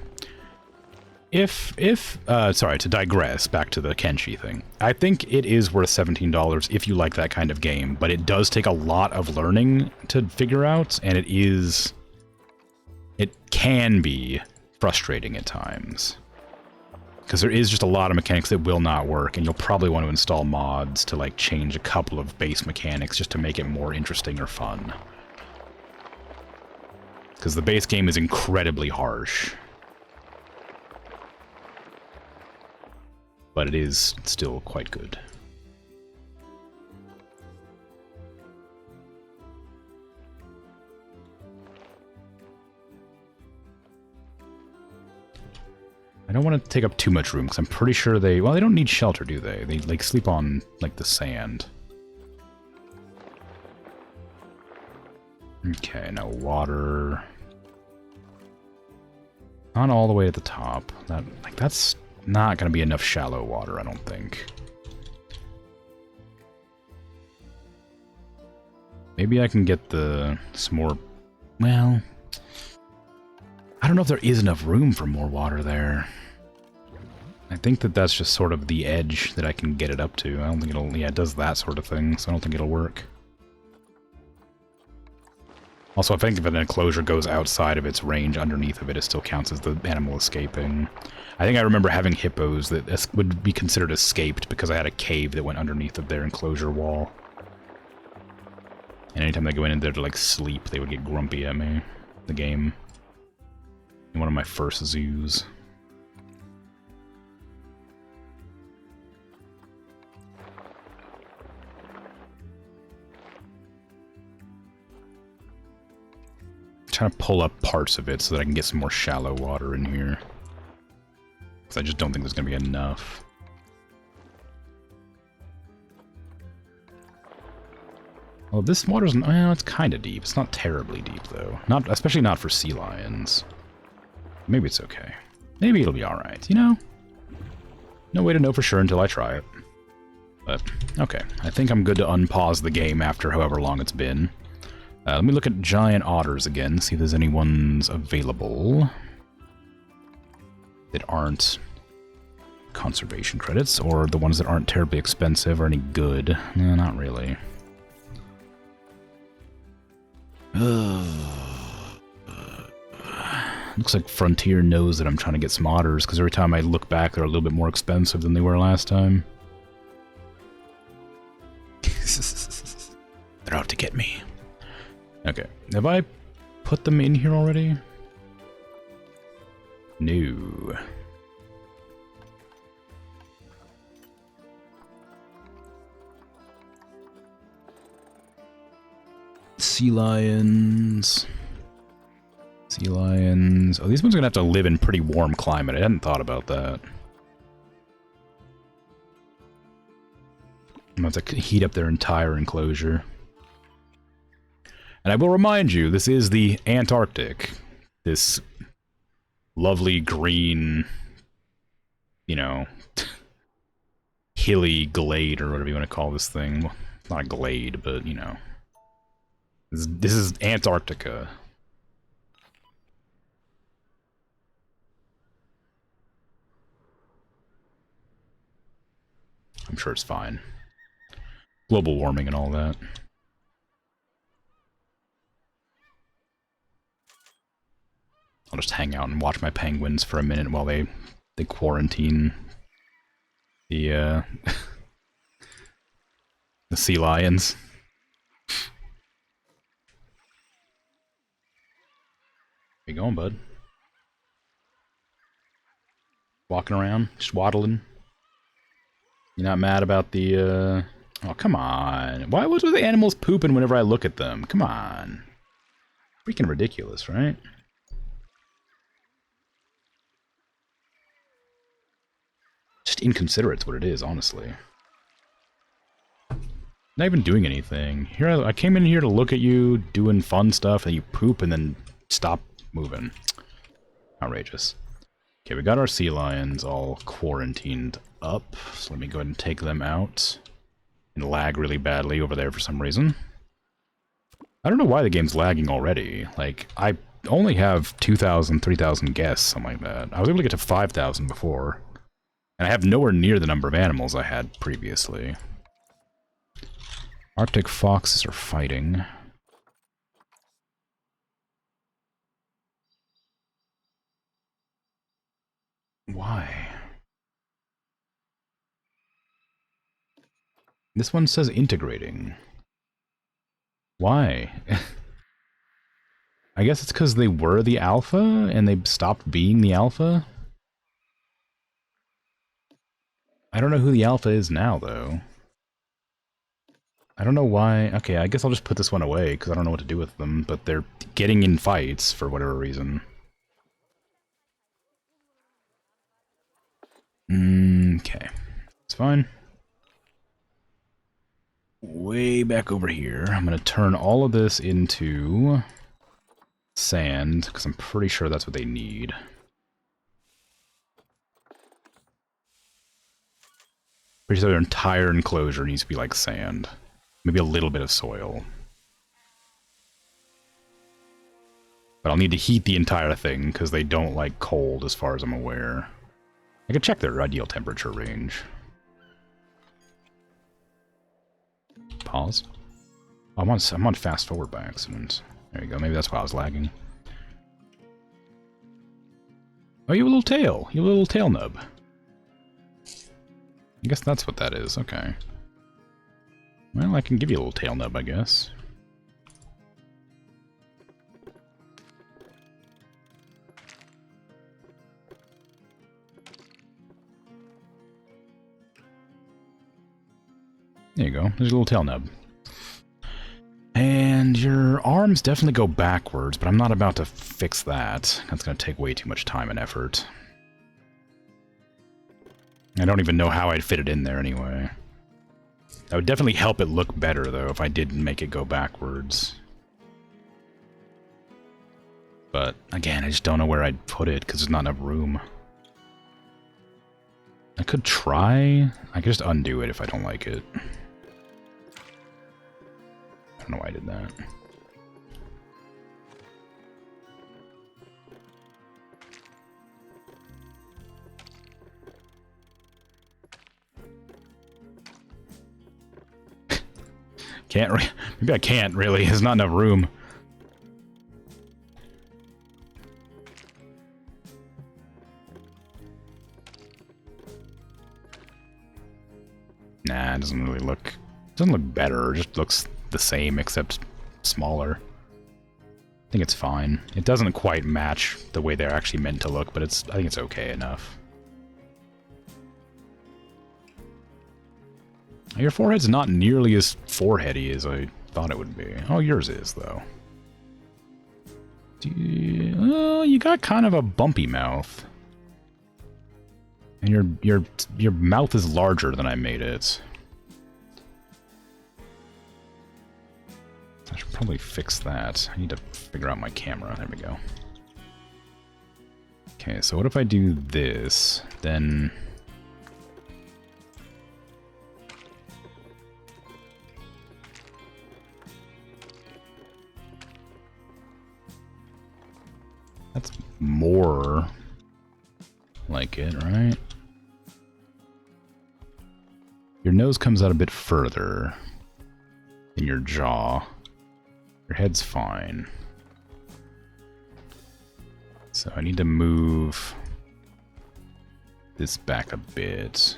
sorry, to digress back to the Kenshi thing, I think it is worth $17 if you like that kind of game, but it does take a lot of learning to figure out, and it can be frustrating at times. Because there is just a lot of mechanics that will not work, and you'll probably want to install mods to like change a couple of base mechanics just to make it more interesting or fun. Because the base game is incredibly harsh. But it is still quite good. I don't want to take up too much room, because I'm pretty sure they don't need shelter, do they? They, like, sleep on, like, the sand. Okay, now water. Not all the way at the top. That's not going to be enough shallow water, I don't think. Maybe I can get some more... Well... I don't know if there is enough room for more water there. I think that's just sort of the edge that I can get it up to. I don't think it'll... Yeah, it does that sort of thing, so I don't think it'll work. Also, I think if an enclosure goes outside of its range, underneath of it, it still counts as the animal escaping. I think I remember having hippos that would be considered escaped because I had a cave that went underneath of their enclosure wall. And anytime they go in there to, like, sleep, they would get grumpy at me. The game. In one of my first zoos. Trying to pull up parts of it so that I can get some more shallow water in here. Because I just don't think there's going to be enough. Well, this water's... Well, it's kind of deep. It's not terribly deep, though. Especially not for sea lions. Maybe it's okay. Maybe it'll be alright, you know? No way to know for sure until I try it. But, okay. I think I'm good to unpause the game after however long it's been. Let me look at giant otters again, see if there's any ones available that aren't conservation credits, or the ones that aren't terribly expensive or any good. No, not really. Looks like Frontier knows that I'm trying to get some otters, because every time I look back, they're a little bit more expensive than they were last time. They're out to get me. Okay, have I put them in here already? No. Sea lions. Sea lions. Oh, these ones are gonna have to live in pretty warm climate. I hadn't thought about that. I'm gonna have to heat up their entire enclosure. And I will remind you, this is the Antarctic. This lovely green, you know, hilly glade, or whatever you want to call this thing. Well, it's not a glade, but, you know. This is Antarctica. I'm sure it's fine. Global warming and all that. I'll just hang out and watch my penguins for a minute while they quarantine the the sea lions. Where you going, bud? Walking around, just waddling. You're not mad about the oh, come on. Why was the animals pooping whenever I look at them? Come on. Freaking ridiculous, right? Just inconsiderate's what it is, honestly. Not even doing anything. Here, I came in here to look at you doing fun stuff, and you poop and then stop moving. Outrageous. Okay, we got our sea lions all quarantined up, so let me go ahead and take them out. And lag really badly over there for some reason. I don't know why the game's lagging already. Like, I only have 2,000, 3,000 guests, something like that. I was able to get to 5,000 before. And I have nowhere near the number of animals I had previously. Arctic foxes are fighting. Why? This one says integrating. Why? I guess it's because they were the alpha and they stopped being the alpha? I don't know who the alpha is now, though. I don't know why. Okay, I guess I'll just put this one away because I don't know what to do with them, but they're getting in fights for whatever reason. Okay. It's fine. Way back over here, I'm going to turn all of this into sand, because I'm pretty sure that's what they need. Pretty sure their entire enclosure needs to be like sand. Maybe a little bit of soil. But I'll need to heat the entire thing, because they don't like cold as far as I'm aware. I could check their ideal temperature range. Pause. Oh, I'm on fast forward by accident. There you go. Maybe that's why I was lagging. Oh, you have a little tail. You have a little tail nub. I guess that's what that is. Okay. Well, I can give you a little tail nub, I guess. There you go. There's a little tail nub. And your arms definitely go backwards, but I'm not about to fix that. That's going to take way too much time and effort. I don't even know how I'd fit it in there anyway. That would definitely help it look better, though, if I did make it go backwards. But, again, I just don't know where I'd put it, because there's not enough room. I could try. I could just undo it if I don't like it. I don't know why I did that. Maybe I can't, really. There's not enough room. Nah, it doesn't really look... It doesn't look better. It just looks the same, except smaller. I think it's fine. It doesn't quite match the way they're actually meant to look, but I think it's okay enough. Your forehead's not nearly as foreheady as I thought it would be. Oh, yours is, though. Oh, you got kind of a bumpy mouth. And your mouth is larger than I made it. I should probably fix that. I need to figure out my camera. There we go. Okay, so what if I do this? Then... That's more like it, right? Your nose comes out a bit further in your jaw. Your head's fine. Let's So I need to move this back a bit.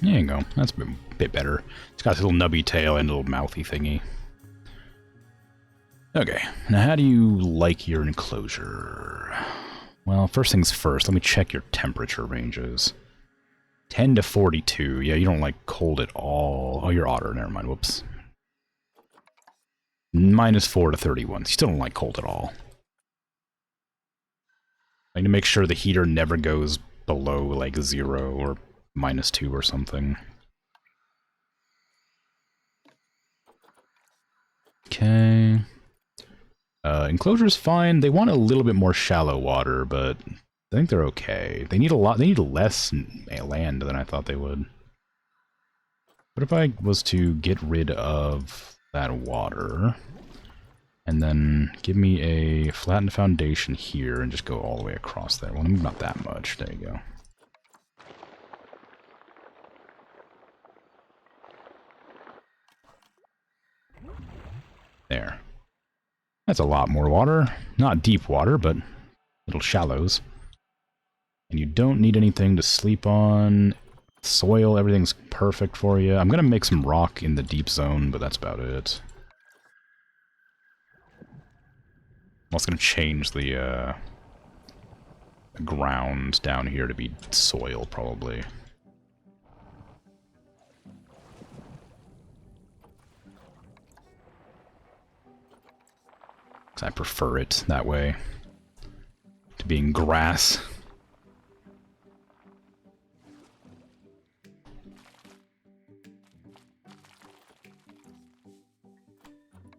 There you go. That's a bit better. It's got this little nubby tail and a little mouthy thingy. Okay, now how do you like your enclosure? Well, first things first, let me check your temperature ranges. 10 to 42. Yeah, you don't like cold at all. Oh, you're otter. Never mind. Whoops. -4 to 31. You still don't like cold at all. I need to make sure the heater never goes below, like, 0 or -2 or something. Okay. Enclosure's fine. They want a little bit more shallow water, but I think they're okay. They need a lot. They need less land than I thought they would. What if I was to get rid of that water, and then give me a flattened foundation here, and just go all the way across there? Well, not that much. There you go. There. That's a lot more water. Not deep water, but little shallows. And you don't need anything to sleep on. Soil, everything's perfect for you. I'm going to make some rock in the deep zone, but that's about it. I'm also going to change the ground down here to be soil, probably. I prefer it that way to being grass.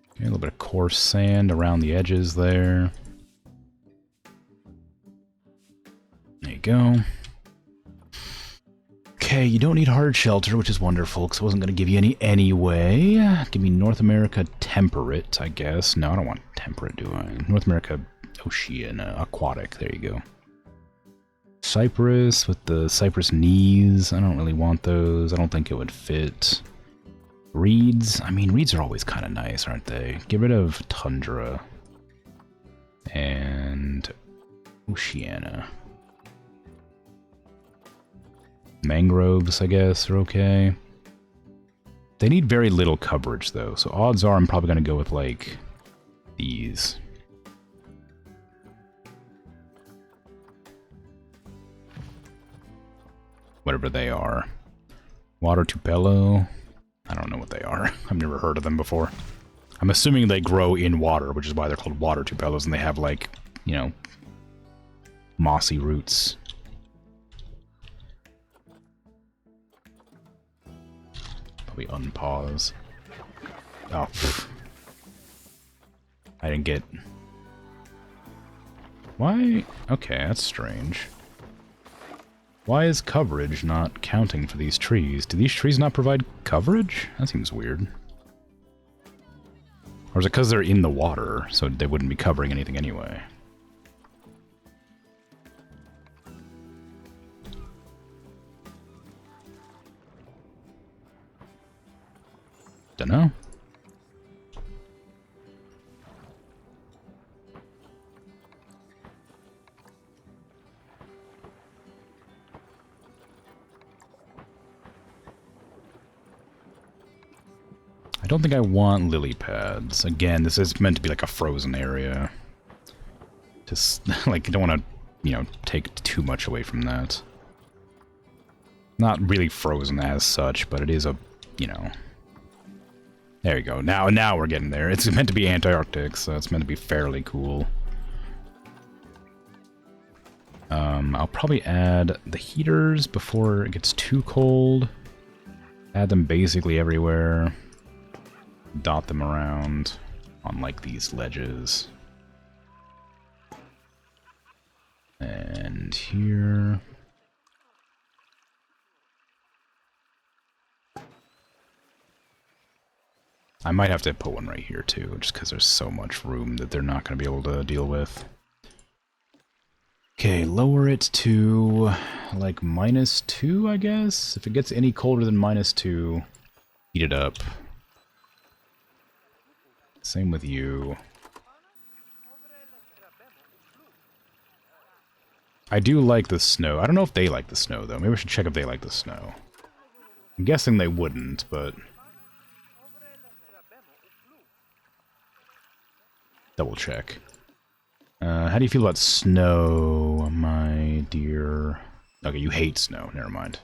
Okay, a little bit of coarse sand around the edges there. There you go. Okay, you don't need hard shelter, which is wonderful, because I wasn't going to give you any anyway. Give me North America temperate, I guess. No, I don't want temperate, do I? North America ocean, aquatic, there you go. Cypress with the cypress knees. I don't really want those. I don't think it would fit. Reeds. I mean, reeds are always kind of nice, aren't they? Get rid of tundra. And oceana. Mangroves, I guess, are okay. They need very little coverage, though, so odds are I'm probably going to go with, like, these. Whatever they are. Water tupelo. I don't know what they are. I've never heard of them before. I'm assuming they grow in water, which is why they're called water tupelos, and they have, like, you know, mossy roots. Probably unpause. Oh, pfft. I didn't get... Why? Okay, that's strange. Why is coverage not counting for these trees? Do these trees not provide coverage? That seems weird. Or is it because they're in the water, so they wouldn't be covering anything anyway? Dunno. I don't think I want lily pads. Again, this is meant to be like a frozen area. Just, like, I don't want to, you know, take too much away from that. Not really frozen as such, but it is a, you know... There you go. Now we're getting there. It's meant to be Antarctic, so it's meant to be fairly cool. I'll probably add the heaters before it gets too cold. Add them basically everywhere. Dot them around on, like, these ledges. And here... I might have to put one right here too, just because there's so much room that they're not going to be able to deal with. Okay, lower it to like -2, I guess. If it gets any colder than -2, heat it up. Same with you. I do like the snow. I don't know if they like the snow, though. Maybe we should check if they like the snow. I'm guessing they wouldn't, but... double check. How do you feel about snow, my dear? Okay, you hate snow. Never mind.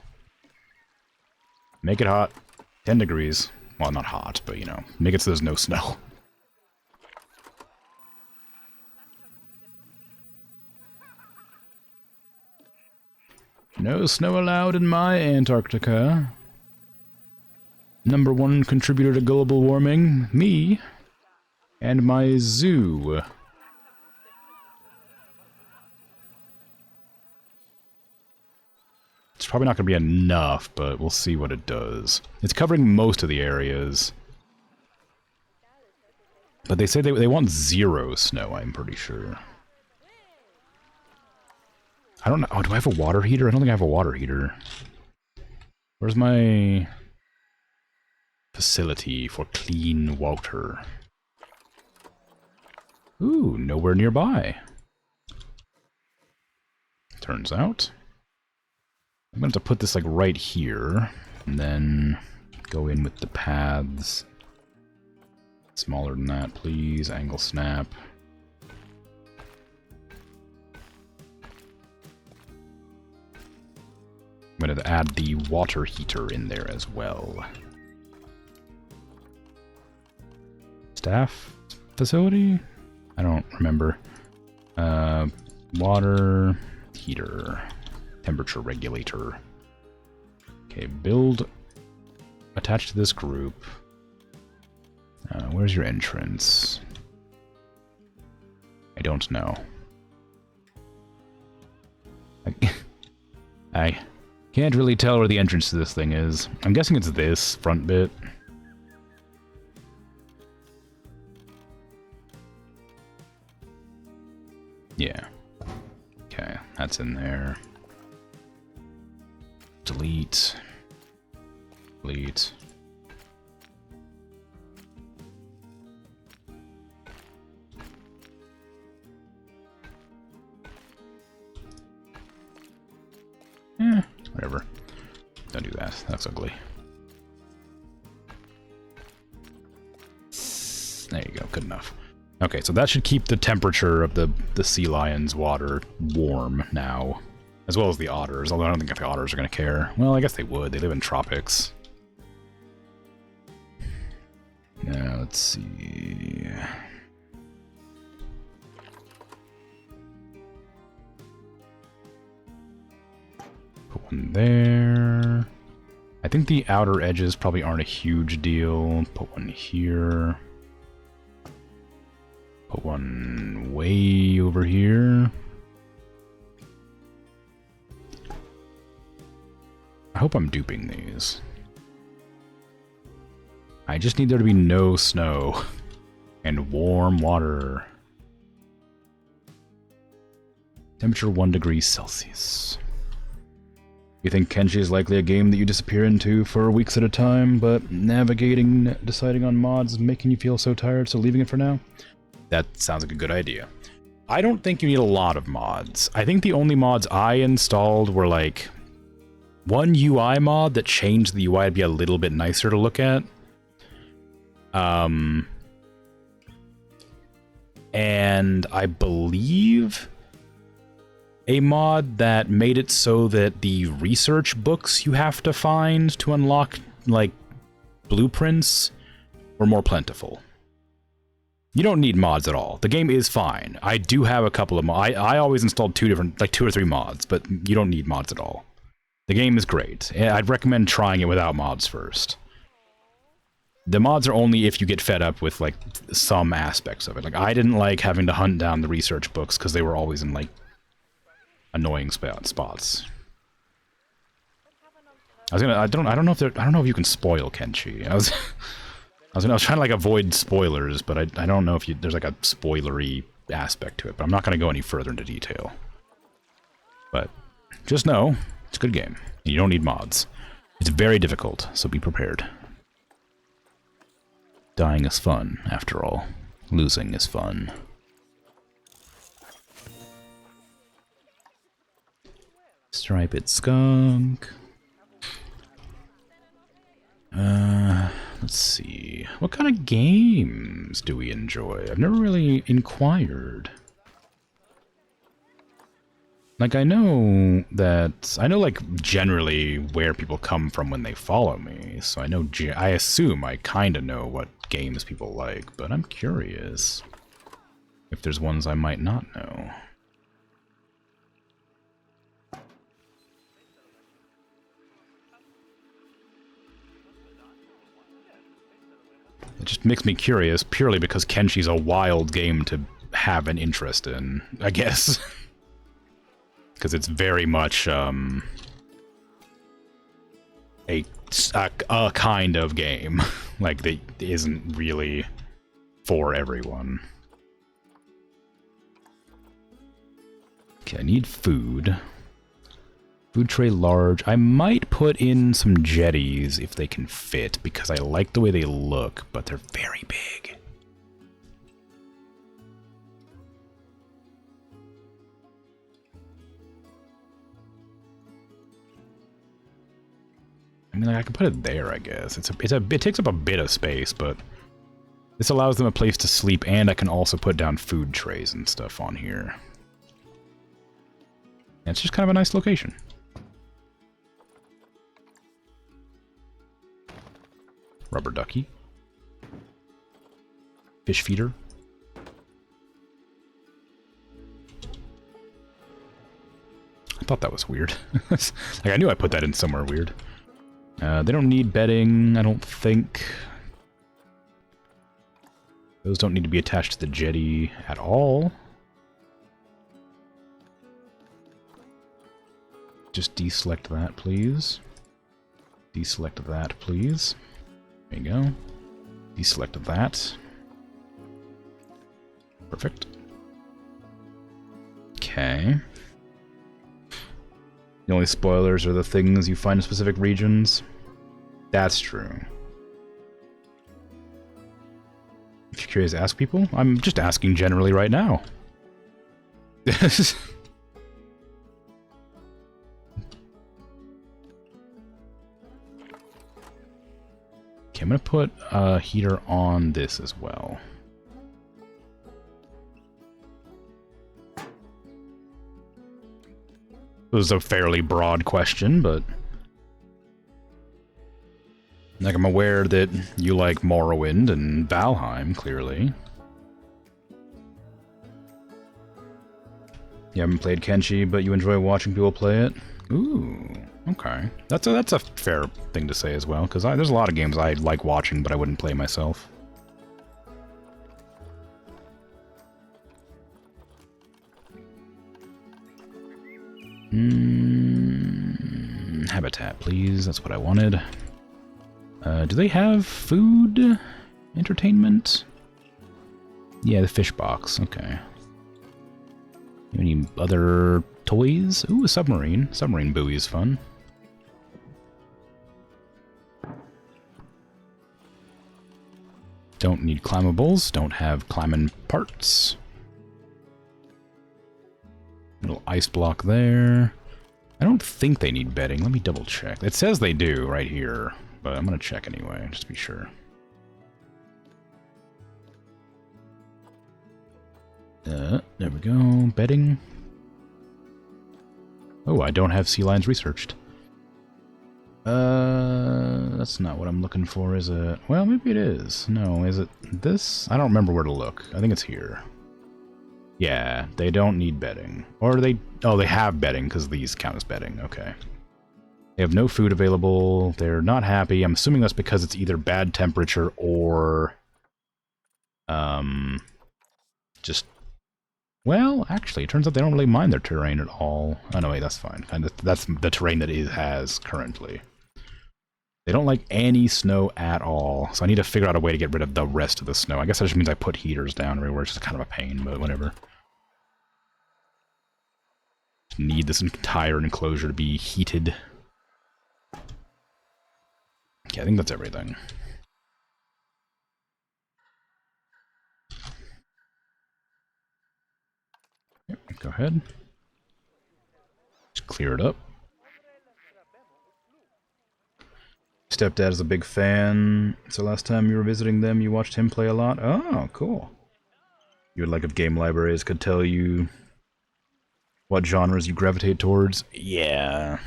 Make it hot. 10 degrees. Well, not hot, but, you know, make it so there's no snow. No snow allowed in my Antarctica. #1 contributor to global warming, me, and my zoo. It's probably not going to be enough, but we'll see what it does. It's covering most of the areas. But they say they want 0 snow, I'm pretty sure. I don't know. Oh, do I have a water heater? I don't think I have a water heater. Where's my facility for clean water? Ooh, nowhere nearby. Turns out. I'm going to have to put this like right here, and then go in with the paths. Smaller than that, please. Angle snap. I'm going to add the water heater in there as well. Staff facility? I don't remember. Water heater. Temperature regulator. Okay, build. Attached to this group. Where's your entrance? I don't know. I can't really tell where the entrance to this thing is. I'm guessing it's this front bit. Yeah. Okay, that's in there. Delete. Delete. Whatever. Don't do that. That's ugly. There you go. Good enough. Okay, so that should keep the temperature of the sea lion's water warm now. As well as the otters, although I don't think the otters are going to care. Well, I guess they would. They live in tropics. Now, let's see... Put one there. I think the outer edges probably aren't a huge deal. Put one here. Put one way over here. I hope I'm duping these. I just need there to be no snow and warm water. Temperature 1 degree Celsius. You think Kenshi is likely a game that you disappear into for weeks at a time, but navigating, deciding on mods, making you feel so tired, so leaving it for now? That sounds like a good idea. I don't think you need a lot of mods. I think the only mods I installed were like one UI mod that changed the UI to be a little bit nicer to look at. And I believe a mod that made it so that the research books you have to find to unlock, like, blueprints were more plentiful. You don't need mods at all. The game is fine. I do have a couple of mods. I always installed two or three mods, but you don't need mods at all. The game is great. I'd recommend trying it without mods first. The mods are only if you get fed up with, like, some aspects of it. Like, I didn't like having to hunt down the research books because they were always in, like, annoying spots. I don't know if you can spoil Kenshi. I was trying to like avoid spoilers, but I don't know if there's like a spoilery aspect to it, but I'm not going to go any further into detail. But just know, it's a good game. You don't need mods. It's very difficult, so be prepared. Dying is fun, after all. Losing is fun. Striped skunk. Let's see. What kind of games do we enjoy? I've never really inquired. Like, I know like generally where people come from when they follow me, so I assume I kind of know what games people like, but I'm curious if there's ones I might not know. It just makes me curious purely because Kenshi's a wild game to have an interest in, I guess. Because it's very much a kind of game. Like, that isn't really for everyone. Okay, I need food. Food tray large. I might put in some jetties if they can fit, because I like the way they look, but they're very big. I mean, like, I can put it there, I guess. It takes up a bit of space, but this allows them a place to sleep, and I can also put down food trays and stuff on here. And it's just kind of a nice location. Rubber ducky. Fish feeder. I thought that was weird. Like, I knew I put that in somewhere weird. They don't need bedding, I don't think. Those don't need to be attached to the jetty at all. Just deselect that, please. Deselect that, please. There you go. Deselect that. Perfect. Okay. The only spoilers are the things you find in specific regions. That's true. If you're curious, ask people. I'm just asking generally right now. Okay, I'm gonna put a heater on this as well. It was a fairly broad question, but like, I'm aware that you like Morrowind and Valheim, clearly. You haven't played Kenshi, but you enjoy watching people play it? Ooh, okay. That's a fair thing to say as well, because there's a lot of games I like watching, but I wouldn't play myself. Habitat, please. That's what I wanted. Do they have food? Entertainment? Yeah, the fish box. Okay. Any other toys? Ooh, a submarine. Submarine buoy is fun. Don't need climbables. Don't have climbing parts. Little ice block there. I don't think they need bedding. Let me double check. It says they do right here, but I'm gonna check anyway, just to be sure. There we go. Bedding. Oh, I don't have sea lions researched. That's not what I'm looking for, is it? Well, maybe it is. No, is it this? I don't remember where to look. I think it's here. Yeah, they don't need bedding. Or they... Oh, they have bedding, because these count as bedding. Okay. They have no food available. They're not happy. I'm assuming that's because it's either bad temperature or... just... Well, actually, it turns out they don't really mind their terrain at all. Oh, no, wait, that's fine. And that's the terrain that it has currently. They don't like any snow at all, so I need to figure out a way to get rid of the rest of the snow. I guess that just means I put heaters down everywhere, which is kind of a pain, but whatever. Just need this entire enclosure to be heated. Okay, I think that's everything. Yep, go ahead. Just clear it up. Stepdad is a big fan, so last time you were visiting them, you watched him play a lot? Oh, cool. You would like if game libraries could tell you what genres you gravitate towards? Yeah.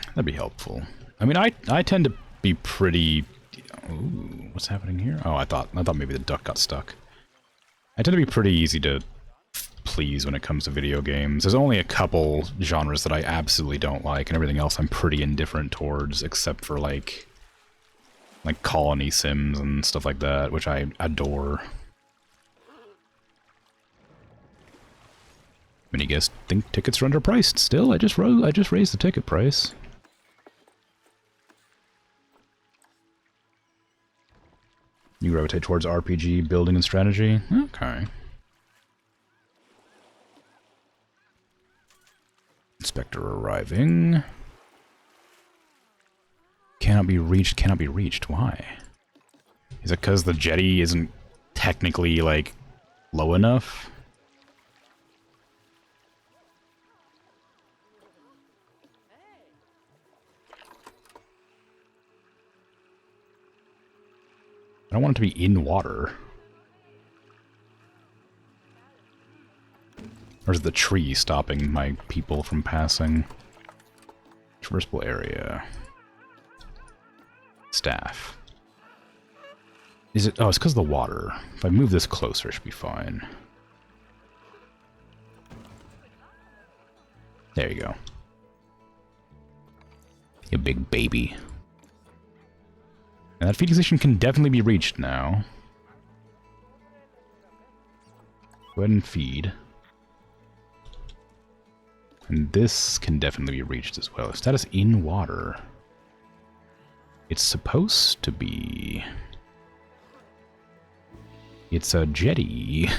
That'd be helpful. I mean, I tend to be pretty... Ooh, what's happening here? Oh, I thought maybe the duck got stuck. I tend to be pretty easy to please when it comes to video games. There's only a couple genres that I absolutely don't like, and everything else I'm pretty indifferent towards, except for like colony sims and stuff like that, which I adore. Many guys think tickets are underpriced. Still, I just raised the ticket price. You gravitate towards RPG, building, and strategy? Okay. Inspector arriving. Cannot be reached, cannot be reached. Why? Is it because the jetty isn't technically, like, low enough? I don't want it to be in water. Or is the tree stopping my people from passing? Traversable area. Staff. Is it? Oh, it's because of the water. If I move this closer, it should be fine. There you go. You big baby. And that feeding station can definitely be reached now. Go ahead and feed. And this can definitely be reached as well. Status in water. It's supposed to be... It's a jetty.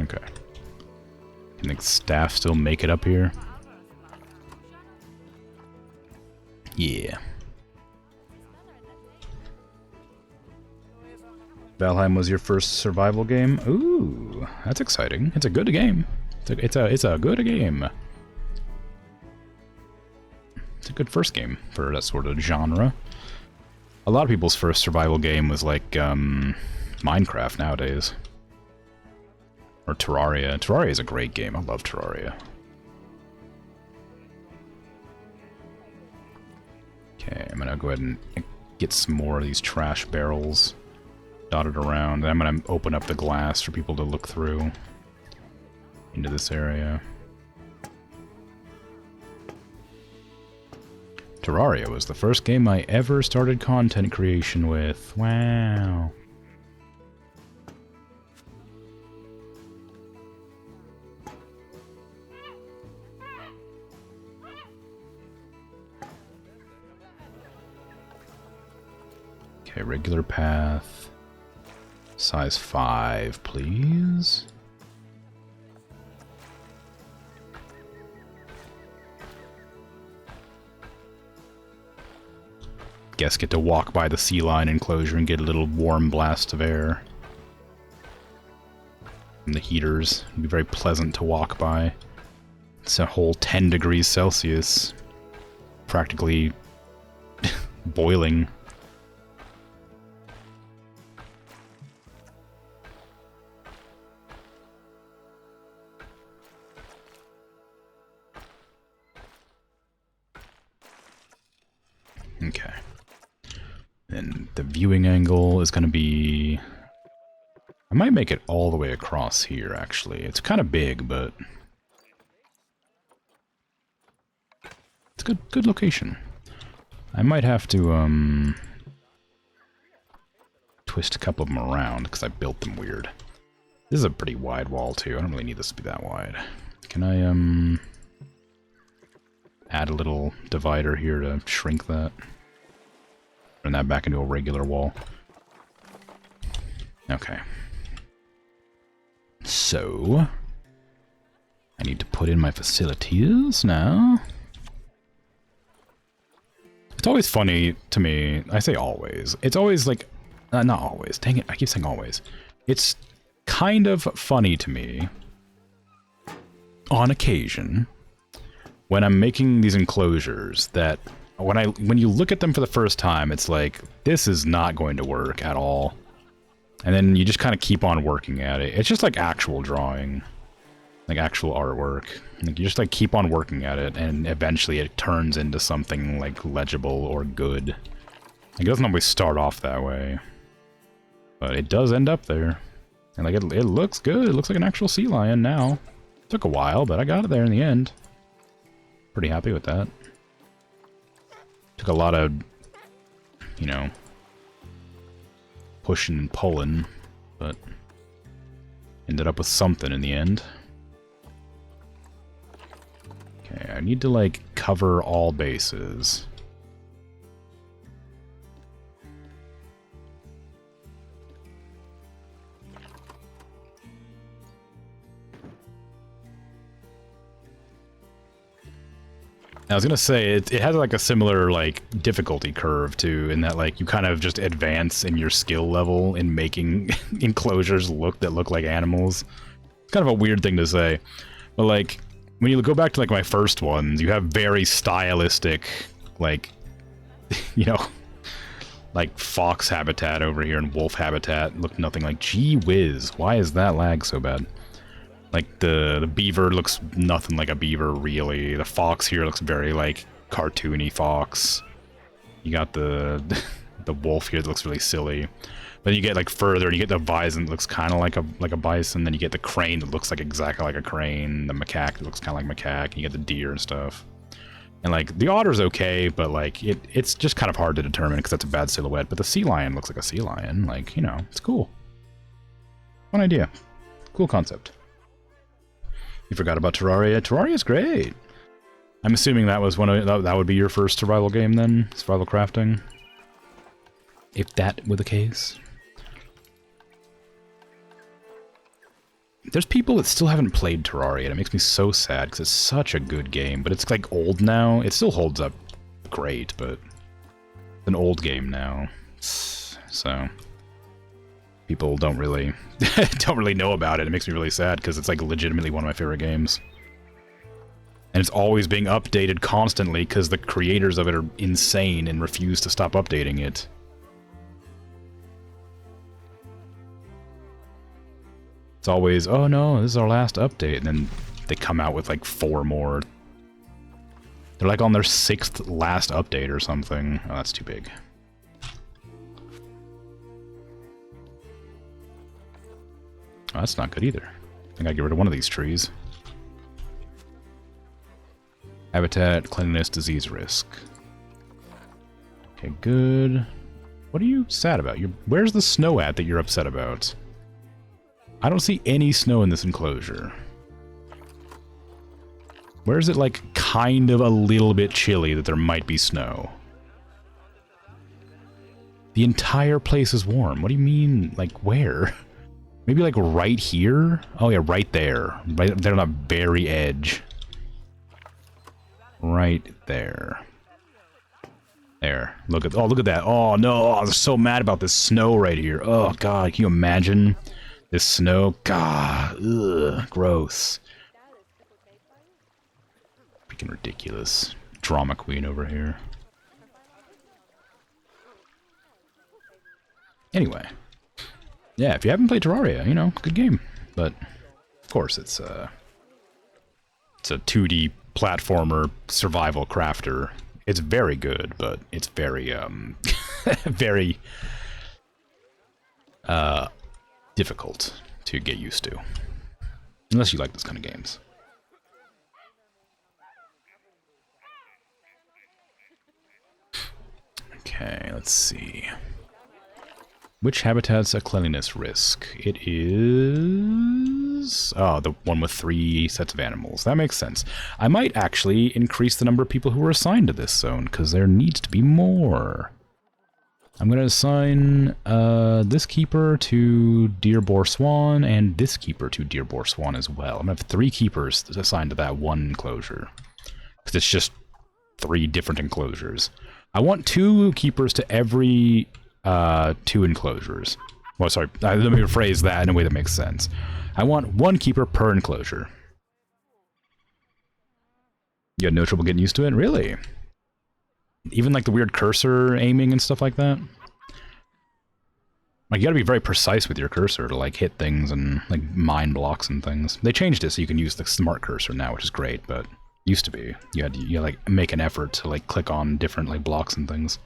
Okay. Can the staff still make it up here? Yeah. Valheim was your first survival game? Ooh, that's exciting. It's a good game. It's a good game. It's a good first game for that sort of genre. A lot of people's first survival game was like Minecraft nowadays. Or Terraria. Terraria is a great game. I love Terraria. Okay, I'm gonna go ahead and get some more of these trash barrels dotted around. I'm gonna open up the glass for people to look through into this area. Terraria was the first game I ever started content creation with. Wow. Okay, regular path. Size 5, please. Guess get to walk by the sea line enclosure and get a little warm blast of air. And the heaters. It'd be very pleasant to walk by. It's a whole 10 degrees Celsius. Practically boiling. Okay. And the viewing angle is going to be... I might make it all the way across here, actually. It's kind of big, but... It's a good location. I might have to twist a couple of them around, because I built them weird. This is a pretty wide wall, too. I don't really need this to be that wide. Can I, add a little divider here to shrink that? Turn that back into a regular wall. Okay. So, I need to put in my facilities now. It's always funny to me. I say always. It's always like, not always. Dang it, I keep saying always. It's kind of funny to me, on occasion, when I'm making these enclosures, that when you look at them for the first time, it's like, this is not going to work at all. And then you just kind of keep on working at it. It's just like actual drawing. Like actual artwork. Like you just like keep on working at it, and eventually it turns into something like legible or good. Like, it doesn't always start off that way. But it does end up there. And like it looks good. It looks like an actual sea lion now. Took a while, but I got it there in the end. Pretty happy with that. Took a lot of, you know, pushing and pulling, but ended up with something in the end. Okay, I need to, like, cover all bases. I was gonna say, it has like a similar like difficulty curve too, in that like you kind of just advance in your skill level in making enclosures that look like animals. It's kind of a weird thing to say, but like when you go back to like my first ones, you have very stylistic, like, you know, like fox habitat over here and wolf habitat look nothing like. Gee whiz, why is that lag so bad? Like, the beaver looks nothing like a beaver, really. The fox here looks very, like, cartoony fox. You got the wolf here that looks really silly. Then you get, like, further, and you get the bison that looks kind of like a bison. Then you get the crane that looks like exactly like a crane. The macaque that looks kind of like macaque. And you get the deer and stuff. And, like, the otter's okay, but, like, it's just kind of hard to determine because that's a bad silhouette. But the sea lion looks like a sea lion. Like, you know, it's cool. Fun idea. Cool concept. You forgot about Terraria? Terraria's great! I'm assuming that was that would be your first survival game then? Survival crafting? If that were the case. There's people that still haven't played Terraria, and it makes me so sad, because it's such a good game, but it's like old now. It still holds up great, but it's an old game now. So people don't really know about it. It makes me really sad because it's like legitimately one of my favorite games. And it's always being updated constantly because the creators of it are insane and refuse to stop updating it. It's always, oh no, this is our last update, and then they come out with like 4 more. They're like on their 6th last update or something. Oh, that's too big. Oh, that's not good either. I think I get rid of one of these trees. Habitat, cleanliness, disease risk. Okay, good. What are you sad about? Where's the snow at that you're upset about? I don't see any snow in this enclosure. Where is it, like, kind of a little bit chilly that there might be snow? The entire place is warm. What do you mean, like, where? Maybe, like, right here? Oh, yeah, right there. Right there on the very edge. Right there. There. Look at that. Oh, no. I'm so mad about this snow right here. Oh, God. Can you imagine this snow? God. Ugh. Gross. Freaking ridiculous. Drama queen over here. Anyway. Yeah, if you haven't played Terraria, you know, good game. But, of course, it's a 2D platformer survival crafter. It's very good, but it's very, very, difficult to get used to. Unless you like this kind of games. Okay, let's see. Which habitat's a cleanliness risk? It is... Oh, the one with 3 sets of animals. That makes sense. I might actually increase the number of people who are assigned to this zone, because there needs to be more. I'm going to assign this keeper to Deer Boar Swan, and this keeper to Deer Boar Swan as well. I'm going to have 3 keepers assigned to that one enclosure. Because it's just 3 different enclosures. I want 2 keepers to every... 2 enclosures. Well, sorry, let me rephrase that in a way that makes sense. I want 1 keeper per enclosure. You had no trouble getting used to it? Really? Even like the weird cursor aiming and stuff like that? Like, you gotta be very precise with your cursor to, like, hit things and, like, mine blocks and things. They changed it so you can use the smart cursor now, which is great, but used to be. You had to, like, make an effort to, like, click on different, like, blocks and things.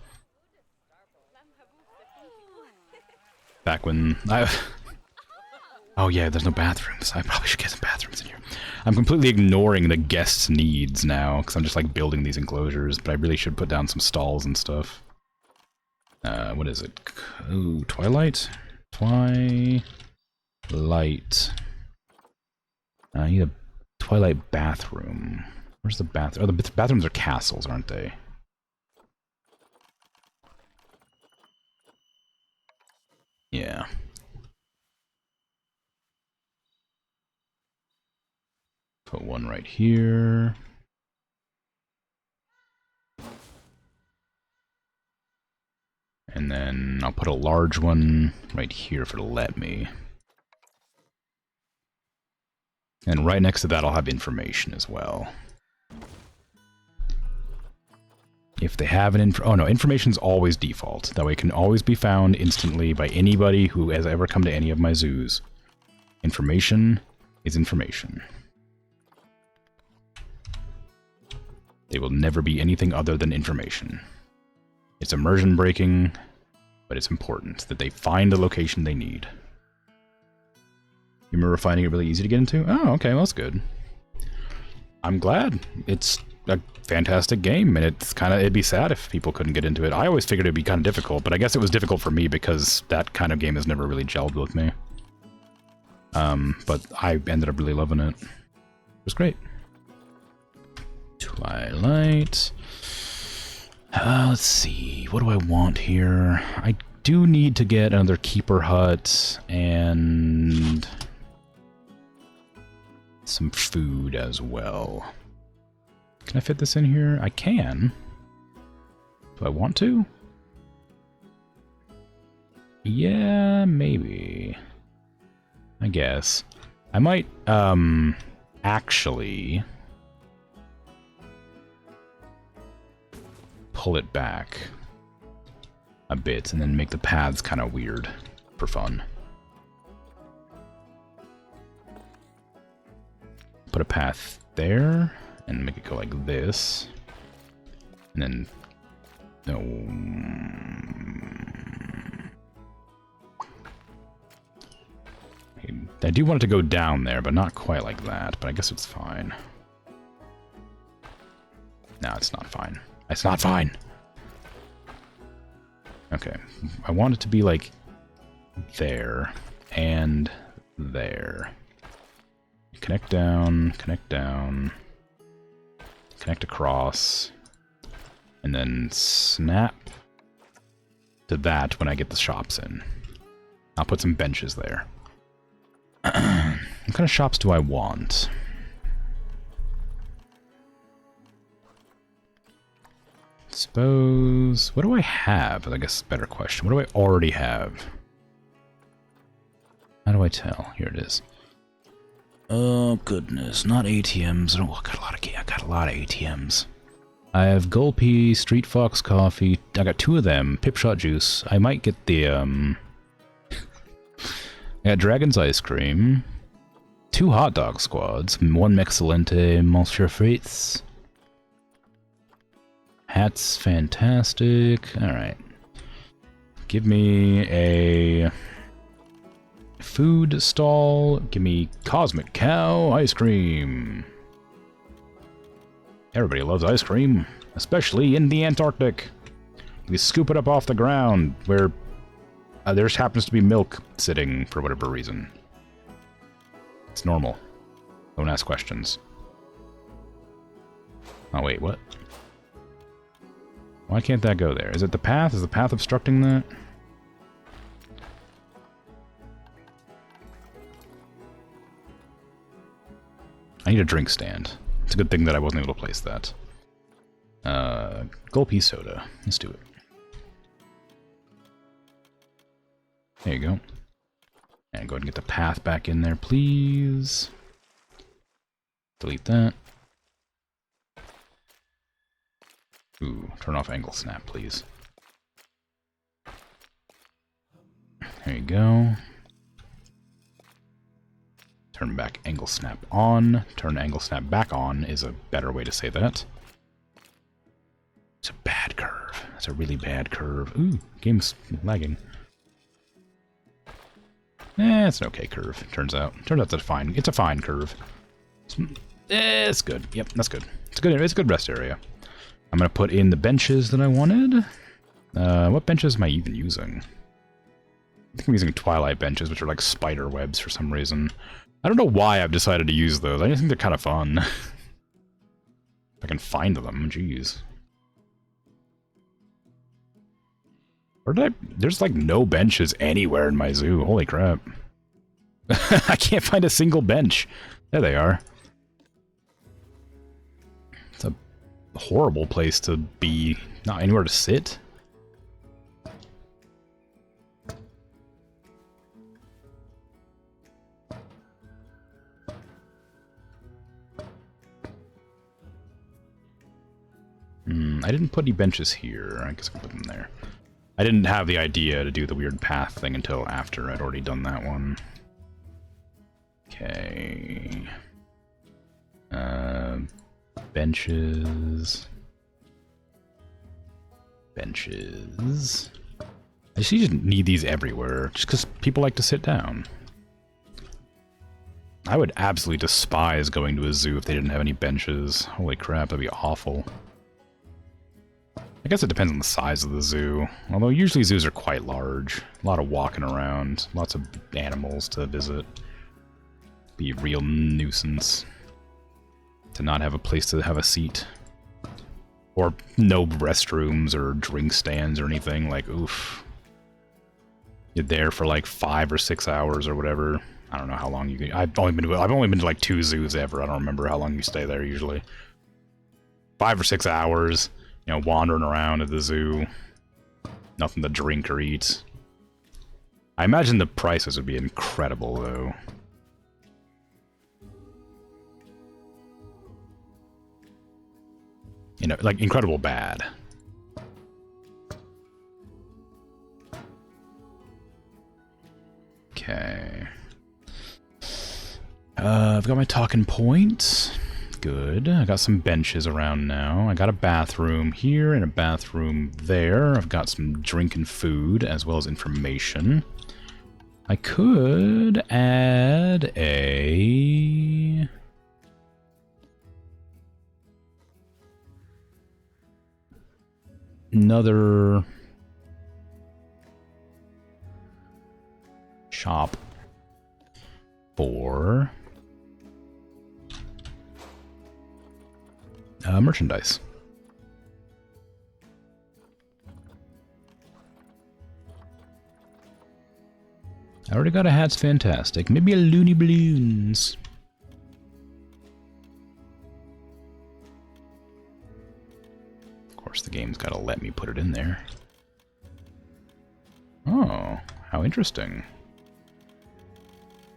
Back when I... Oh yeah, there's no bathrooms. I probably should get some bathrooms in here. I'm completely ignoring the guests' needs now, because I'm just like building these enclosures, but I really should put down some stalls and stuff. What is it? Ooh, Twilight? Twilight. I need a Twilight bathroom. Where's the bathroom? Oh, the bathrooms are castles, aren't they? Yeah. Put one right here. And then I'll put a large one right here if it'll let me. And right next to that I'll have information as well. If they have an oh no, information's always default. That way it can always be found instantly by anybody who has ever come to any of my zoos. Information is information. They will never be anything other than information. It's immersion breaking, but it's important that they find the location they need. You remember finding it really easy to get into? Oh, okay, well that's good. I'm glad. It's a fantastic game, and it's kind of, it'd be sad if people couldn't get into it. I always figured it'd be kind of difficult, but I guess it was difficult for me because that kind of game has never really gelled with me. But I ended up really loving it. It was great. Twilight. Let's see, what do I want here? I do need to get another keeper hut and some food as well. Can I fit this in here? I can. Do I want to? Yeah, maybe. I guess. I might, actually pull it back a bit and then make the paths kind of weird for fun. Put a path there and make it go like this. And then... No... I do want it to go down there, but not quite like that. But I guess it's fine. No, it's not fine. It's not fine! Okay. I want it to be like... there. And... there. Connect down, connect across, and then snap to that when I get the shops in. I'll put some benches there. What kind of shops do I want? Suppose... what do I have? I guess a better question. What do I already have? How do I tell? Here it is. Oh goodness, not ATMs. Oh, I got a lot of ATMs. I have Gulpy, Street Fox Coffee. I got 2 of them. Pipshot Juice. I might get the I got Dragon's Ice Cream. 2 hot dog squads. 1 Mexcellente Monsieur Frites. Hat's fantastic. Alright. Give me a... food stall. Give me Cosmic Cow ice cream. Everybody loves ice cream, especially in the Antarctic. We scoop it up off the ground where There just happens to be milk sitting for whatever reason. It's normal. Don't ask questions. Oh, wait, what? Why can't that go there? Is it the path? Is the path obstructing that? I need a drink stand. It's a good thing that I wasn't able to place that. Gulpy soda. Let's do it. There you go. And go ahead and get the path back in there, please. Delete that. Ooh, turn off angle snap, please. There you go. Turn back angle snap on. Turn angle snap back on is a better way to say that. It's a bad curve. It's a really bad curve. Ooh, game's lagging. It's an okay curve, turns out. Turns out it's a fine curve. It's good. Yep, that's good. It's a good rest area. I'm gonna put in the benches that I wanted. What benches am I even using? I think I'm using Twilight benches, which are like spider webs for some reason. I don't know why I've decided to use those. I just think they're kind of fun. If I can find them, jeez. Where did I... There's like no benches anywhere in my zoo. Holy crap. I can't find a single bench. There they are. It's a horrible place to be. Not anywhere to sit. I didn't put any benches here. I guess I can put them there. I didn't have the idea to do the weird path thing until after I'd already done that one. Okay. Benches. Benches. I just need these everywhere, just because people like to sit down. I would absolutely despise going to a zoo if they didn't have any benches. Holy crap, that'd be awful. I guess it depends on the size of the zoo, although usually zoos are quite large. A lot of walking around, lots of animals to visit. Be a real nuisance to not have a place to have a seat. Or no restrooms or drink stands or anything, like, oof. You're there for like 5 or 6 hours or whatever. I don't know how long you can... I've only been to like 2 zoos ever. I don't remember how long you stay there usually. 5 or 6 hours. You know, wandering around at the zoo. Nothing to drink or eat. I imagine the prices would be incredible, though. You know, like, incredible bad. Okay. I've got my talking points. Good. I got some benches around now. I got a bathroom here and a bathroom there. I've got some drink and food as well as information. I could add another shop for merchandise. I already got a hat's fantastic. Maybe a Looney Balloons. Of course, the game's gotta let me put it in there. Oh, how interesting.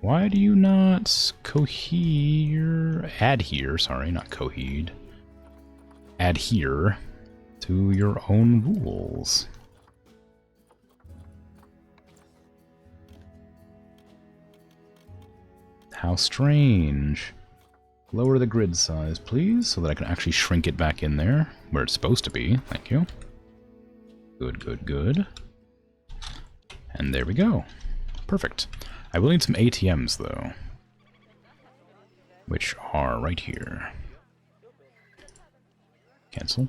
Why do you not adhere, sorry, not cohere, adhere to your own rules? How strange. Lower the grid size, please, so that I can actually shrink it back in there, where it's supposed to be. Thank you. Good, good, good. And there we go. Perfect. I will need some ATMs, though. Which are right here. Cancel.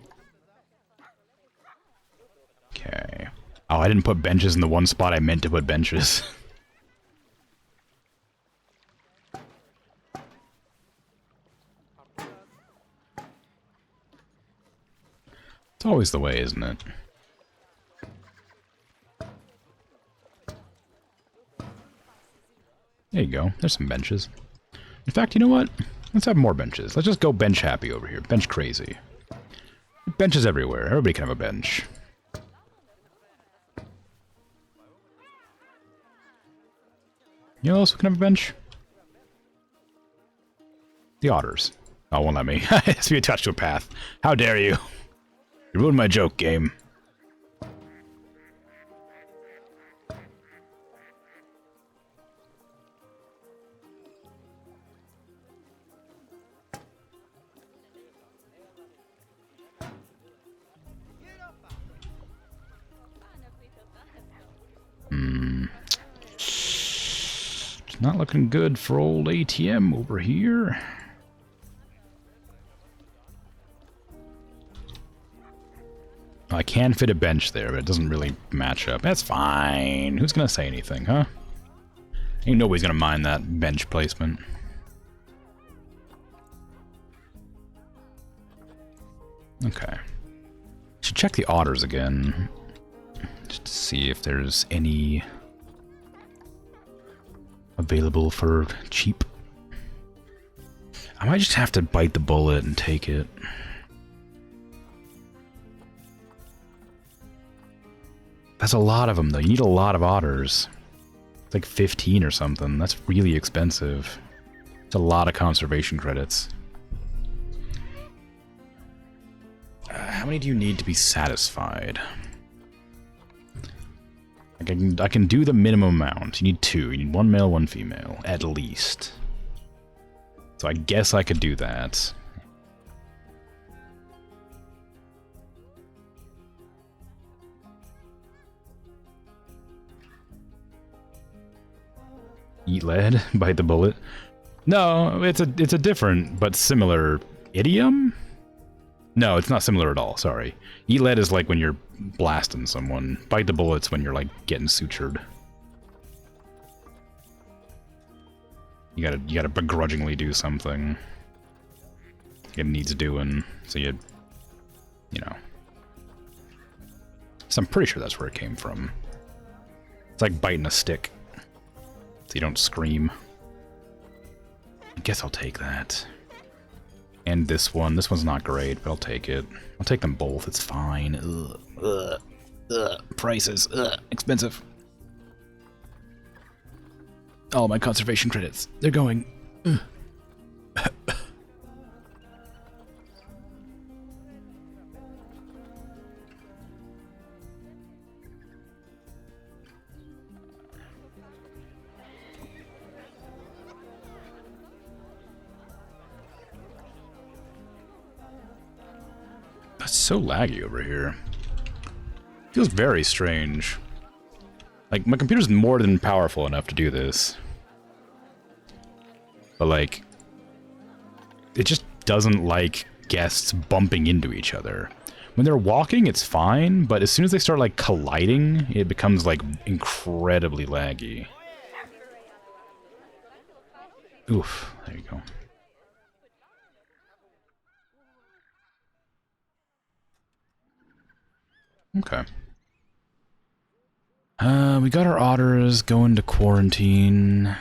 Okay. Oh, I didn't put benches in the one spot I meant to put benches. It's always the way, isn't it? There you go. There's some benches. In fact, you know what? Let's have more benches. Let's just go bench happy over here. Bench crazy. Benches everywhere. Everybody can have a bench. You know who else can have a bench? The otters. Oh, won't let me. It has to be attached to a path. How dare you? You ruined my joke, game. It's not looking good for old ATM over here. I can fit a bench there, but it doesn't really match up. That's fine. Who's gonna say anything, huh? Ain't nobody's gonna mind that bench placement. Okay. Should check the otters again. Just to see if there's any available for cheap. I might just have to bite the bullet and take it. That's a lot of them, though. You need a lot of otters. It's like 15 or something. That's really expensive. It's a lot of conservation credits. How many do you need to be satisfied? I can do the minimum amount. You need 2. You need 1 male, 1 female, at least. So I guess I could do that. Eat lead, bite the bullet. No, it's a different but similar idiom? No, it's not similar at all, sorry. Eat lead is like when you're blasting someone. Bite the bullet's when you're like getting sutured. You gotta begrudgingly do something. It needs doing, so you know. So I'm pretty sure that's where it came from. It's like biting a stick. So you don't scream. I guess I'll take that. And this one. This one's not great, but I'll take it. I'll take them both. It's fine. Prices. Expensive. All my conservation credits. They're going. It's so laggy over here. Feels very strange. Like, my computer's more than powerful enough to do this. But, like, it just doesn't like guests bumping into each other. When they're walking, it's fine, but as soon as they start, like, colliding, it becomes, like, incredibly laggy. Oof, there you go. Okay. We got our otters going to quarantine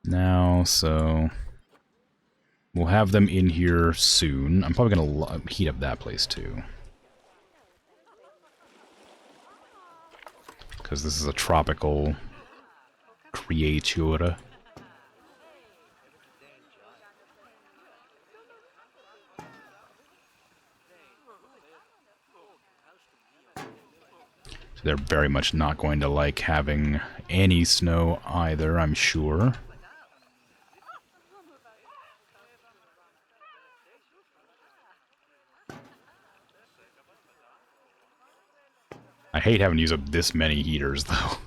now, so we'll have them in here soon. I'm probably gonna heat up that place too, because this is a tropical creatura. So they're very much not going to like having any snow either, I'm sure. I hate having to use up this many heaters, though.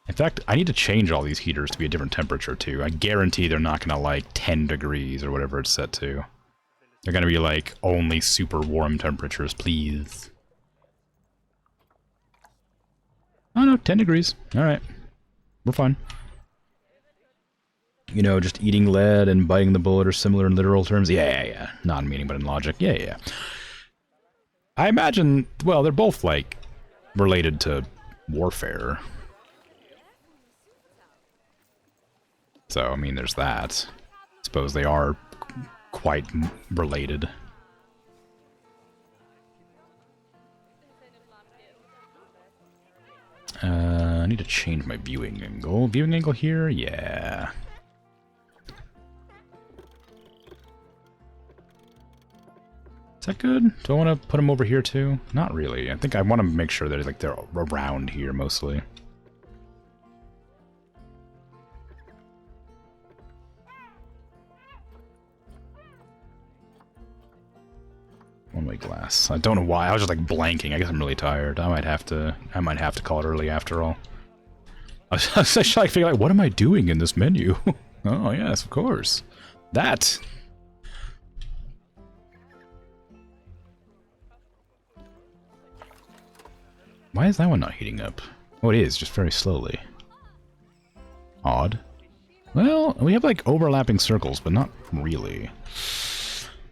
In fact, I need to change all these heaters to be a different temperature, too. I guarantee they're not going to like 10 degrees or whatever it's set to. They're going to be like only super warm temperatures, please. no, 10 degrees. Alright. We're fine. You know, just eating lead and biting the bullet are similar in literal terms. Yeah. Not in meaning, but in logic. Yeah. I imagine, well, they're both, like, related to warfare. So, I mean, there's that. I suppose they are quite related. I need to change my viewing angle. Viewing angle here? Yeah. Is that good? Do I want to put them over here too? Not really. I think I want to make sure that like they're around here mostly. One-way glass. I don't know why. I was just like blanking. I guess I'm really tired. I might have to call it early after all. I was just trying to figure out what am I doing in this menu? Oh yes, of course. That. Why is that one not heating up? Oh, it is, just very slowly. Odd. Well, we have like overlapping circles, but not really.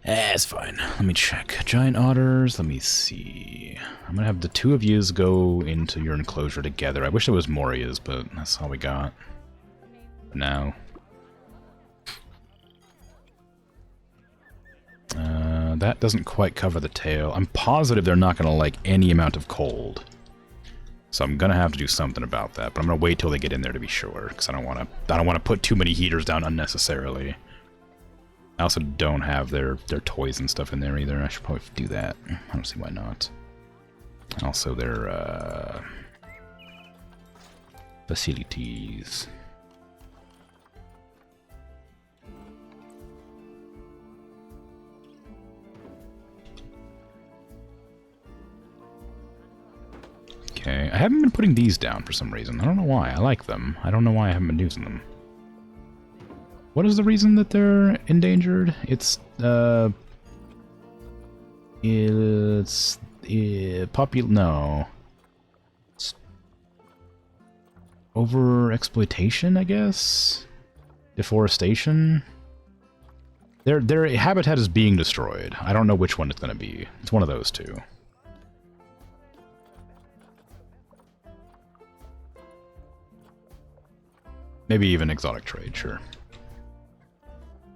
It's fine. Let me check. Giant otters, let me see. I'm gonna have the two of yous go into your enclosure together. I wish there was more yous, but that's all we got. For now. That doesn't quite cover the tail. I'm positive they're not gonna like any amount of cold. So I'm gonna have to do something about that, but I'm gonna wait till they get in there to be sure, because I don't wanna put too many heaters down unnecessarily. I also don't have their toys and stuff in there either. I should probably do that. I don't see why not. Also their facilities. Okay, I haven't been putting these down for some reason. I don't know why. I like them. I don't know why I haven't been using them. What is the reason that they're endangered? It's no. It's over-exploitation, I guess? Deforestation? Their habitat is being destroyed. I don't know which one it's gonna be. It's one of those two. Maybe even exotic trade, sure.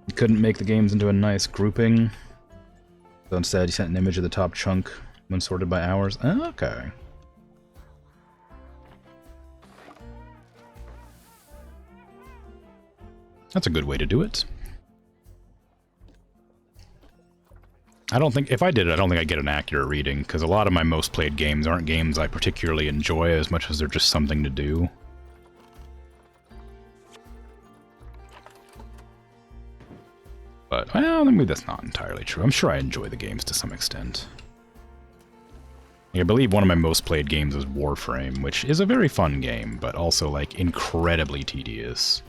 You couldn't make the games into a nice grouping. So instead, you sent an image of the top chunk when sorted by hours. Oh, okay. That's a good way to do it. I don't think, if I did it, I don't think I'd get an accurate reading, because a lot of my most played games aren't games I particularly enjoy as much as they're just something to do. But, well, maybe that's not entirely true. I'm sure I enjoy the games to some extent. I believe one of my most played games is Warframe, which is a very fun game, but also, like, incredibly tedious.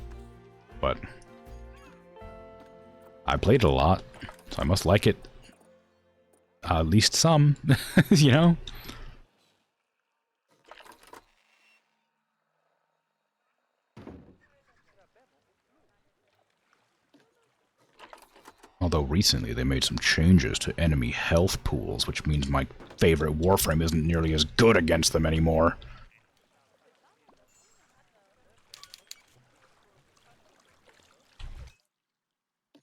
But I played it a lot, so I must like it. At least some, you know? Although recently they made some changes to enemy health pools, which means my favorite Warframe isn't nearly as good against them anymore.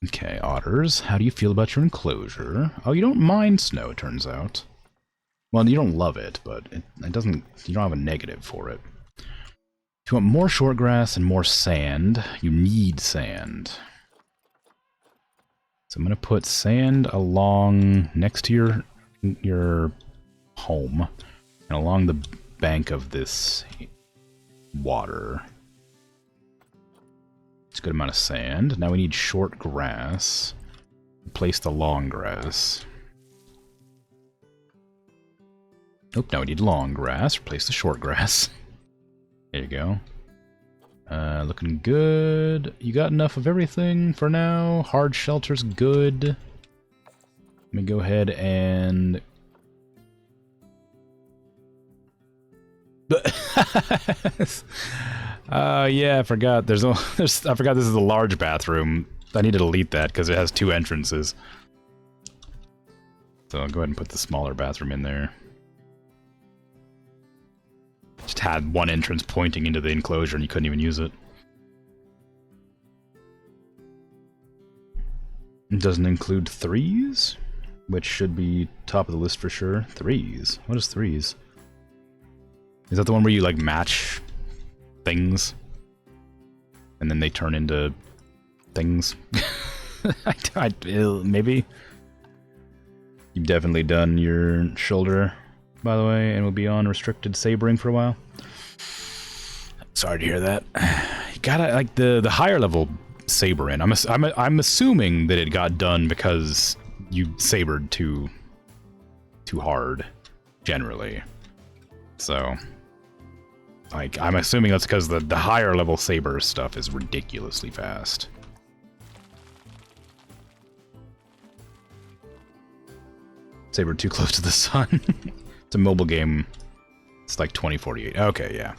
Okay, otters, how do you feel about your enclosure? Oh, you don't mind snow, it turns out. Well, you don't love it, but it doesn't, you don't have a negative for it. If you want more short grass and more sand, you need sand. So I'm going to put sand along next to your home and along the bank of this water. It's a good amount of sand. Now we need short grass. Replace the long grass. Oh, now we need long grass. Replace the short grass. There you go. Looking good. You got enough of everything for now. Hard shelter's good. Let me go ahead and... Yeah, I forgot. I forgot this is a large bathroom. I need to delete that because it has 2 entrances. So I'll go ahead and put the smaller bathroom in there. Just had 1 entrance pointing into the enclosure and you couldn't even use it. It doesn't include 3s, which should be top of the list for sure. 3s? What is 3s? Is that the one where you, like, match things? And then they turn into things? Maybe? You've definitely done your shoulder, by the way, and will be on restricted sabering for a while. Sorry to hear that. You gotta, like, the higher level sabering. I'm assuming that it got done because you sabered too hard, generally. So, like, I'm assuming that's because the higher level saber stuff is ridiculously fast. Saber too close to the sun. It's a mobile game. It's like 2048. Okay, yeah.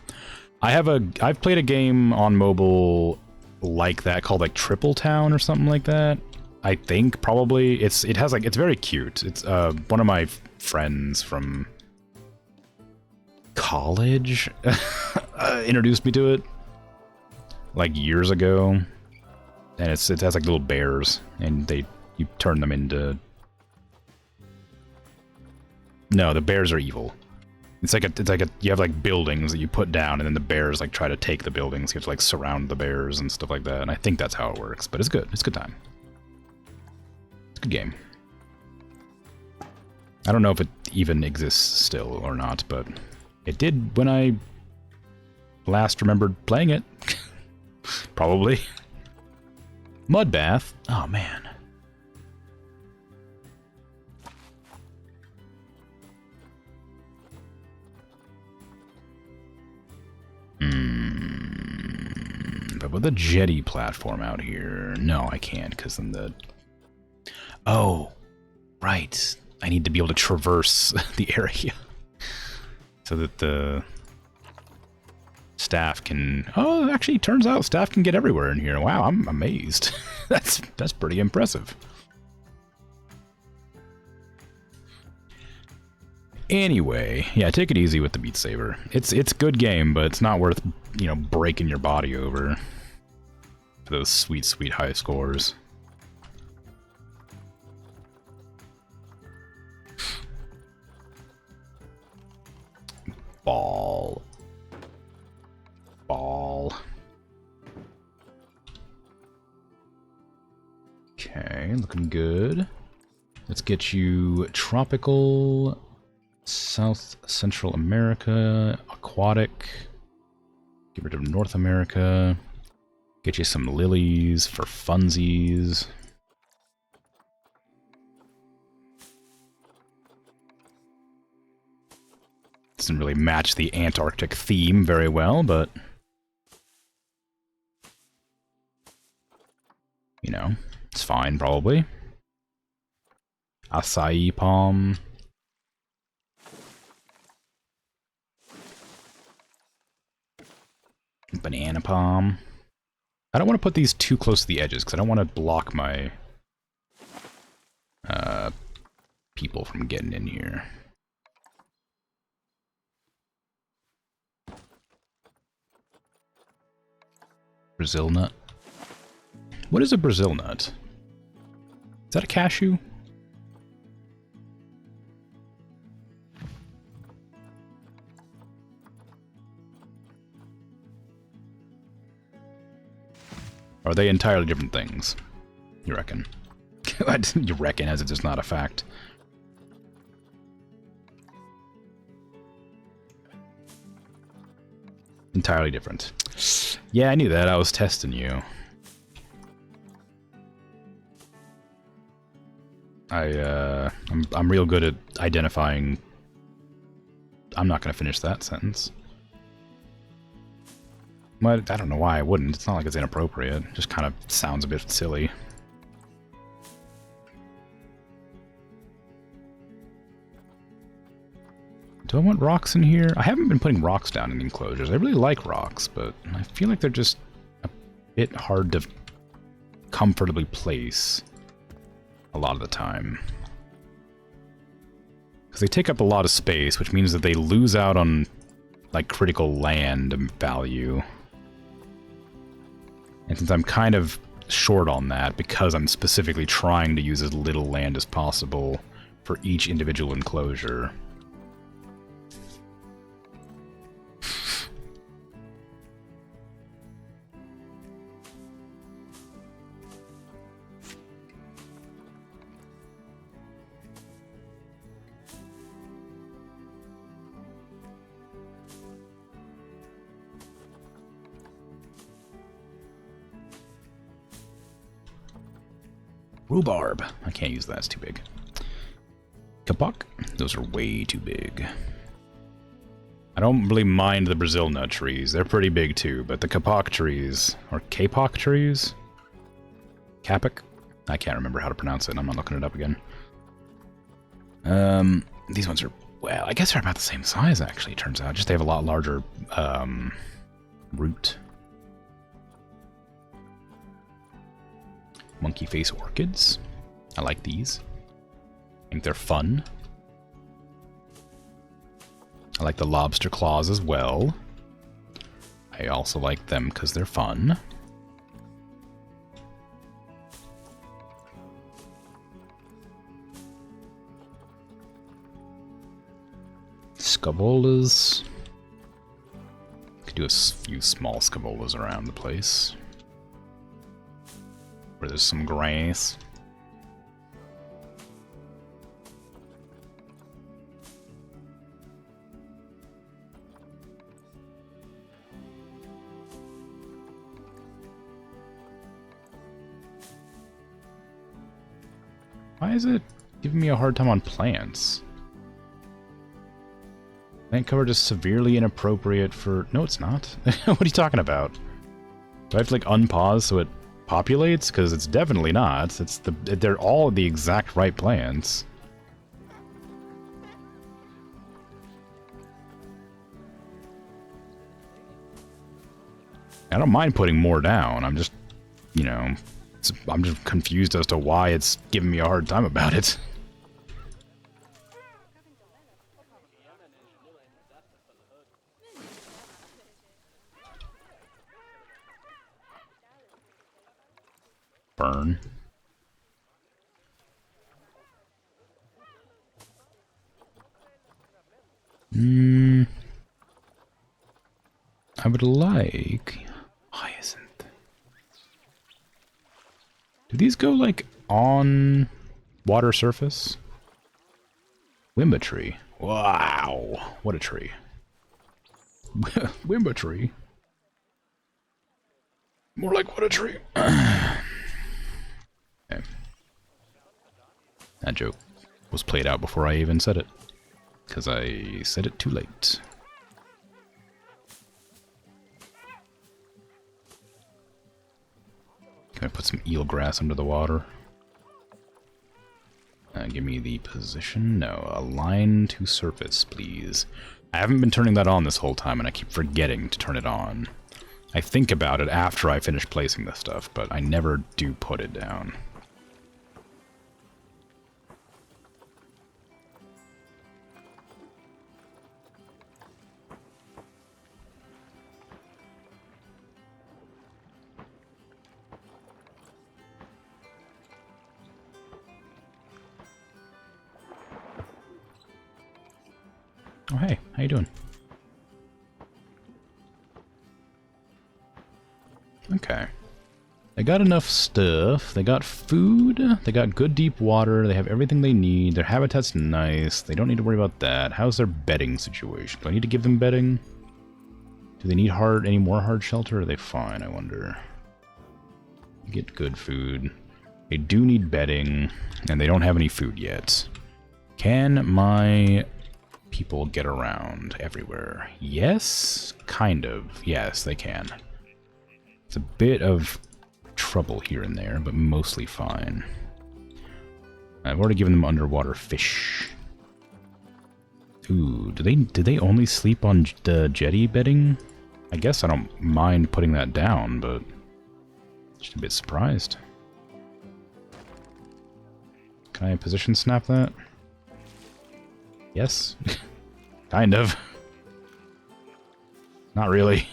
I've played a game on mobile like that called like Triple Town or something like that. I think probably it's very cute. It's one of my friends from college introduced me to it like years ago, and it has like little bears, and you turn them into. No, the bears are evil. It's like you have like buildings that you put down, and then the bears like try to take the buildings. You have to like surround the bears and stuff like that. And I think that's how it works. But it's good. It's a good time. It's a good game. I don't know if it even exists still or not, but it did when I last remembered playing it. Probably. Mud bath. Oh man. But with a jetty platform out here, no, I can't, because then the... Oh, right. I need to be able to traverse the area so that the staff can... Oh, actually, turns out staff can get everywhere in here. Wow, I'm amazed. That's pretty impressive. Anyway, yeah, take it easy with the Beat Saber. It's a good game, but it's not worth, you know, breaking your body over for those sweet, sweet high scores. Ball. Okay, looking good. Let's get you tropical... South Central America, aquatic, get rid of North America, get you some lilies for funsies. Doesn't really match the Antarctic theme very well, but you know, it's fine probably. Acai palm. Banana palm. I don't want to put these too close to the edges because I don't want to block my people from getting in here. Brazil nut. What is a Brazil nut? Is that a cashew? Are they entirely different things? You reckon? You reckon, as it's just not a fact. Entirely different. Yeah, I knew that. I was testing you. I'm real good at identifying... I'm not going to finish that sentence. But I don't know why I wouldn't. It's not like it's inappropriate. It just kind of sounds a bit silly. Do I want rocks in here? I haven't been putting rocks down in enclosures. I really like rocks, but I feel like they're just a bit hard to comfortably place a lot of the time. Because they take up a lot of space, which means that they lose out on, like, critical land value. And since I'm kind of short on that, because I'm specifically trying to use as little land as possible for each individual enclosure. Rhubarb. I can't use that, it's too big. Kapok. Those are way too big. I don't really mind the Brazil nut trees. They're pretty big too, but the kapok trees, or kapok trees? Kapok? I can't remember how to pronounce it. I'm not looking it up again. These ones are, well, I guess they're about the same size actually, it turns out. Just they have a lot larger root. Monkey face orchids. I like these. I think they're fun. I like the lobster claws as well. I also like them because they're fun. Scabolas. Could do a few small scabolas around the place. Where there's some grass. Why is it giving me a hard time on plants? Plant cover just severely inappropriate for... No, it's not. What are you talking about? Do I have to, like, unpause so it populates? Because it's definitely not. It's they're all the exact right plants. I don't mind putting more down. I'm just, you know, I'm just confused as to why it's giving me a hard time about it. Burn. I would like hyacinth. Do these go like on water surface? Wimba tree. Wow, what a tree. Wimba tree. More like what a tree. Okay. That joke was played out before I even said it. Because I said it too late. Can I put some eel grass under the water? Give me the position. No, align to surface, please. I haven't been turning that on this whole time, and I keep forgetting to turn it on. I think about it after I finish placing this stuff, but I never do put it down. Oh, hey, how you doing? Okay. They got enough stuff. They got food. They got good deep water. They have everything they need. Their habitat's nice. They don't need to worry about that. How's their bedding situation? Do I need to give them bedding? Do they need any more hard shelter? Or are they fine, I wonder? Get good food. They do need bedding, and they don't have any food yet. Can my people get around everywhere? Yes, kind of. Yes, they can. It's a bit of trouble here and there, but mostly fine. I've already given them underwater fish. Ooh, did they only sleep on the jetty bedding? I guess I don't mind putting that down, but just a bit surprised. Can I position snap that? Yes. Kind of. Not really.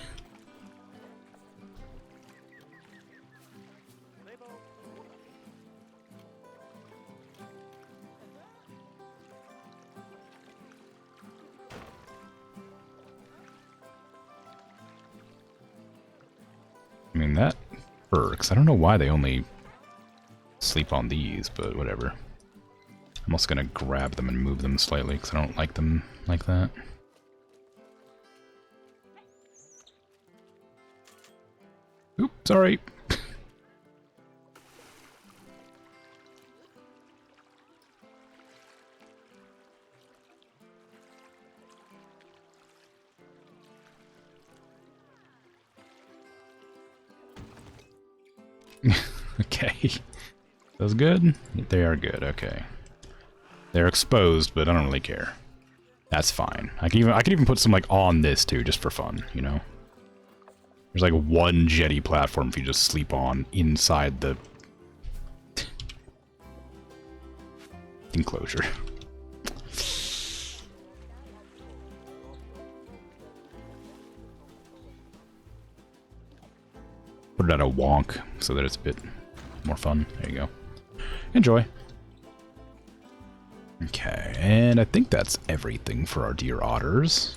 I mean, that works. I don't know why they only sleep on these, but whatever. I'm also gonna grab them and move them slightly, because I don't like them like that. Oops, sorry. Okay. Those good? They are good, okay. They're exposed, but I don't really care. That's fine. I can even put some like on this too, just for fun, you know? There's like one jetty platform if you just sleep on inside the enclosure. Put it at a wonk so that it's a bit more fun. There you go. Enjoy. Okay, and I think that's everything for our dear otters.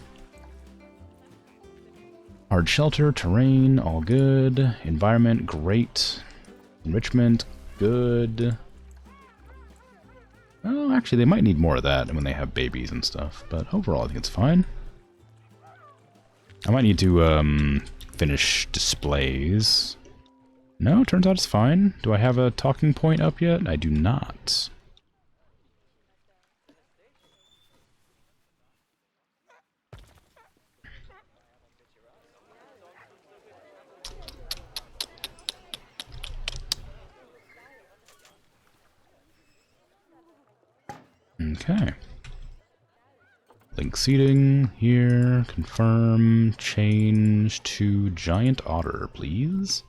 Hard shelter, terrain, all good. Environment, great. Enrichment, good. Oh, actually, they might need more of that when they have babies and stuff, but overall, I think it's fine. I might need to, finish displays. No, turns out it's fine. Do I have a talking point up yet? I do not. Okay. Link seating here. Confirm. Change to giant otter, please.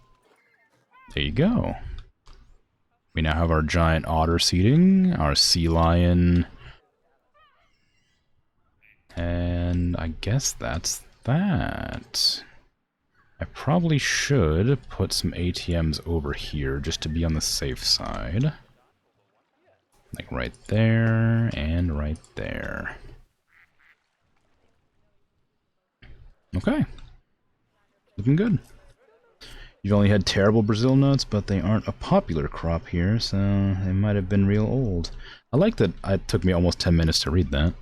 There you go. We now have our giant otter seating, our sea lion, and I guess that's that. I probably should put some ATMs over here just to be on the safe side. Like right there and right there. Okay. Looking good. You've only had terrible Brazil nuts, but they aren't a popular crop here, so they might have been real old. I like that it took me almost 10 minutes to read that.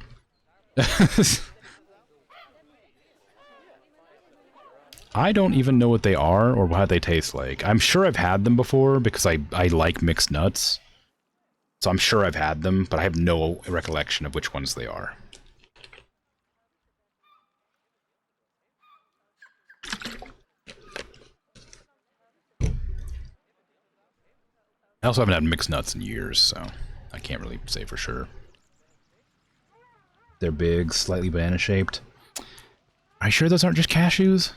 I don't even know what they are or what they taste like. I'm sure I've had them before because I like mixed nuts. So I'm sure I've had them, but I have no recollection of which ones they are. I also haven't had mixed nuts in years, so I can't really say for sure. They're big, slightly banana-shaped. Are you sure those aren't just cashews?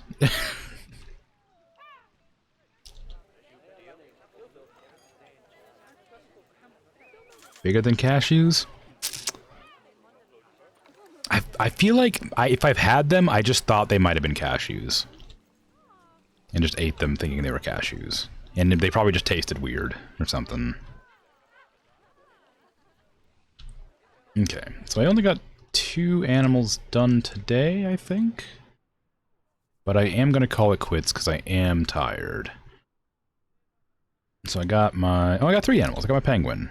Bigger than cashews? I feel like if I've had them, I just thought they might have been cashews. And just ate them thinking they were cashews. And they probably just tasted weird or something. Okay, so I only got 2 animals done today, I think. But I am going to call it quits because I am tired. So I got my... Oh, I got 3 animals. I got my penguin.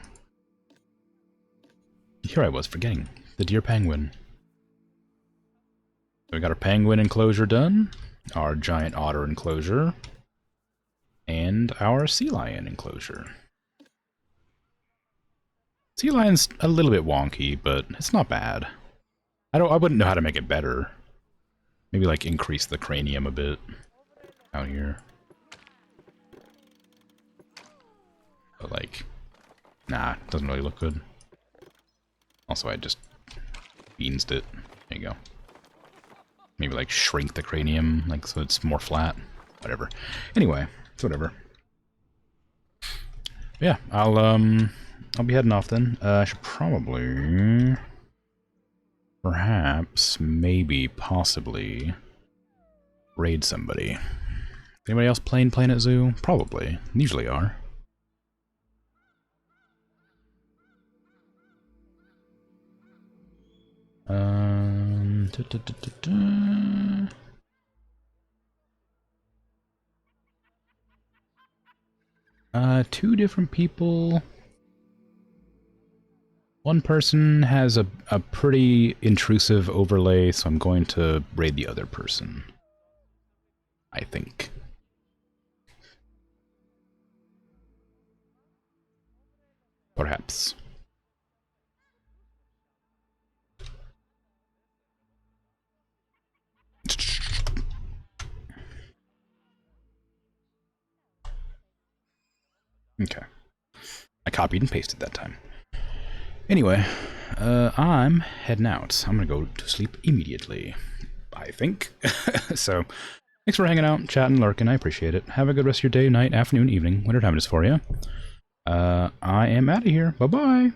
Here I was forgetting. The deer penguin. So we got our penguin enclosure done. Our giant otter enclosure. And our sea lion enclosure. Sea lion's a little bit wonky, but it's not bad. I wouldn't know how to make it better. Maybe like increase the cranium a bit out here. But like, nah, it doesn't really look good. Also, I just beansed it. There you go. Maybe like shrink the cranium, like so it's more flat. Whatever. Anyway, it's whatever. Yeah, I'll be heading off then. I should probably, perhaps, maybe, possibly raid somebody. Anybody else playing Planet Zoo? Probably. Usually are. Da, da, da, da, da. Two different people. One person has a pretty intrusive overlay, so I'm going to raid the other person. I think. Perhaps. Okay. I copied and pasted that time. Anyway, I'm heading out. I'm gonna go to sleep immediately, I think. So, thanks for hanging out, chatting, lurking. I appreciate it. Have a good rest of your day, night, afternoon, evening, whatever time it is for you. I am out of here. Bye-bye.